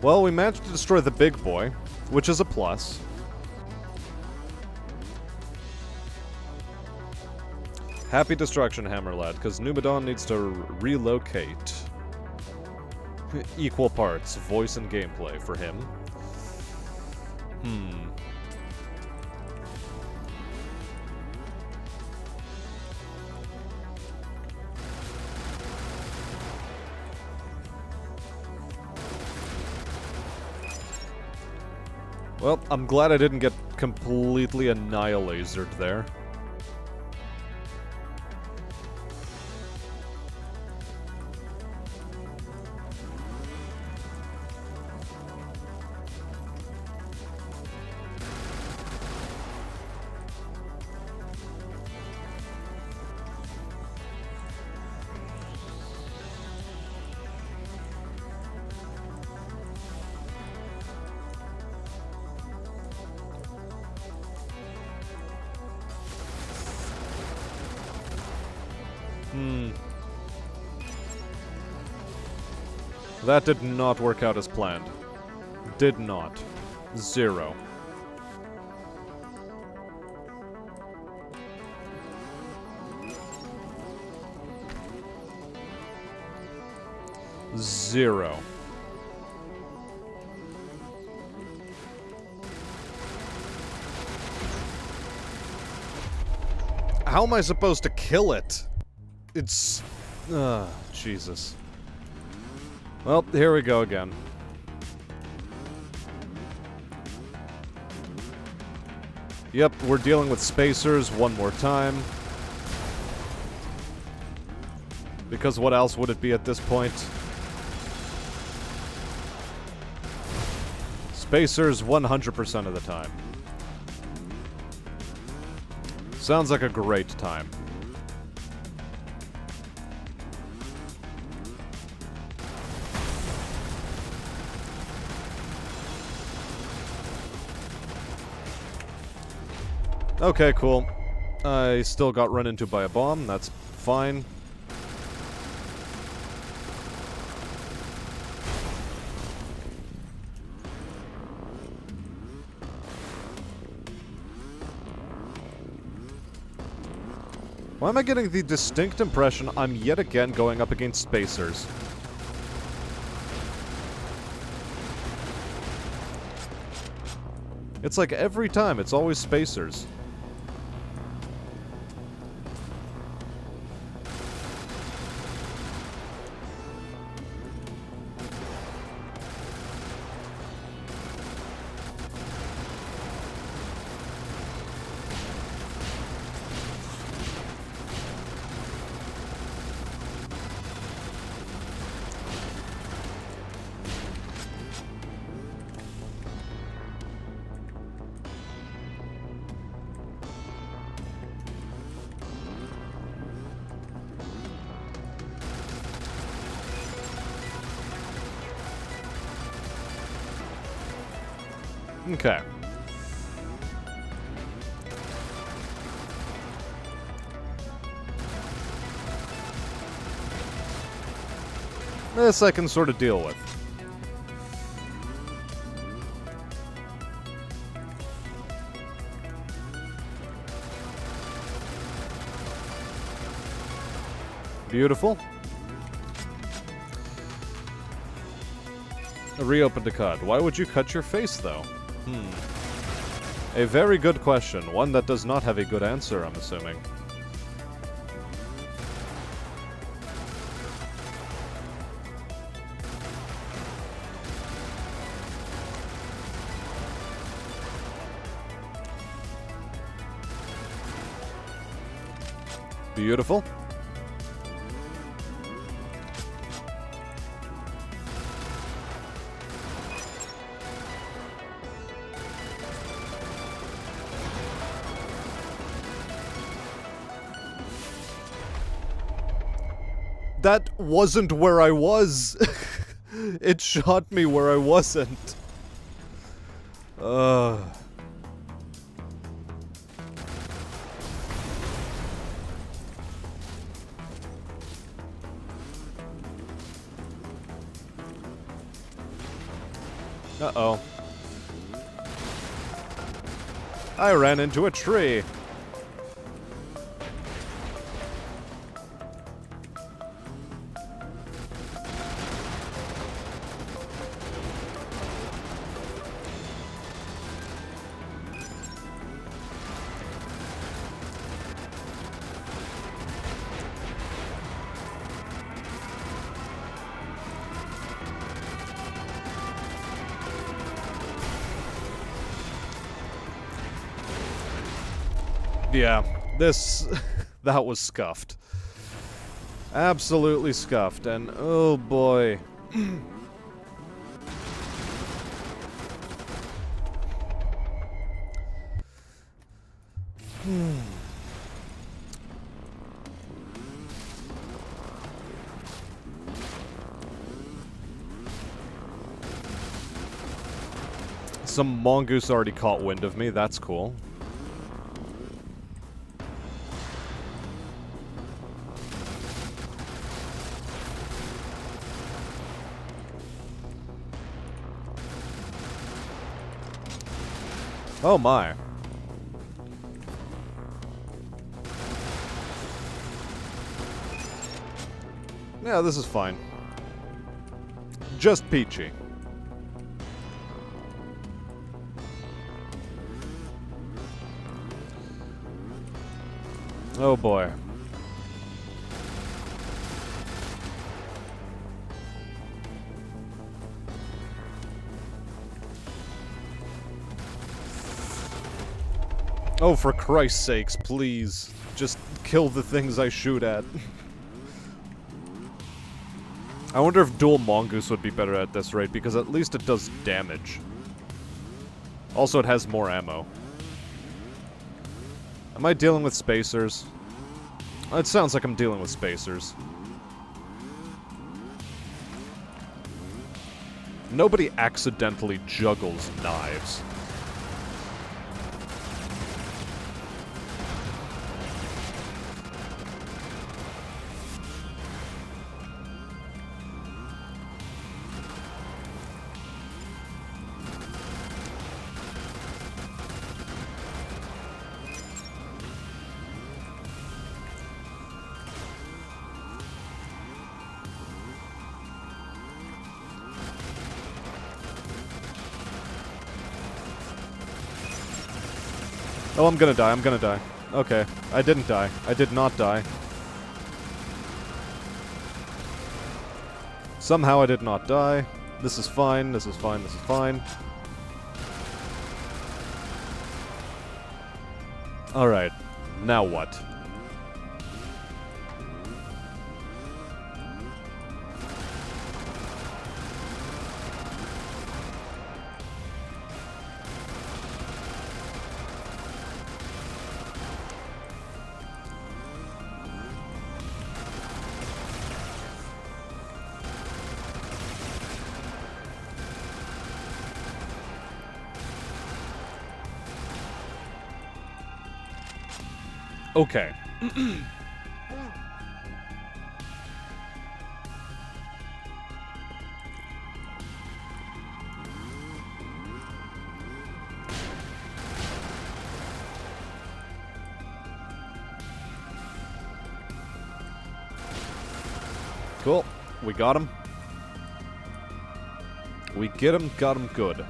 Well, we managed to destroy the big boy, which is a plus. Happy destruction, Hammerlad, because Numadon needs to relocate. Equal parts, voice and gameplay for him. Well, I'm glad I didn't get completely annihilated there. That did not work out as planned. Did not. 0. Zero. How am I supposed to kill it? It's Jesus. Well, here we go again. Yep, we're dealing with spacers one more time. Because what else would it be at this point? Spacers 100% of the time. Sounds like a great time. Okay, cool. I still got run into by a bomb. That's fine. Why am I getting the distinct impression I'm yet again going up against spacers? It's like every time, it's always spacers. Okay. This I can sort of deal with. Beautiful. Reopen the cut. Why would you cut your face, though? A very good question. One that does not have a good answer, I'm assuming. Beautiful. That wasn't where I was. It shot me where I wasn't. Uh-oh. I ran into a tree. Yeah, that was scuffed. Absolutely scuffed, and oh boy. Some mongoose already caught wind of me, that's cool. Oh my. Yeah, this is fine. Just peachy. Oh boy. Oh, for Christ's sakes, please. Just kill the things I shoot at. I wonder if dual mongoose would be better at this rate, because at least it does damage. Also, it has more ammo. Am I dealing with spacers? It sounds like I'm dealing with spacers. Nobody accidentally juggles knives. Oh, I'm gonna die, I'm gonna die. Okay, I didn't die. I did not die. Somehow I did not die. This is fine, this is fine, this is fine. Alright, now what? Okay. Cool. We got him. We get him, got him good.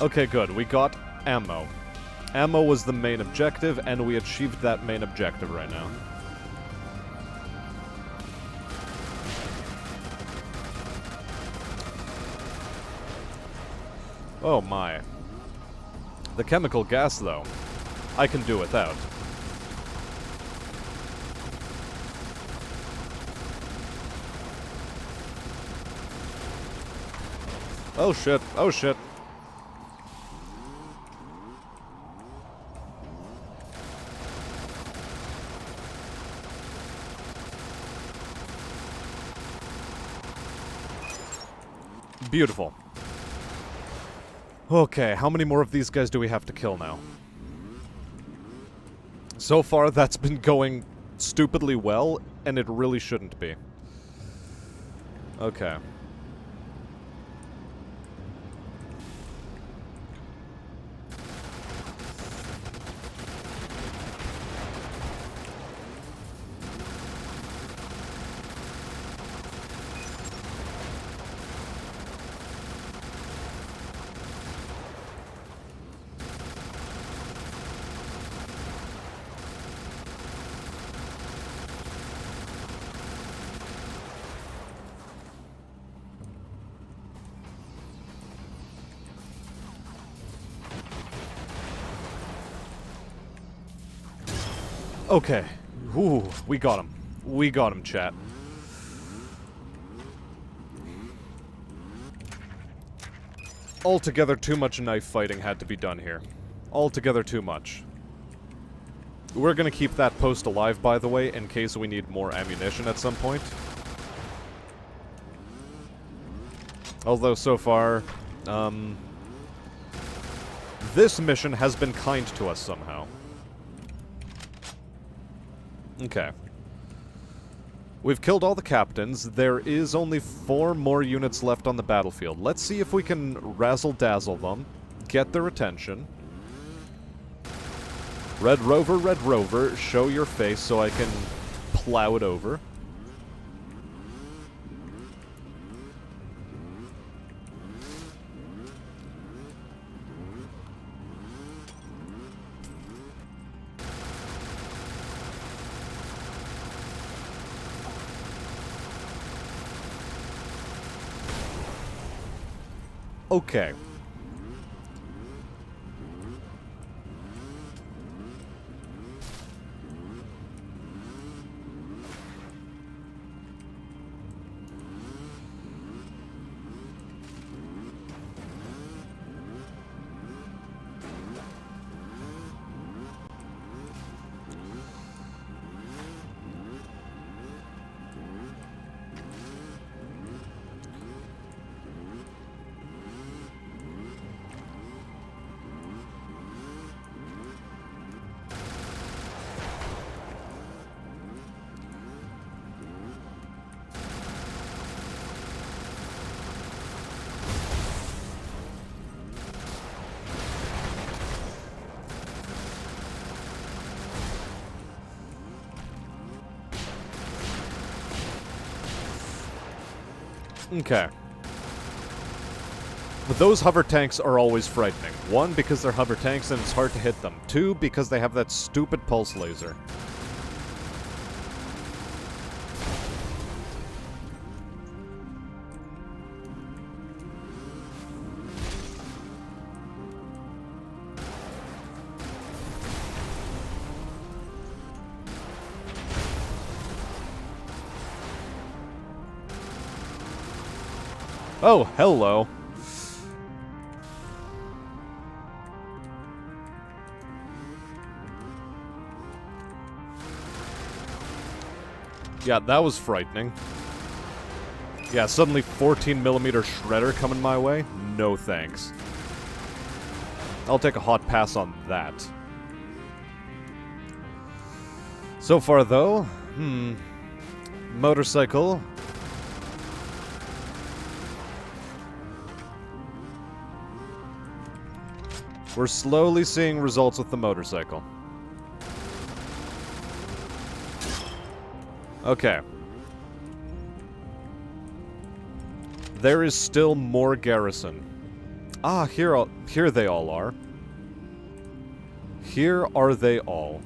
Okay, good. We got ammo. Ammo was the main objective, and we achieved that main objective right now. Oh my. The chemical gas, though, I can do without. Oh shit, oh shit. Beautiful. Okay, how many more of these guys do we have to kill now? So far, that's been going stupidly well, and it really shouldn't be. Okay. Okay. Ooh, we got him. We got him, chat. Altogether, too much knife fighting had to be done here. Altogether, too much. We're gonna keep that post alive, by the way, in case we need more ammunition at some point. Although so far, this mission has been kind to us somehow. Okay. We've killed all the captains. There is only 4 more units left on the battlefield. Let's see if we can razzle-dazzle them, get their attention. Red Rover, show your face so I can plow it over. Okay. Okay. But those hover tanks are always frightening. 1, because they're hover tanks and it's hard to hit them. 2, because they have that stupid pulse laser. Oh, hello. Yeah, that was frightening. Yeah, suddenly 14mm shredder coming my way? No thanks. I'll take a hot pass on that. So far, though, motorcycle. We're slowly seeing results with the motorcycle. Okay. There is still more garrison. Ah, here they all are. Here are they all.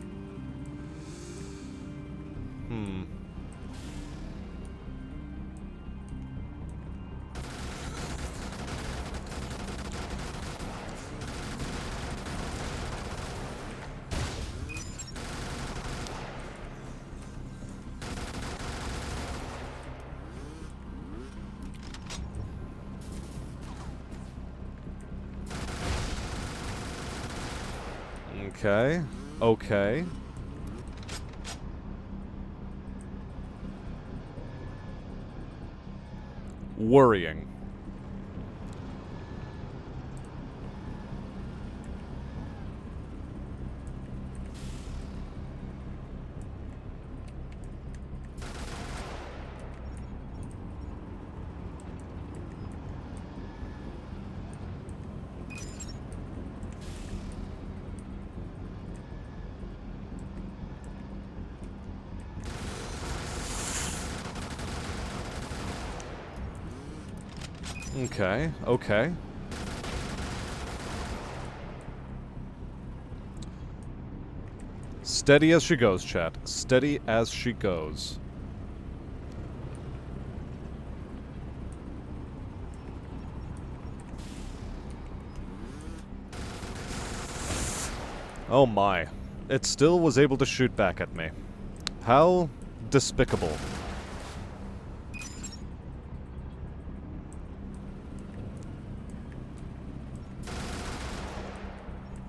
Okay. Okay. Worrying. Okay, okay. Steady as she goes, chat. Steady as she goes. Oh my. It still was able to shoot back at me. How despicable.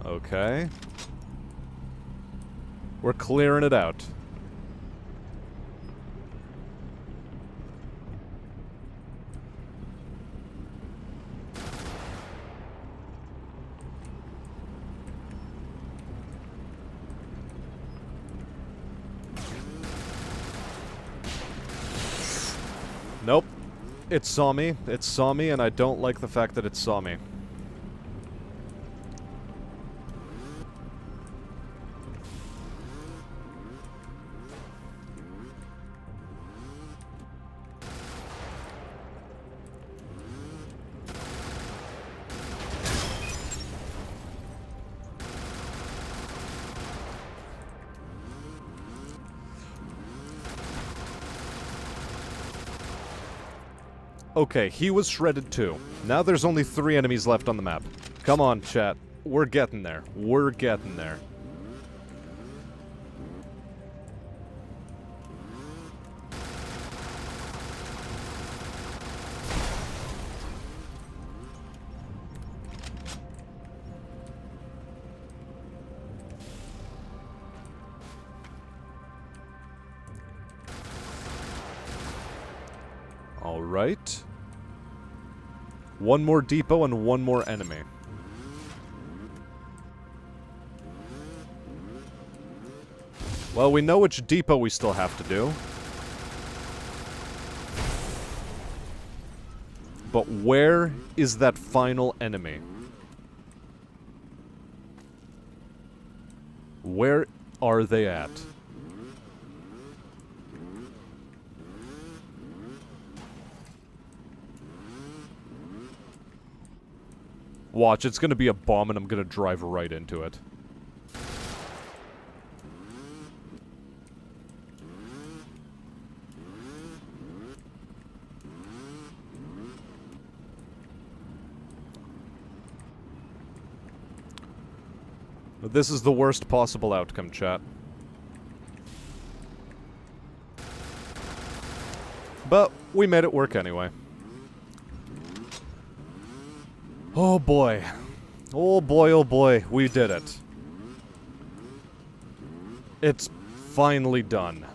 Okay. We're clearing it out. Nope. It saw me. It saw me, and I don't like the fact that it saw me. Okay, he was shredded too. Now there's only 3 enemies left on the map. Come on, chat. We're getting there. We're getting there. Alright. One more depot and one more enemy. Well, we know which depot we still have to do. But where is that final enemy? Where are they at? Watch, it's gonna be a bomb and I'm gonna drive right into it. This is the worst possible outcome, chat. But we made it work anyway. Oh boy. Oh boy, we did it. It's finally done.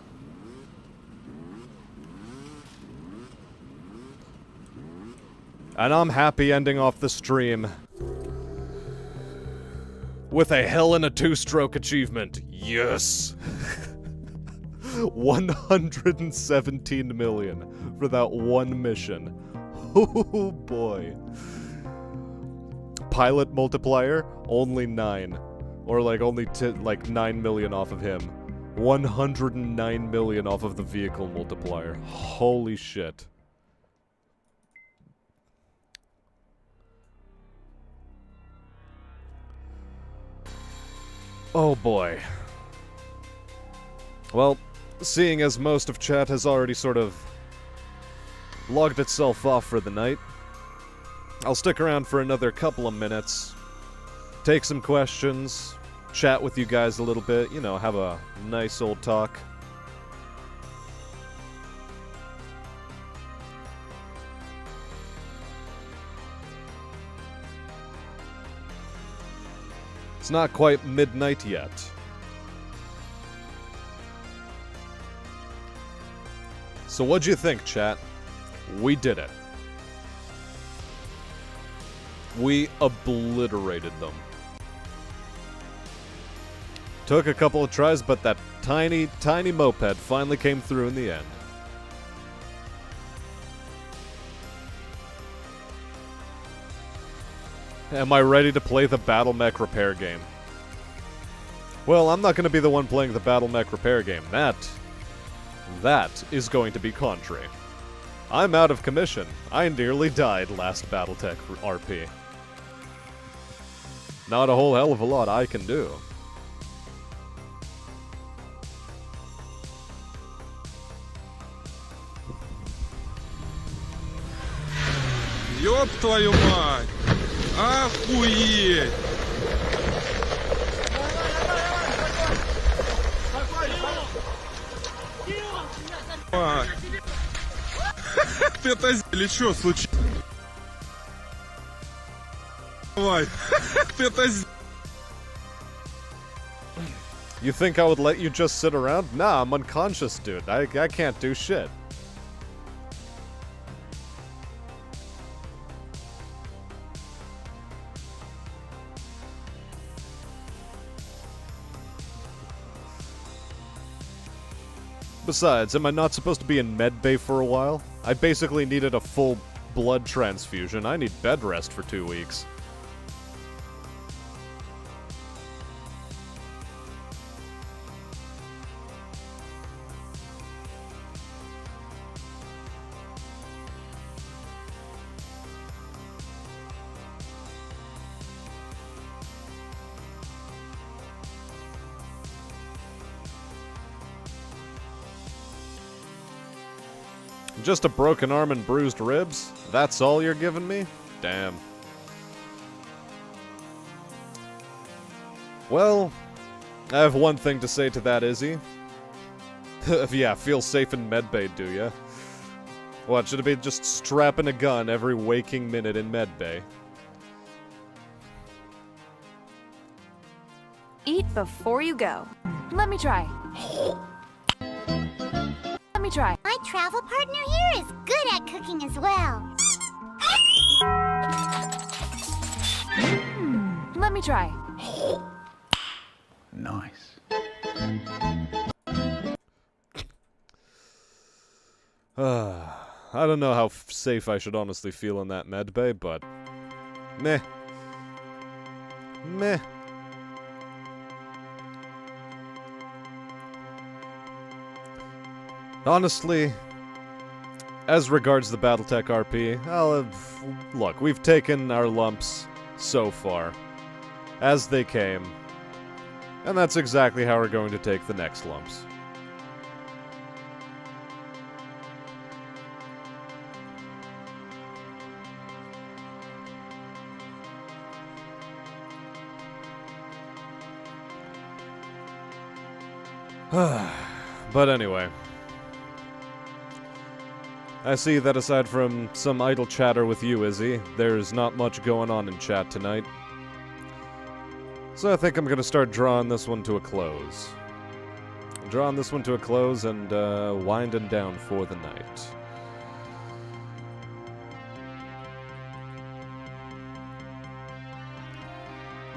And I'm happy ending off the stream with a hell in a 2-stroke achievement. Yes! 117 million for that one mission. Oh boy. Pilot multiplier, only 9. Or like only 9 million off of him. 109 million off of the vehicle multiplier. Holy shit. Oh boy. Well, seeing as most of chat has already sort of logged itself off for the night, I'll stick around for another couple of minutes, take some questions, chat with you guys a little bit, you know, have a nice old talk. It's not quite midnight yet. So what'd you think, chat? We did it. We obliterated them. Took a couple of tries, but that tiny, tiny moped finally came through in the end. Am I ready to play the Battle Mech repair game? Well, I'm not going to be the one playing the Battle Mech repair game. That is going to be Contre. I'm out of commission. I nearly died last Battletech RP. Not a whole hell of a lot I can do. Ёб твою мать! Охуеть! Это или что случилось? Давай. Это You think I would let you just sit around? Nah, I'm unconscious, dude. I can't do shit. Besides, am I not supposed to be in medbay for a while? I basically needed a full blood transfusion. I need bed rest for 2 weeks. Just a broken arm and bruised ribs? That's all you're giving me? Damn. Well, I have one thing to say to that, Izzy. Yeah, feel safe in medbay, do ya? What, should it be just strapping a gun every waking minute in medbay? Eat before you go. Let me try. Let me try. My travel partner here is good at cooking as well. Let me try. Nice. I don't know how safe I should honestly feel in that medbay, but... Meh. Meh. Honestly, as regards the Battletech RP, look, we've taken our lumps so far, as they came, and that's exactly how we're going to take the next lumps. But anyway, I see that aside from some idle chatter with you, Izzy, there's not much going on in chat tonight. So I think I'm gonna start drawing this one to a close. Drawing this one to a close and winding down for the night.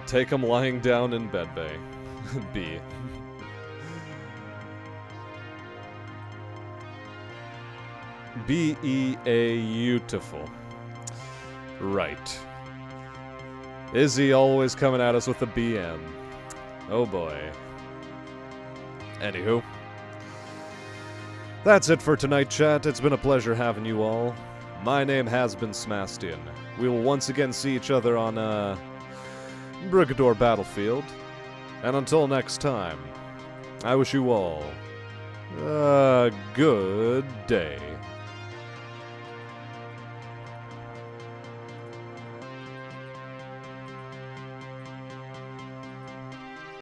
Take 'em lying down in bed bay. B. B-E-A-beautiful. Right. Izzy always coming at us with a BM. Oh boy. Anywho. That's it for tonight, chat. It's been a pleasure having you all. My name has been Smastin. We will once again see each other on, Brigador Battlefield. And until next time, I wish you all a good day.